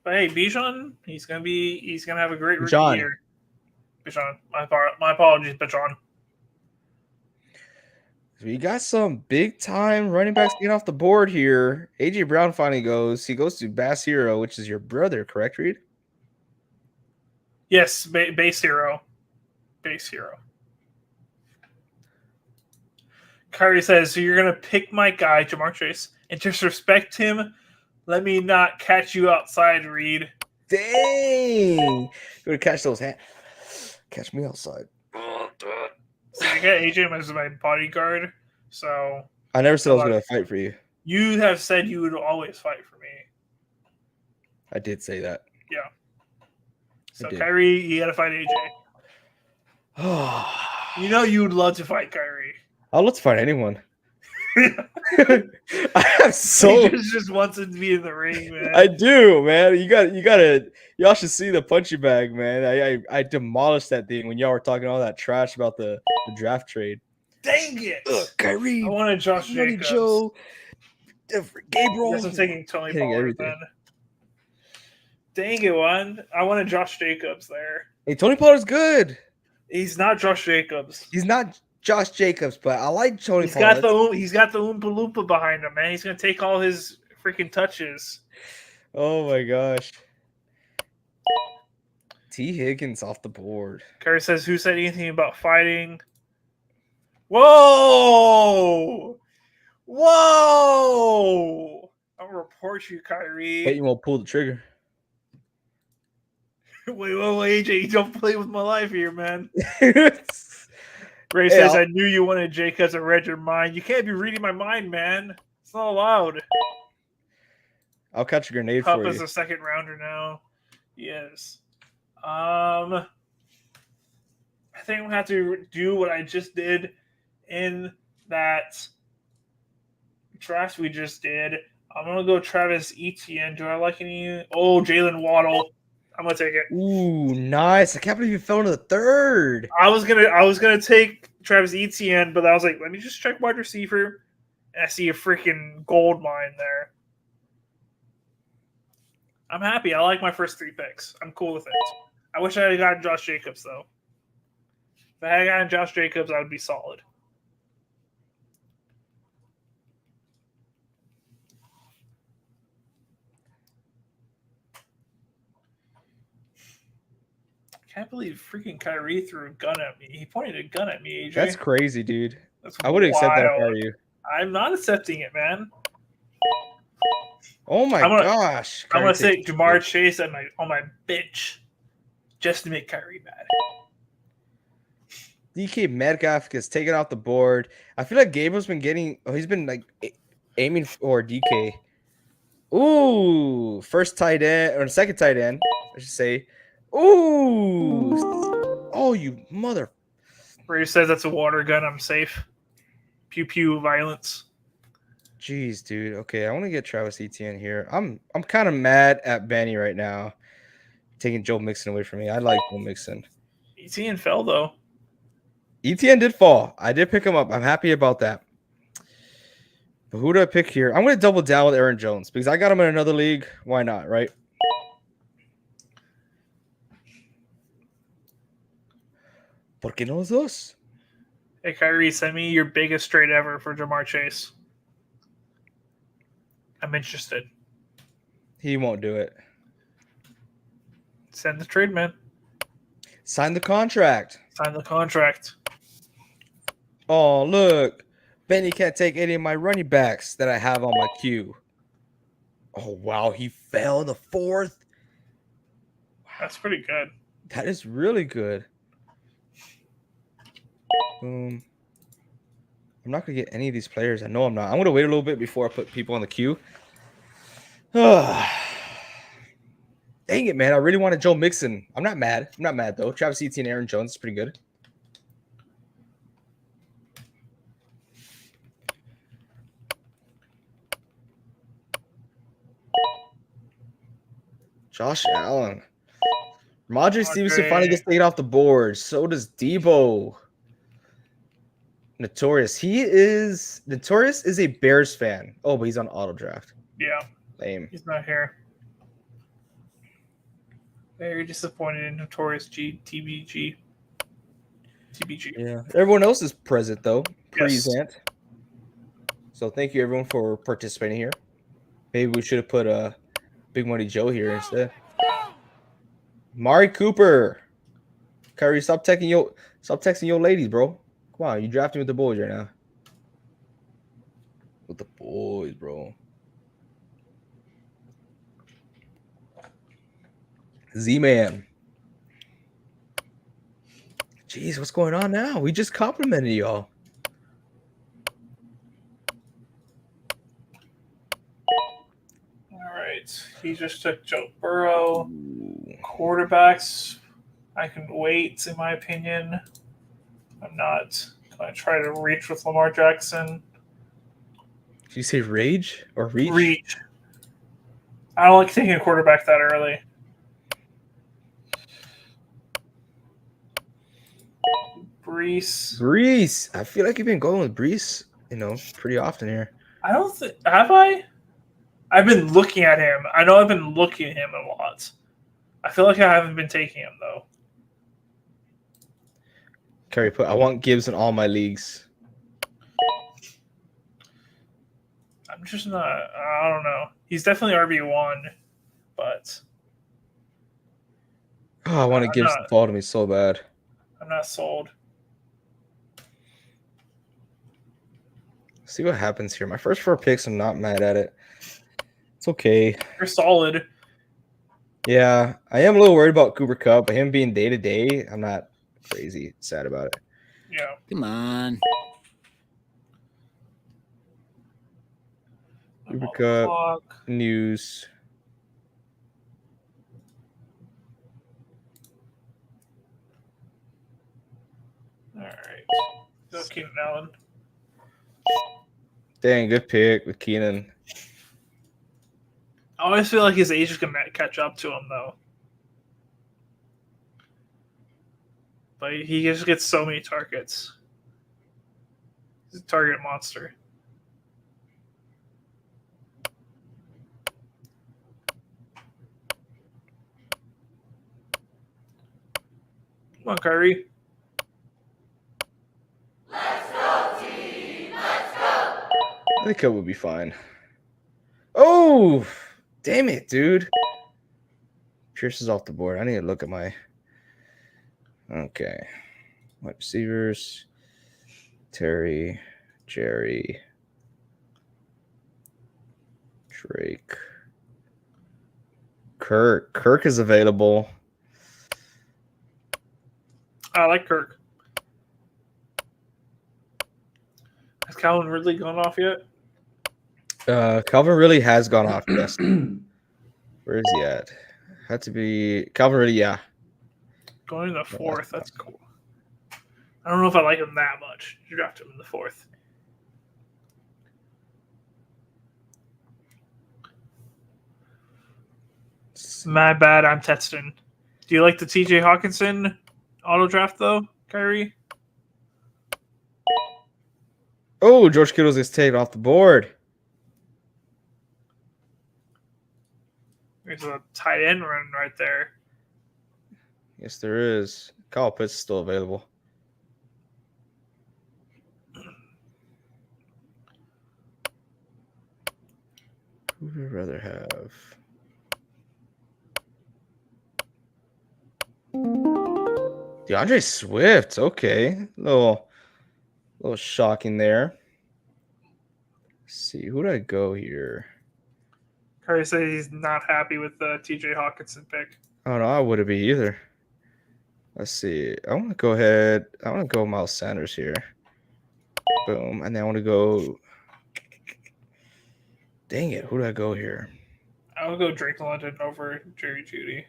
But hey, Bijan, he's gonna have a great rookie John. year. Bijan, my apologies, Bijan. We got some big time running backs getting off the board here. AJ Brown finally goes. He goes to Bass Hero, which is your brother, correct, Reed? Yes, base hero. Base hero. Kyrie says, so you're going to pick my guy, Jamar Chase, and disrespect him? Let me not catch you outside, Reed. Dang. Go to catch those hands. Catch me outside. So I got AJ as my bodyguard. So I never said I was going to fight for you. you have said you would always fight for me. I did say that. Yeah. So did. Kyrie, you got to fight AJ. You know you would love to fight Kyrie. I'll let's fight anyone. I have so He just wants to be in the ring, man. I do, man. Y'all should see the punching bag, man. I demolished that thing when y'all were talking all that trash about the draft trade. Dang it! Kyrie, I wanted Josh Jacobs. Joe, Gabriel. Guess I'm taking Tony Hitting Pollard everything. then. Dang it, one. I wanted Josh Jacobs there. Hey, Tony Pollard's good. He's not Josh Jacobs. He's not Josh Jacobs, but I like Tony He's Pollard. he's got the Oompa Loompa behind him, man. He's gonna take all his freaking touches. Oh my gosh. T. Higgins off the board. Curry says, "Who said anything about fighting?" Whoa! Whoa! I'll report you, Kyrie. Bet you won't pull the trigger. Wait, AJ, you don't play with my life here, man. Ray Hey, says, I knew you wanted Jacobs. I read your mind. You can't be reading my mind, man. It's not allowed. I'll catch a grenade Cup for is you. a second rounder now. Yes. I think I'm going to have to do what I just did in that draft we just did. I'm going to go Travis Etienne. Do I like any? Oh, Jalen Waddle. I'm going to take it. Ooh, nice. I can't believe you fell into the third. I was gonna take Travis Etienne, but I was like, let me just check wide receiver, and I see a freaking gold mine there. I'm happy. I like my first 3 picks. I'm cool with it. I wish I had gotten Josh Jacobs though. If I had gotten Josh Jacobs, I would be solid. Can't believe freaking Kyrie threw a gun at me. He pointed a gun at me, AJ. That's crazy, dude. That's I would accept that wild. for you. I'm not accepting it, man. Oh my gosh. I'm gonna say takes Jamar Chase on my bench just to make Kyrie mad. DK Metcalf gets taken off the board. I feel like Gabriel's been he's been like aiming for DK. Ooh, first tight end or second tight end, I should say. Ooh, oh, you mother. Ray says that's a water gun. I'm safe. Pew pew violence. Jeez, dude. Okay, I want to get Travis Etienne here. I'm kind of mad at Benny right now, taking Joe Mixon away from me. I like Joe Mixon. Etienne fell though. Etienne did fall. I did pick him up. I'm happy about that. But who do I pick here? I'm going to double down with Aaron Jones because I got him in another league. Why not, right? ¿Por qué no los dos? Hey Kyrie, send me your biggest trade ever for Jamar Chase. I'm interested. He won't do it. Send the trade, man. Sign the contract. Sign the contract. Oh, look. Benny can't take any of my running backs that I have on my queue. Oh, wow. He fell in the 4th. That's pretty good. That is really good. I'm not going to get any of these players. I know I'm not. I'm going to wait a little bit before I put people on the queue. Dang it, man. I really wanted Joe Mixon. I'm not mad. I'm not mad, though. Travis Etienne and Aaron Jones is pretty good. Josh Allen. Ramondre Stevenson Andre. finally gets taken off the board. So does Debo. Notorious. Notorious is a Bears fan. Oh, but he's on auto draft. Yeah, Lame. he's not here. Very disappointed in Notorious TBG. Yeah. Everyone else is present though. Yes. Present. So thank you everyone for participating here. Maybe we should have put Big Money Joe here instead. Mari Cooper. Kyrie, stop texting your ladies, bro. Come on, you drafting with the boys right now. With the boys, bro. Z-Man. Jeez, what's going on now? We just complimented y'all. All right. He just took Joe Burrow. Ooh. Quarterbacks, I can wait, in my opinion. I'm not going to try to reach with Lamar Jackson. Did you say rage or reach? Reach. I don't like taking a quarterback that early. Brees. I feel like you've been going with Brees, pretty often here. I don't think. Have I? I've been looking at him. I know I've been looking at him a lot. I feel like I haven't been taking him, though. Kerry put, I want Gibbs in all my leagues. I'm just not. I don't know. He's definitely RB1, but. Oh, I wanted Gibbs to fall to me so bad. I'm not sold. See what happens here. My first 4 picks, I'm not mad at it. It's okay. You're solid. Yeah, I am a little worried about Cooper Kupp, but him being day to day, I'm not crazy sad about it. Yeah. Come on. Cooper Kupp, news. All right. Go Keenan Allen. Dang, good pick with Keenan. I always feel like his age is going to catch up to him, though. But he just gets so many targets. He's a target monster. Come on, Kyrie. Let's go, team! Let's go! I think Kupp would be fine. Oh, damn it, dude. Pierce is off the board. I need to look at my. Okay. Wide receivers. Terry, Jerry, Drake. Kirk. Kirk is available. I like Kirk. Has Calvin Ridley gone off yet? Calvin really has gone off. Yes. Where is he at? Had to be Calvin Ridley. Yeah. Going in the 4th. That's cool. I don't know if I like him that much. You draft him in the 4th. My bad. I'm texting. Do you like the TJ Hawkinson auto draft, though, Kyrie? Oh, George Kittle's gets taken off the board. There's a tight end run right there. Yes, there is. Kyle Pitts is still available. Who would I rather have? DeAndre Swift. Okay. A little shocking there. Let's see. Who did I go here? Kyrie said he's not happy with the TJ Hawkinson pick. Oh, no, I wouldn't be either. Let's see. I want to go ahead. I want to go Miles Sanders here. Boom. And then I want to go. Dang it. Who do I go here? I would go Drake London over Jerry Jeudy.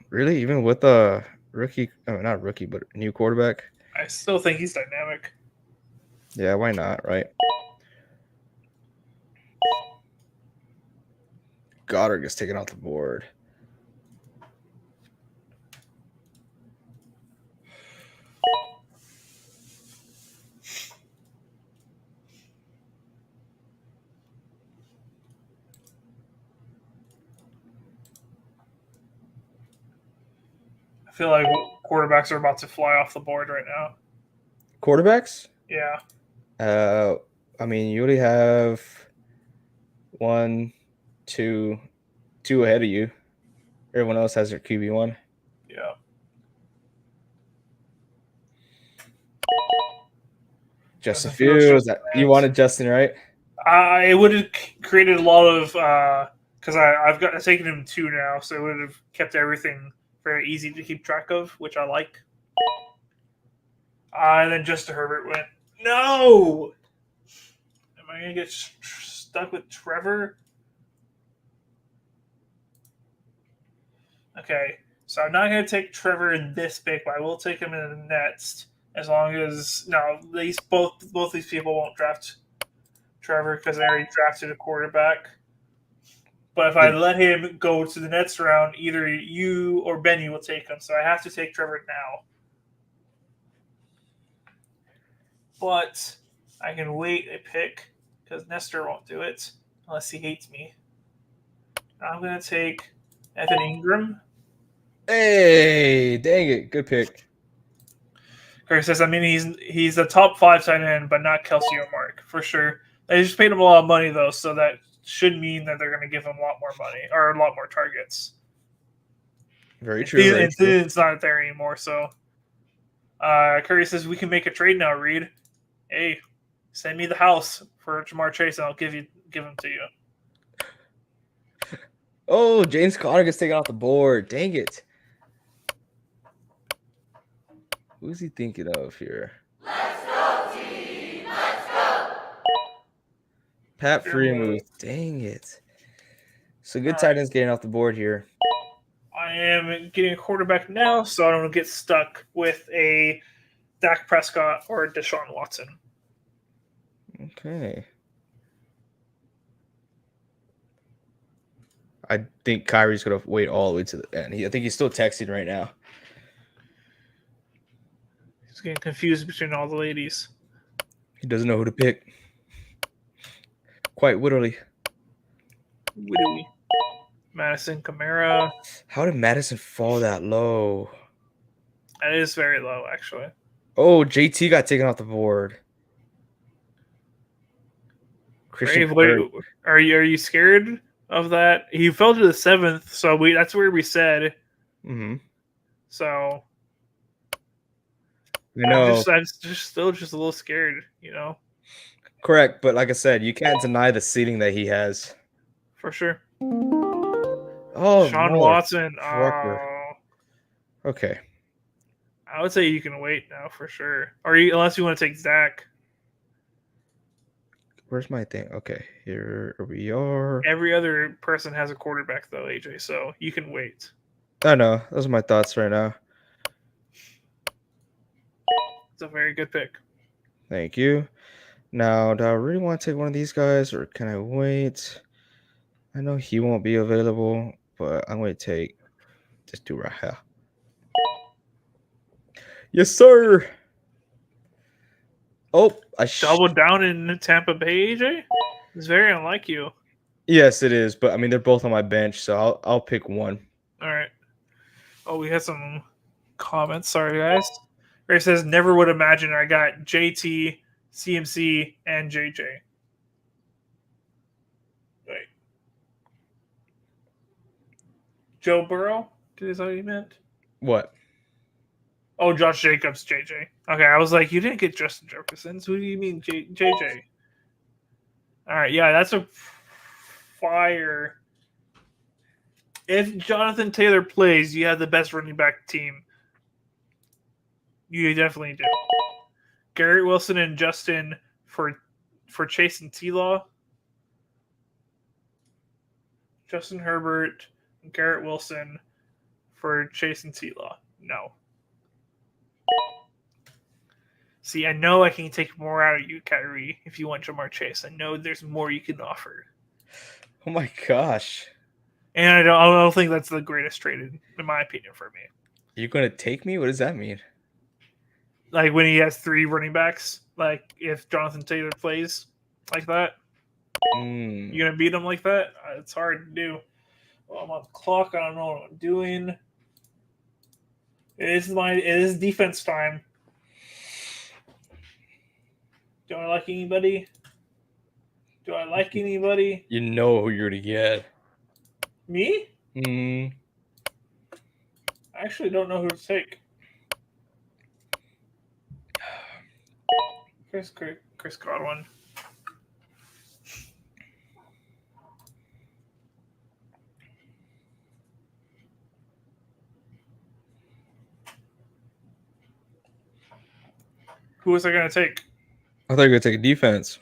Really? Even with a rookie? Oh, not rookie, but a new quarterback? I still think he's dynamic. Yeah, why not, right? Goddard gets taken off the board. feel like quarterbacks are about to fly off the board right now. Quarterbacks? Yeah. I mean, you already have 1, 2 ahead of you. Everyone else has their QB1. Yeah. Justin Fields, Fields. Justin You Fields. wanted Justin, right? It would have created a lot of because I've taken him 2 now, so it would have kept everything very easy to keep track of, which I like. And then Justin Herbert went. No. Am I gonna get stuck with Trevor? Okay, so I'm not gonna take Trevor in this pick, but I will take him in the next. As long as at least both these people won't draft Trevor because they already drafted a quarterback. But if I let him go to the next round, either you or Benny will take him. So I have to take Trevor now. But I can wait a pick because Nestor won't do it unless he hates me. I'm going to take Evan Ingram. Hey, dang it. Good pick. Kirk says, I mean, he's a top 5 tight end, but not Kelsey or Mark, for sure. They just paid him a lot of money, though, so that should mean that they're going to give him a lot more money or a lot more targets. Very true. And it's not there anymore, so. Curry says, we can make a trade now, Reed. Hey, send me the house for Jamar Chase, and I'll give him to you. Oh, James Conner gets taken off the board. Dang it. Who's he thinking of here? Let's go, team! Let's go! Pat Freemuth. Dang it. So good All tight ends getting off the board here. I am getting a quarterback now, so I don't get stuck with a Dak Prescott or a Deshaun Watson. Okay. I think Kyrie's going to wait all the way to the end. I think he's still texting right now. He's getting confused between all the ladies. He doesn't know who to pick. Quite literally. Widowy. Madison Kamara. How did Madison fall that low? That is very low, actually. Oh, JT got taken off the board. Christian Kirk. Are you scared of that? He fell to the 7th, so that's where we said. Mm-hmm. So I'm still a little scared, you know. Correct, but like I said, you can't deny the seating that he has. For sure. Oh, Sean Watson. Okay. I would say you can wait now for sure. Unless you want to take Zach. Where's my thing? Okay, here we are. Every other person has a quarterback though, AJ, so you can wait. I know. Those are my thoughts right now. It's a very good pick. Thank you. Now, do I really want to take one of these guys, or can I wait? I know he won't be available, but I'm going to take this dude right here. Yes, sir. Oh, Double down in Tampa Bay, AJ? It's very unlike you. Yes, it is, but I mean they're both on my bench, so I'll pick one. All right. Oh, we had some comments. Sorry, guys. Ray says, never would imagine I got JT, CMC, and JJ. Wait. Joe Burrow? Is that what you meant? What? Oh, Josh Jacobs, JJ. Okay, I was like, you didn't get Justin Jefferson. So who do you mean JJ? All right, yeah, that's a fire. If Jonathan Taylor plays, you have the best running back team. You definitely do. Garrett Wilson and Justin for Chase and T-Law. Justin Herbert and Garrett Wilson for Chase and T-Law. No. See, I know I can take more out of you, Kyrie, if you want Jamar Chase. I know there's more you can offer. Oh my gosh. And I don't think that's the greatest trade, in my opinion, for me. You're going to take me? What does that mean? Like when he has 3 running backs, like if Jonathan Taylor plays like that, you're going to beat him like that? It's hard to do. Well, I'm on the clock. I don't know what I'm doing. It is defense time. Do I like anybody? You know who you're gonna get. Me? Hmm. I actually don't know who to take. Chris Godwin. Who was I going to take? I thought you were gonna take a defense.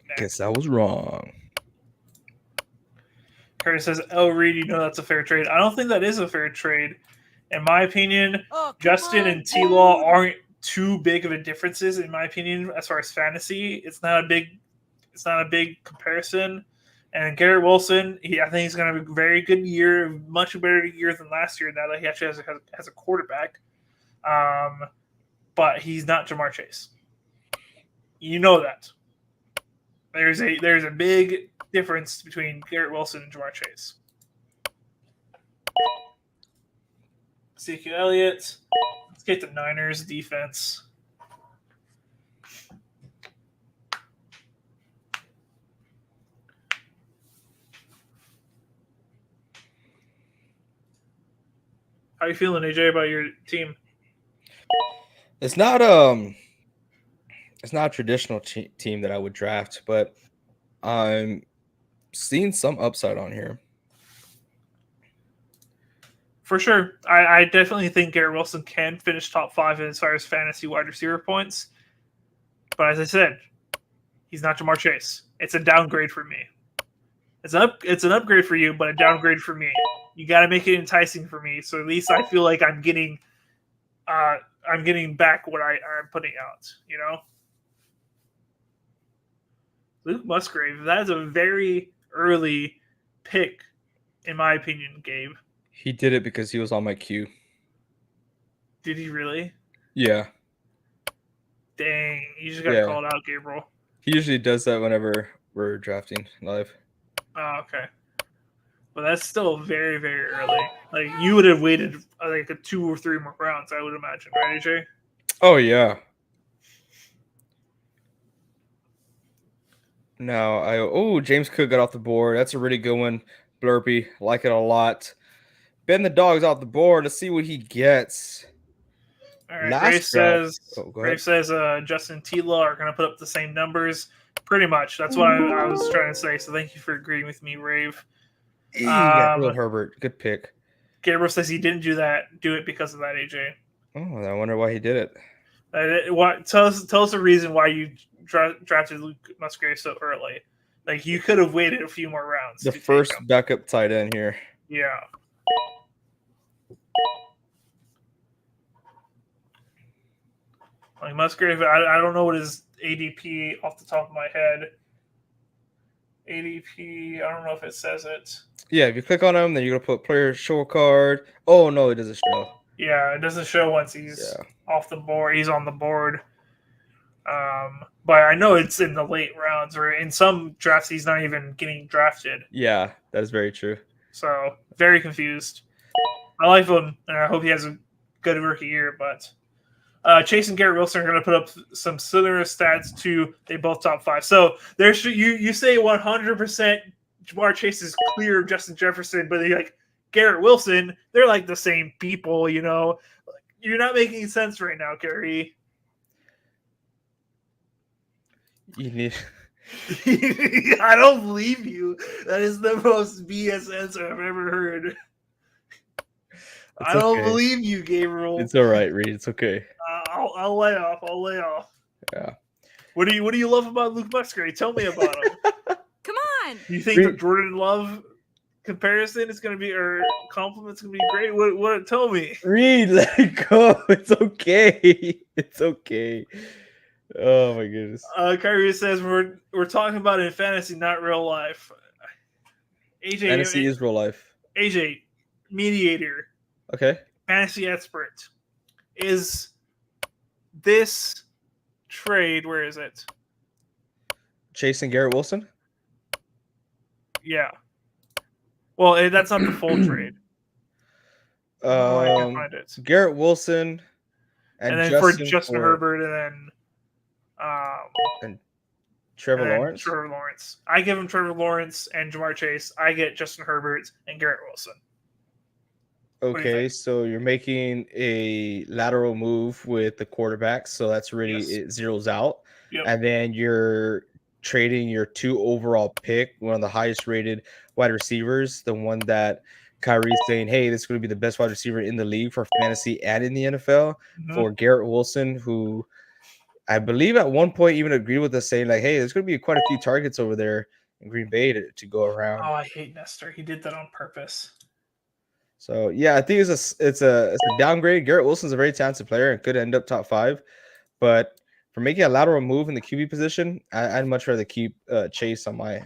Nah. Guess I was wrong. Curtis says, "Oh, Reed, you know that's a fair trade." I don't think that is a fair trade. In my opinion, Justin and T-Law aren't too big of a differences. In my opinion, as far as fantasy, it's not a big comparison. And Garrett Wilson, I think he's going to have a very good year, much better year than last year. Now that he actually has a quarterback, but he's not Jamar Chase. You know that. There's a big difference between Garrett Wilson and Jamar Chase. Ezekiel Elliott. Let's get the Niners defense. How are you feeling, AJ, about your team? It's not a traditional team that I would draft, but I'm seeing some upside on here. For sure. I definitely think Garrett Wilson can finish top 5 as far as fantasy wide receiver points. But as I said, he's not Jamar Chase. It's a downgrade for me. It's an upgrade for you, but a downgrade for me. You got to make it enticing for me, so at least I feel like I'm getting back what I'm putting out. You know, Luke Musgrave. That is a very early pick, in my opinion, Gabe. He did it because he was on my queue. Did he really? Yeah. Dang, you just got called out, Gabriel. He usually does that whenever we're drafting live. Oh, okay. But that's still very, very early. Like, you would have waited like 2 or 3 more rounds, I would imagine, right, AJ? Oh, yeah. Now, James Cook got off the board. That's a really good one. Blurpy. Like it a lot. Ben the dog's off the board. Let's see what he gets. All right. Rafe says Justin and T-Law are going to put up the same numbers. Pretty much. That's what I was trying to say. So thank you for agreeing with me, Rave. Will Herbert. Good pick. Gabriel says he didn't do it because of that, AJ. Oh, I wonder why he did it. Tell us the reason why you drafted Luke Musgrave so early. Like, you could have waited a few more rounds. The first backup tight end here. Yeah. Like, Musgrave, I don't know what his ADP off the top of my head. ADP, I don't know if it says it. Yeah, if you click on him, then you're going to put player show card. Oh, no, it doesn't show. Yeah, it doesn't show once he's off the board. He's on the board. But I know it's in the late rounds, or in some drafts he's not even getting drafted. Yeah, that is very true. So, very confused. I like him, and I hope he has a good rookie year, but Chase and Garrett Wilson are going to put up some similar stats to they both top 5. So there's you say 100% Jamar Chase is clear of Justin Jefferson, but they like Garrett Wilson, they're like the same people, you know. You're not making sense right now, Gary. You need. I don't believe you. That is the most BS answer I've ever heard. I don't believe you, Gabriel. It's all right, Reed. It's okay. I'll lay off. Yeah. What do you love about Luke Musgrave? Tell me about him. Come on. Do you think the Jordan Love comparison is going to be, or compliment's going to be great? What? Tell me. Reed, let it go. It's okay. It's okay. Oh my goodness. Kyrie says we're talking about it in fantasy, not real life. AJ, fantasy is real life. AJ, mediator. Okay. Fantasy expert. Is this trade? Where is it? Chase and Garrett Wilson? Yeah. Well, that's not the full trade. Oh, I can find it. Garrett Wilson And and then for Justin Herbert, and then and Trevor Lawrence. Trevor Lawrence. I give him Trevor Lawrence and Jamar Chase. I get Justin Herbert and Garrett Wilson. Okay, so you're making a lateral move with the quarterback, so that's really it zeroes out. Yep. And then you're trading your 2 overall pick, one of the highest rated wide receivers, the one that Kyrie's saying, hey, this is going to be the best wide receiver in the league for fantasy and in the NFL, for Garrett Wilson, who I believe at one point even agreed with us saying, like, hey, there's going to be quite a few targets over there in Green Bay to go around. Oh, I hate Nestor. He did that on purpose. So yeah, I think it's a downgrade. Garrett Wilson's a very talented player and could end up top 5, but for making a lateral move in the QB position, I'd much rather keep Chase on my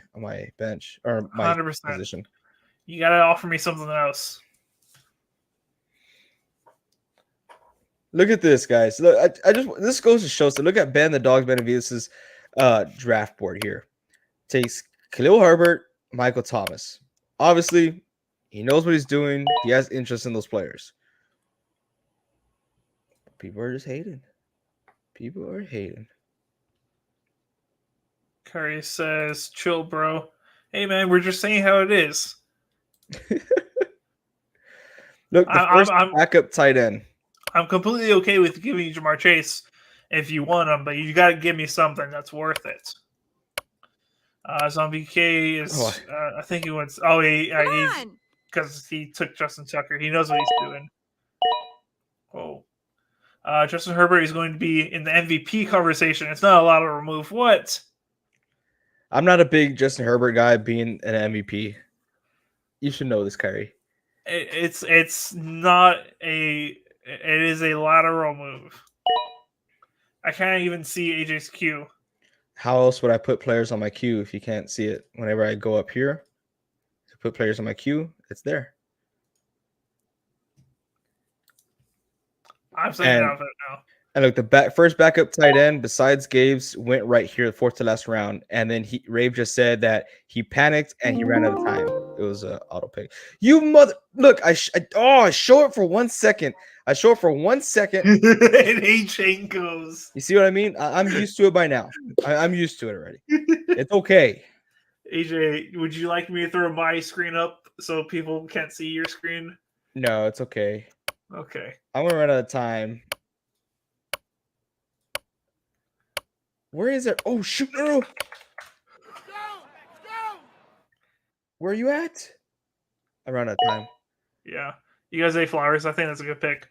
bench or my 100%. position. You gotta offer me something else. Look at this, guys. Look, this goes to show. So look at Ben the Dog's Benavides's draft board here. Takes Khalil Herbert, Michael Thomas. Obviously, he knows what he's doing. He has interest in those players. People are just hating. People are hating. Curry says, chill, bro. Hey, man, we're just saying how it is. Look, the first backup tight end. I'm completely okay with giving you Jamar Chase if you want him, but you got to give me something that's worth it. Zombie K is, I think he wants, because he took Justin Tucker. He knows what he's doing. Oh. Justin Herbert is going to be in the MVP conversation. It's not a lot of remove. What? I'm not a big Justin Herbert guy being an MVP. You should know this, Kyrie. It's not a... It is a lateral move. I can't even see AJ's queue. How else would I put players on my queue if you can't see it? Whenever I go up here to put players on my queue, it's there. I'm saying of it now. And look, the first backup tight end besides Gabe's went right here, the 4th to last round. And then Rave just said that he panicked and he ran out of time. It was an auto pick. You mother! Look, I show it for 1 second. I show it for 1 second. And AJ goes. You see what I mean? I'm used to it by now. I'm used to it already. It's okay. AJ, would you like me to throw my screen up so people can't see your screen? No, it's okay. Okay. I'm gonna run out of time. Where is it? Oh shoot! No. Where are you at? I ran out of time. Yeah. You got Zay Flowers. I think that's a good pick.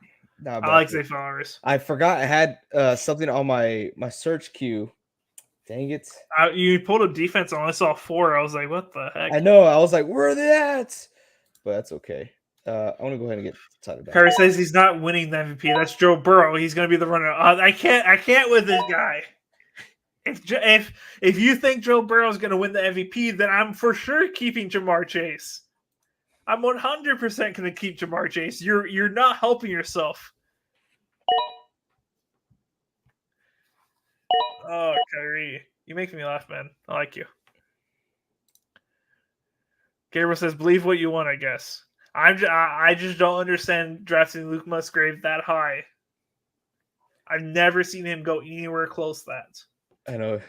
I like Zay Flowers. I forgot I had something on my search queue. Dang it. You pulled a defense on. I saw 4. I was like, what the heck? I know. I was like, where are they at? But that's okay. I want to go ahead and get tied back. Curry says he's not winning the MVP. That's Joe Burrow. He's going to be the runner. I can't with this guy. If you think Joe Burrow is going to win the MVP, then I'm for sure keeping Jamar Chase. I'm 100% going to keep Jamar Chase. You're not helping yourself. Oh, Kyrie, you make me laugh, man. I like you. Gabriel says, "Believe what you want." I guess I just don't understand drafting Luke Musgrave that high. I've never seen him go anywhere close to that. I know.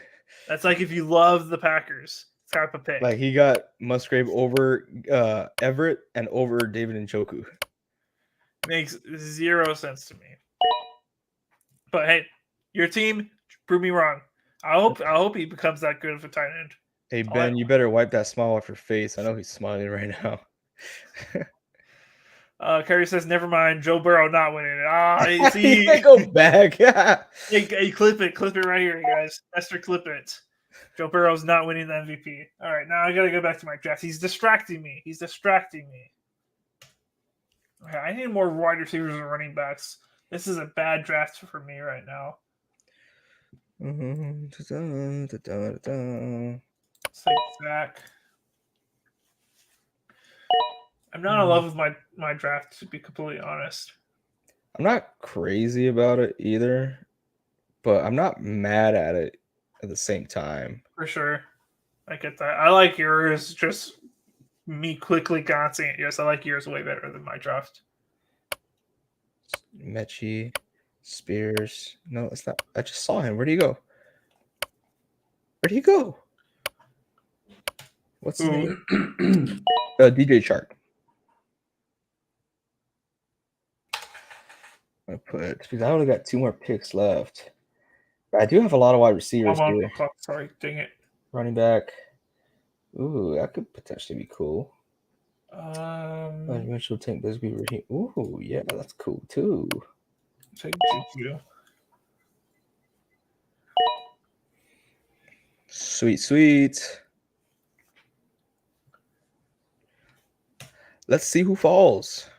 That's like if you love the Packers type of pick. Like he got Musgrave over Everett and over David Njoku. Makes 0 sense to me. But hey, your team proved me wrong. I hope he becomes that good of a tight end. Hey Ben, you better wipe that smile off your face. I know he's smiling right now. Kerry says, "Never mind, Joe Burrow not winning it." See, go back. hey, clip it right here, guys. Esther, clip it. Joe Burrow's not winning the MVP. All right, now I gotta go back to my draft. He's distracting me. Okay, I need more wide receivers and running backs. This is a bad draft for me right now. Let's take Zach. I'm not in love with my draft, to be completely honest. I'm not crazy about it either, but I'm not mad at it at the same time. For sure. I get that. I like yours, just me quickly glancing at yours. I like yours way better than my draft. Mechie, Spears. No, it's not. I just saw him. Where'd he go? Where'd he go? What's his name? DJ Shark. I put because I only got 2 more picks left. But I do have a lot of wide receivers I'm on here. the clock. Sorry, dang it. Running back. Ooh, that could potentially be cool. Mitchell, Tank Bisbee, Raheem. Ooh, yeah, that's cool too. Take GQ. Sweet, sweet. Let's see who falls.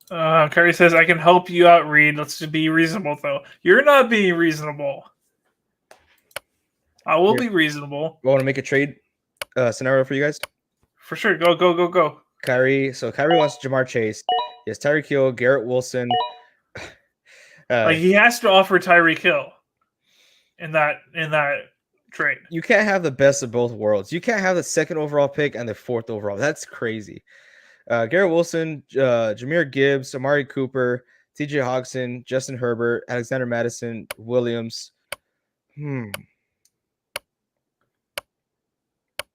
Curry says, I can help you out, Reed. Let's just be reasonable, though. You're not being reasonable. I will be reasonable. I want to make a trade scenario for you guys. For sure. Go, go, go, go. Kyrie. So Kyrie wants Jamar Chase. He has Tyreek Hill, Garrett Wilson. Like he has to offer Tyreek Hill in that trade. You can't have the best of both worlds. You can't have the 2nd overall pick and the 4th overall. That's crazy. Garrett Wilson, Jahmyr Gibbs, Amari Cooper, TJ Hawkinson, Justin Herbert, Alexander Madison, Williams. And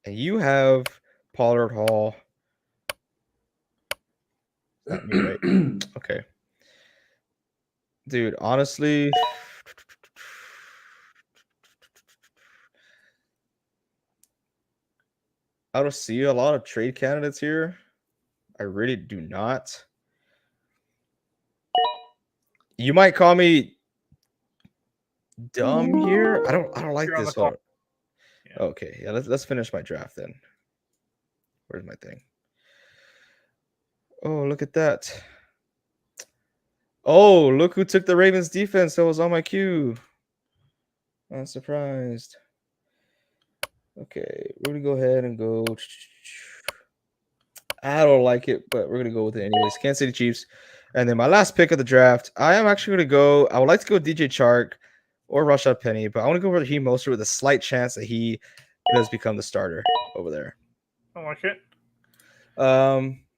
you have Pollard Hall. Not me, right? Okay. Dude, honestly, I don't see a lot of trade candidates here. I really do not. You might call me dumb here. I don't like this one. Yeah. Okay, yeah, let's finish my draft then. Where's my thing? Oh, look at that. Oh, look who took the Ravens defense that was on my queue. I'm surprised. Okay, we're gonna go ahead and go. I don't like it, but we're gonna go with it anyways. Kansas City Chiefs. And then my last pick of the draft, I am actually gonna go. I would like to go DJ Chark or Rashad Penny, but I want to go with Raheem Mostert with a slight chance that he does become the starter over there. I like it.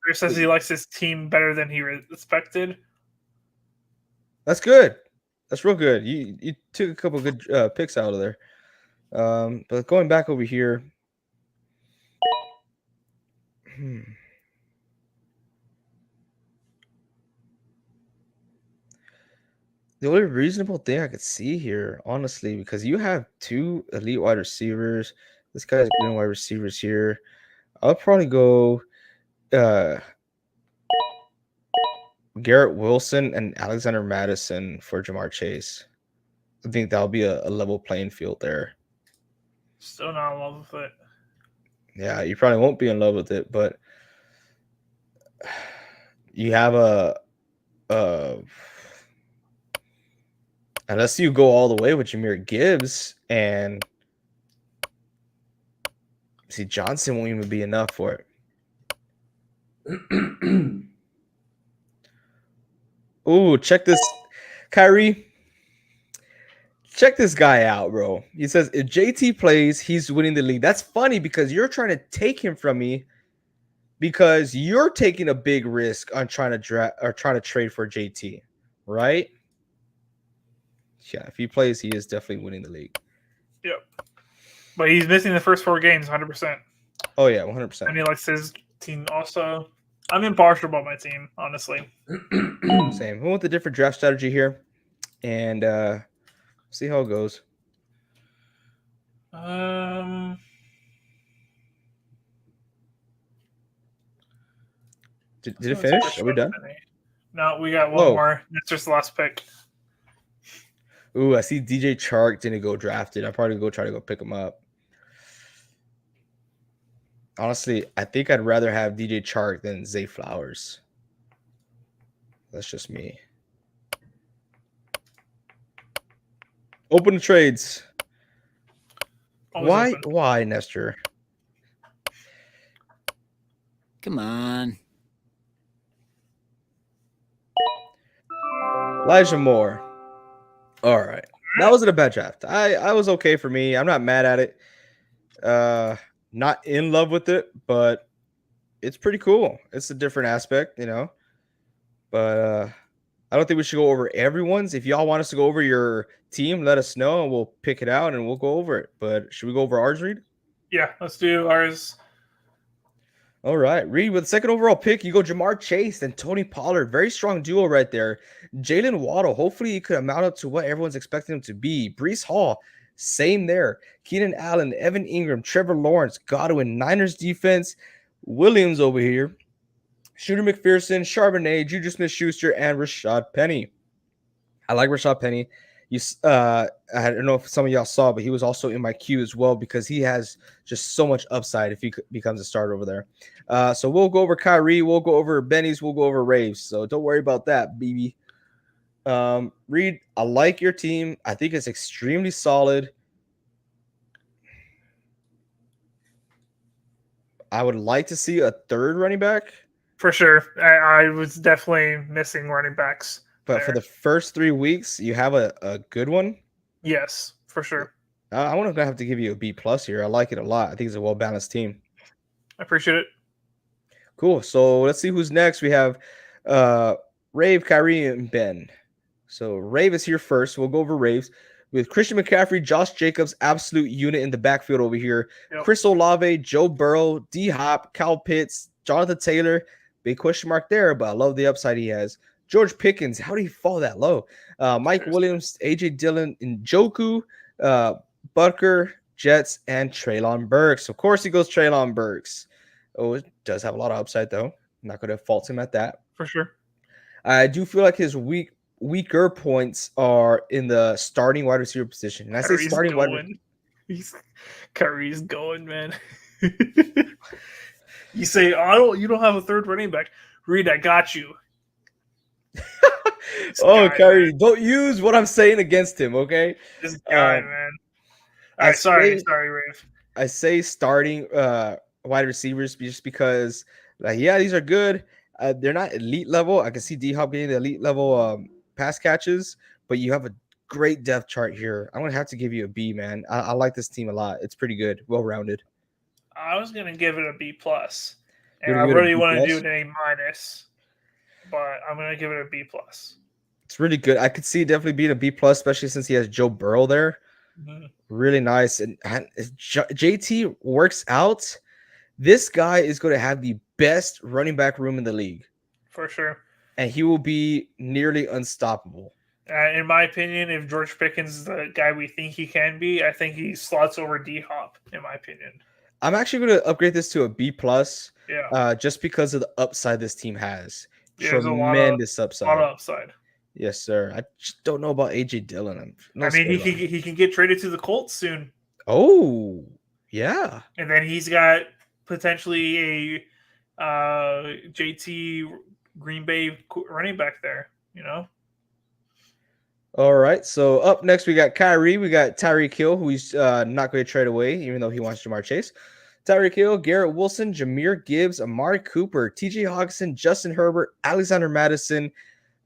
Chris says he likes his team better than he expected. That's good. That's real good. You took a couple good picks out of there. But going back over here. The only reasonable thing I could see here, honestly, because you have 2 elite wide receivers. This guy's good wide receivers here. I'll probably go Garrett Wilson and Alexander Madison for Jamar Chase. I think that'll be a level playing field there. Still not in love with it. Yeah, you probably won't be in love with it, but you have unless you go all the way with Jahmyr Gibbs and see Johnson won't even be enough for it. Ooh, check this. Kyrie, check this guy out, bro. He says, if JT plays, he's winning the league. That's funny because you're trying to take him from me because you're taking a big risk on trying to draft or trying to trade for JT, right? Yeah, if he plays, he is definitely winning the league. Yep. But he's missing the first 4 games 100%. Oh, yeah, 100%. And he likes his team also. I'm impartial about my team, honestly. Same. We want the different draft strategy here. And see how it goes. Did it finish? Are we done? No, we got one more. That's just the last pick. Ooh, I see DJ Chark didn't go drafted. I'm probably try to go pick him up. Honestly, I think I'd rather have DJ Chark than Zay Flowers. That's just me. Open the trades. Always open. Why, Nestor? Come on. Elijah Moore. All right. That wasn't a bad draft. I was okay for me. I'm not mad at it. Not in love with it, but it's pretty cool. It's a different aspect, you know. but I don't think we should go over everyone's. If y'all want us to go over your team, let us know and we'll pick it out and we'll go over it. But should we go over ours, Reed? Yeah, let's do ours. All right, Reed, with the second overall pick, you go Jamar Chase and Tony Pollard. Very strong duo right there. Jalen Waddle, hopefully he could amount up to what everyone's expecting him to be. Brees Hall, same there. Keenan Allen, Evan Ingram, Trevor Lawrence, Godwin, Niners defense. Williams over here. Shooter McPherson, Charbonnet, Juju Smith-Schuster, and Rashad Penny. I like Rashad Penny. I don't know if some of y'all saw, but he was also in my queue as well because he has just so much upside if he becomes a starter over there. So we'll go over Kyrie, we'll go over Benny's, we'll go over Raves. So don't worry about that, BB. Reed, I like your team. I think it's extremely solid. I would like to see a third running back. For sure. I was definitely missing running backs. But for the first 3 weeks, you have a good one. Yes, for sure. I'm going to have to give you a B+ here. I like it a lot. I think it's a well-balanced team. I appreciate it. Cool. So let's see who's next. We have Rave, Kyrie, and Ben. So Rave is here first. We'll go over Raves. With Christian McCaffrey, Josh Jacobs, absolute unit in the backfield over here. Yep. Chris Olave, Joe Burrow, D-Hop, Kyle Pitts, Jonathan Taylor. Big question mark there, but I love the upside he has. George Pickens, how did he fall that low? Mike Williams, AJ Dillon, Njoku, Butker, Jets, and Treylon Burks. Of course, he goes Treylon Burks. Oh, it does have a lot of upside, though. I'm not going to fault him at that. For sure. I do feel like his weaker points are in the starting wide receiver position. And I say starting wide receiver. Kyrie's going, man. You say, you don't have a third running back. Reed, I got you. Kyrie, man. Don't use what I'm saying against him, okay? This guy, man. All right, sorry, Rave. I say starting wide receivers just because, these are good. They're not elite level. I can see D-Hop getting the elite level pass catches, but you have a great depth chart here. I'm going to have to give you a B, man. I like this team a lot. It's pretty good, well-rounded. I was going to give it a B+, and I really want to do an A-, but I'm going to give it a B+. It's really good. I could see it definitely being a B+, especially since he has Joe Burrow there. Mm-hmm. Really nice. And JT works out. This guy is going to have the best running back room in the league. For sure. And he will be nearly unstoppable. In my opinion, if George Pickens is the guy we think he can be, I think he slots over D-Hop, in my opinion. I'm actually going to upgrade this to a B+, just because of the upside this team has. Tremendous upside. A lot of upside. Yes, sir. I just don't know about AJ Dillon. He can get traded to the Colts soon. Oh, yeah. And then he's got potentially a JT Green Bay running back there, you know? All right. So up next, we got Kyrie. We got Tyreek Hill, who he's not going to trade away, even though he wants Jamar Chase. Tyreek Hill, Garrett Wilson, Jahmyr Gibbs, Amari Cooper, TJ Hawkinson, Justin Herbert, Alexander Madison,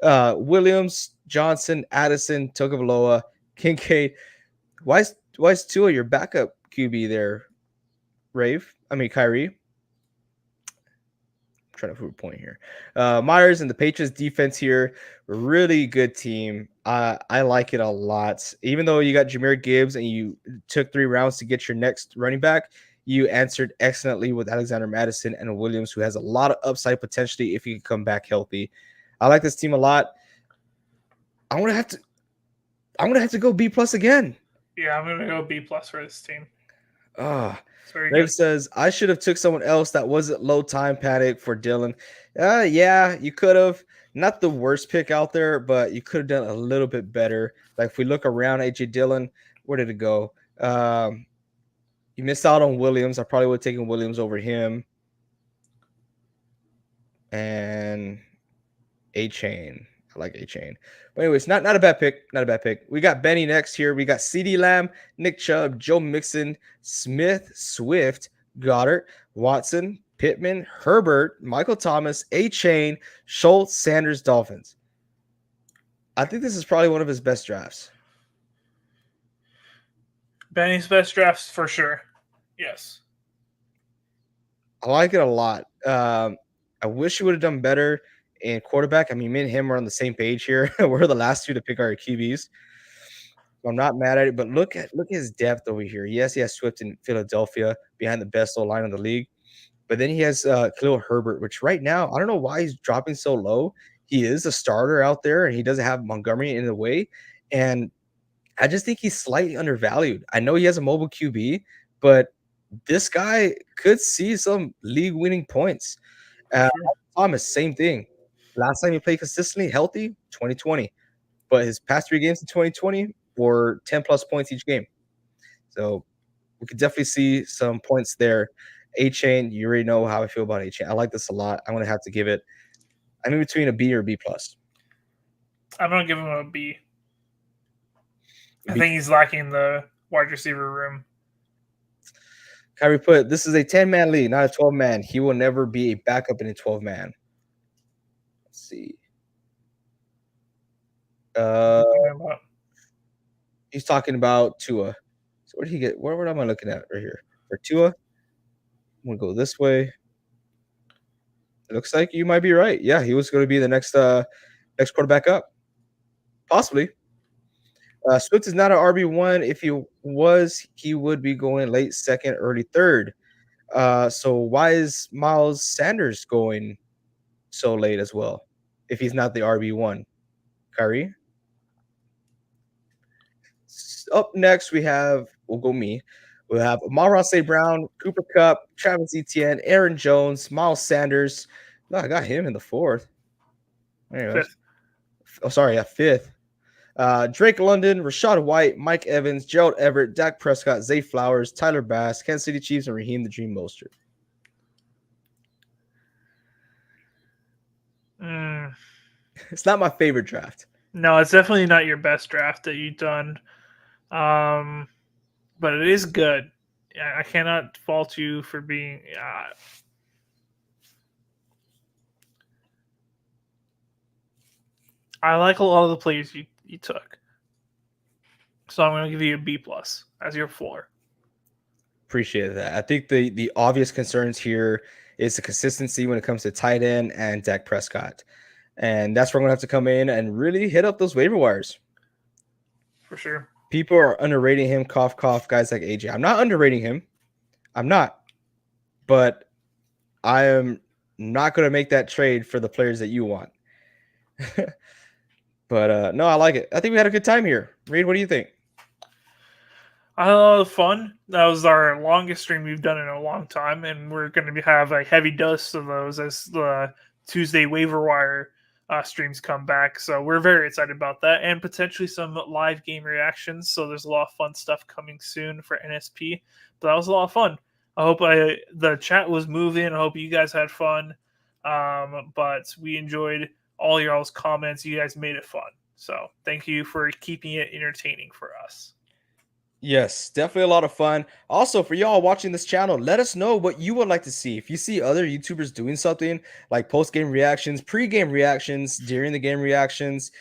Williams, Johnson, Addison, Tagovailoa, Kincaid. Why is Tua your backup QB there, Kyrie? I'm trying to prove a point here. Myers and the Patriots defense here, really good team. I like it a lot. Even though you got Jahmyr Gibbs and you took 3 rounds to get your next running back, you answered excellently with Alexander Madison and Williams, who has a lot of upside potentially if he can come back healthy. I like this team a lot. I'm gonna have to go B+ again. Yeah, I'm gonna go B+ for this team. Dave says I should have took someone else that wasn't low time panic for Dylan. Yeah, you could have. Not the worst pick out there, but you could have done a little bit better. Like if we look around AJ Dillon, where did it go? You missed out on Williams. I probably would have taken Williams over him. And A-Chain. I like A-Chain. But anyways, not a bad pick. Not a bad pick. We got Benny next here. We got CeeDee Lamb, Nick Chubb, Joe Mixon, Smith, Swift, Goddard, Watson, Pittman, Herbert, Michael Thomas, A-Chain, Schultz, Sanders, Dolphins. I think this is probably one of his best drafts. Benny's best drafts for sure. Yes. I like it a lot. I wish you would have done better in quarterback. I mean, me and him are on the same page here. We're the last two to pick our QBs. So I'm not mad at it, but look at his depth over here. Yes, he has Swift in Philadelphia behind the best O-line in the league. But then he has Khalil Herbert, which right now, I don't know why he's dropping so low. He is a starter out there, and he doesn't have Montgomery in the way. And I just think he's slightly undervalued. I know he has a mobile QB, but this guy could see some league-winning points. Thomas, same thing. Last time he played consistently healthy, 2020. But his past 3 games in 2020 were 10-plus points each game. So we could definitely see some points there. A-Chain, you already know how I feel about A-Chain. I like this a lot. I'm going to have to give it – I'm in between a B or B+. I'm going to give him a B. I think he's lacking the wide receiver room. Kyrie put, this is a 10-man league, not a 12-man. He will never be a backup in a 12-man. Let's see. He's talking about Tua. So where did he get? What am I looking at right here? For Tua, I'm going to go this way. It looks like you might be right. Yeah, he was going to be the next quarterback up. Possibly. Swift is not an RB1. If he was, he would be going late second, early third. So why is Miles Sanders going so late as well if he's not the RB1? Kyrie? Up next, we'll go me. We'll have Amon-Ra St. Brown, Cooper Kupp, Travis Etienne, Aaron Jones, Miles Sanders. No, I got him in the 4th. Anyways. Fifth. Oh, sorry, yeah, 5th. Drake London, Rashad White, Mike Evans, Gerald Everett, Dak Prescott, Zay Flowers, Tyler Bass, Kansas City Chiefs, and Raheem the Dream Mostert. It's not my favorite draft. No, it's definitely not your best draft that you've done. But it is good. I cannot fault you for being. I like a lot of the players you took, so I'm going to give you a B+ as your floor. Appreciate that. I think the obvious concerns here is the consistency when it comes to tight end and Dak Prescott, and that's where I'm going to have to come in and really hit up those waiver wires. For sure. People are underrating him, cough, cough, guys like AJ. I'm not underrating him. I'm not. But I am not going to make that trade for the players that you want. But no, I like it. I think we had a good time here. Reed, what do you think? I had a lot of fun. That was our longest stream we've done in a long time, and we're going to have a heavy dose of those as the Tuesday waiver wire streams come back. So we're very excited about that, and potentially some live game reactions. So there's a lot of fun stuff coming soon for NSP. But that was a lot of fun. I hope the chat was moving. I hope you guys had fun. But we enjoyed all y'all's comments. You guys made it fun. So thank you for keeping it entertaining for us. Yes, definitely a lot of fun. Also, for y'all watching this channel, let us know what you would like to see. If you see other YouTubers doing something like post-game reactions, pre-game reactions, during the game reactions,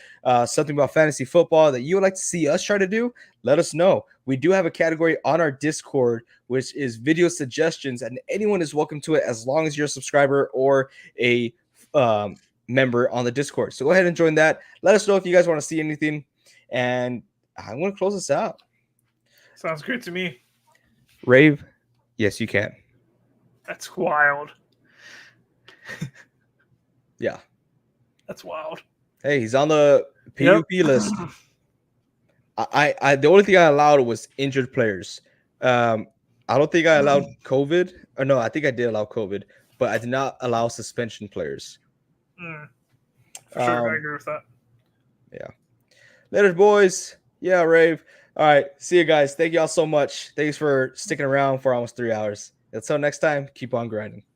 something about fantasy football that you would like to see us try to do, let us know. We do have a category on our Discord, which is video suggestions, and anyone is welcome to it as long as you're a subscriber or a member on the Discord. So go ahead and join that. Let us know if you guys want to see anything, and I'm going to close this out. Sounds good to me. Rave, yes, you can. That's wild. Yeah. That's wild. Hey, he's on the PUP list. I the only thing I allowed was injured players. I don't think I allowed COVID. Or no, I think I did allow COVID, but I did not allow suspension players. For sure, I agree with that. Yeah. Later, boys. Yeah, Rave. All right. See you guys. Thank y'all so much. Thanks for sticking around for almost 3 hours. Until next time, keep on grinding.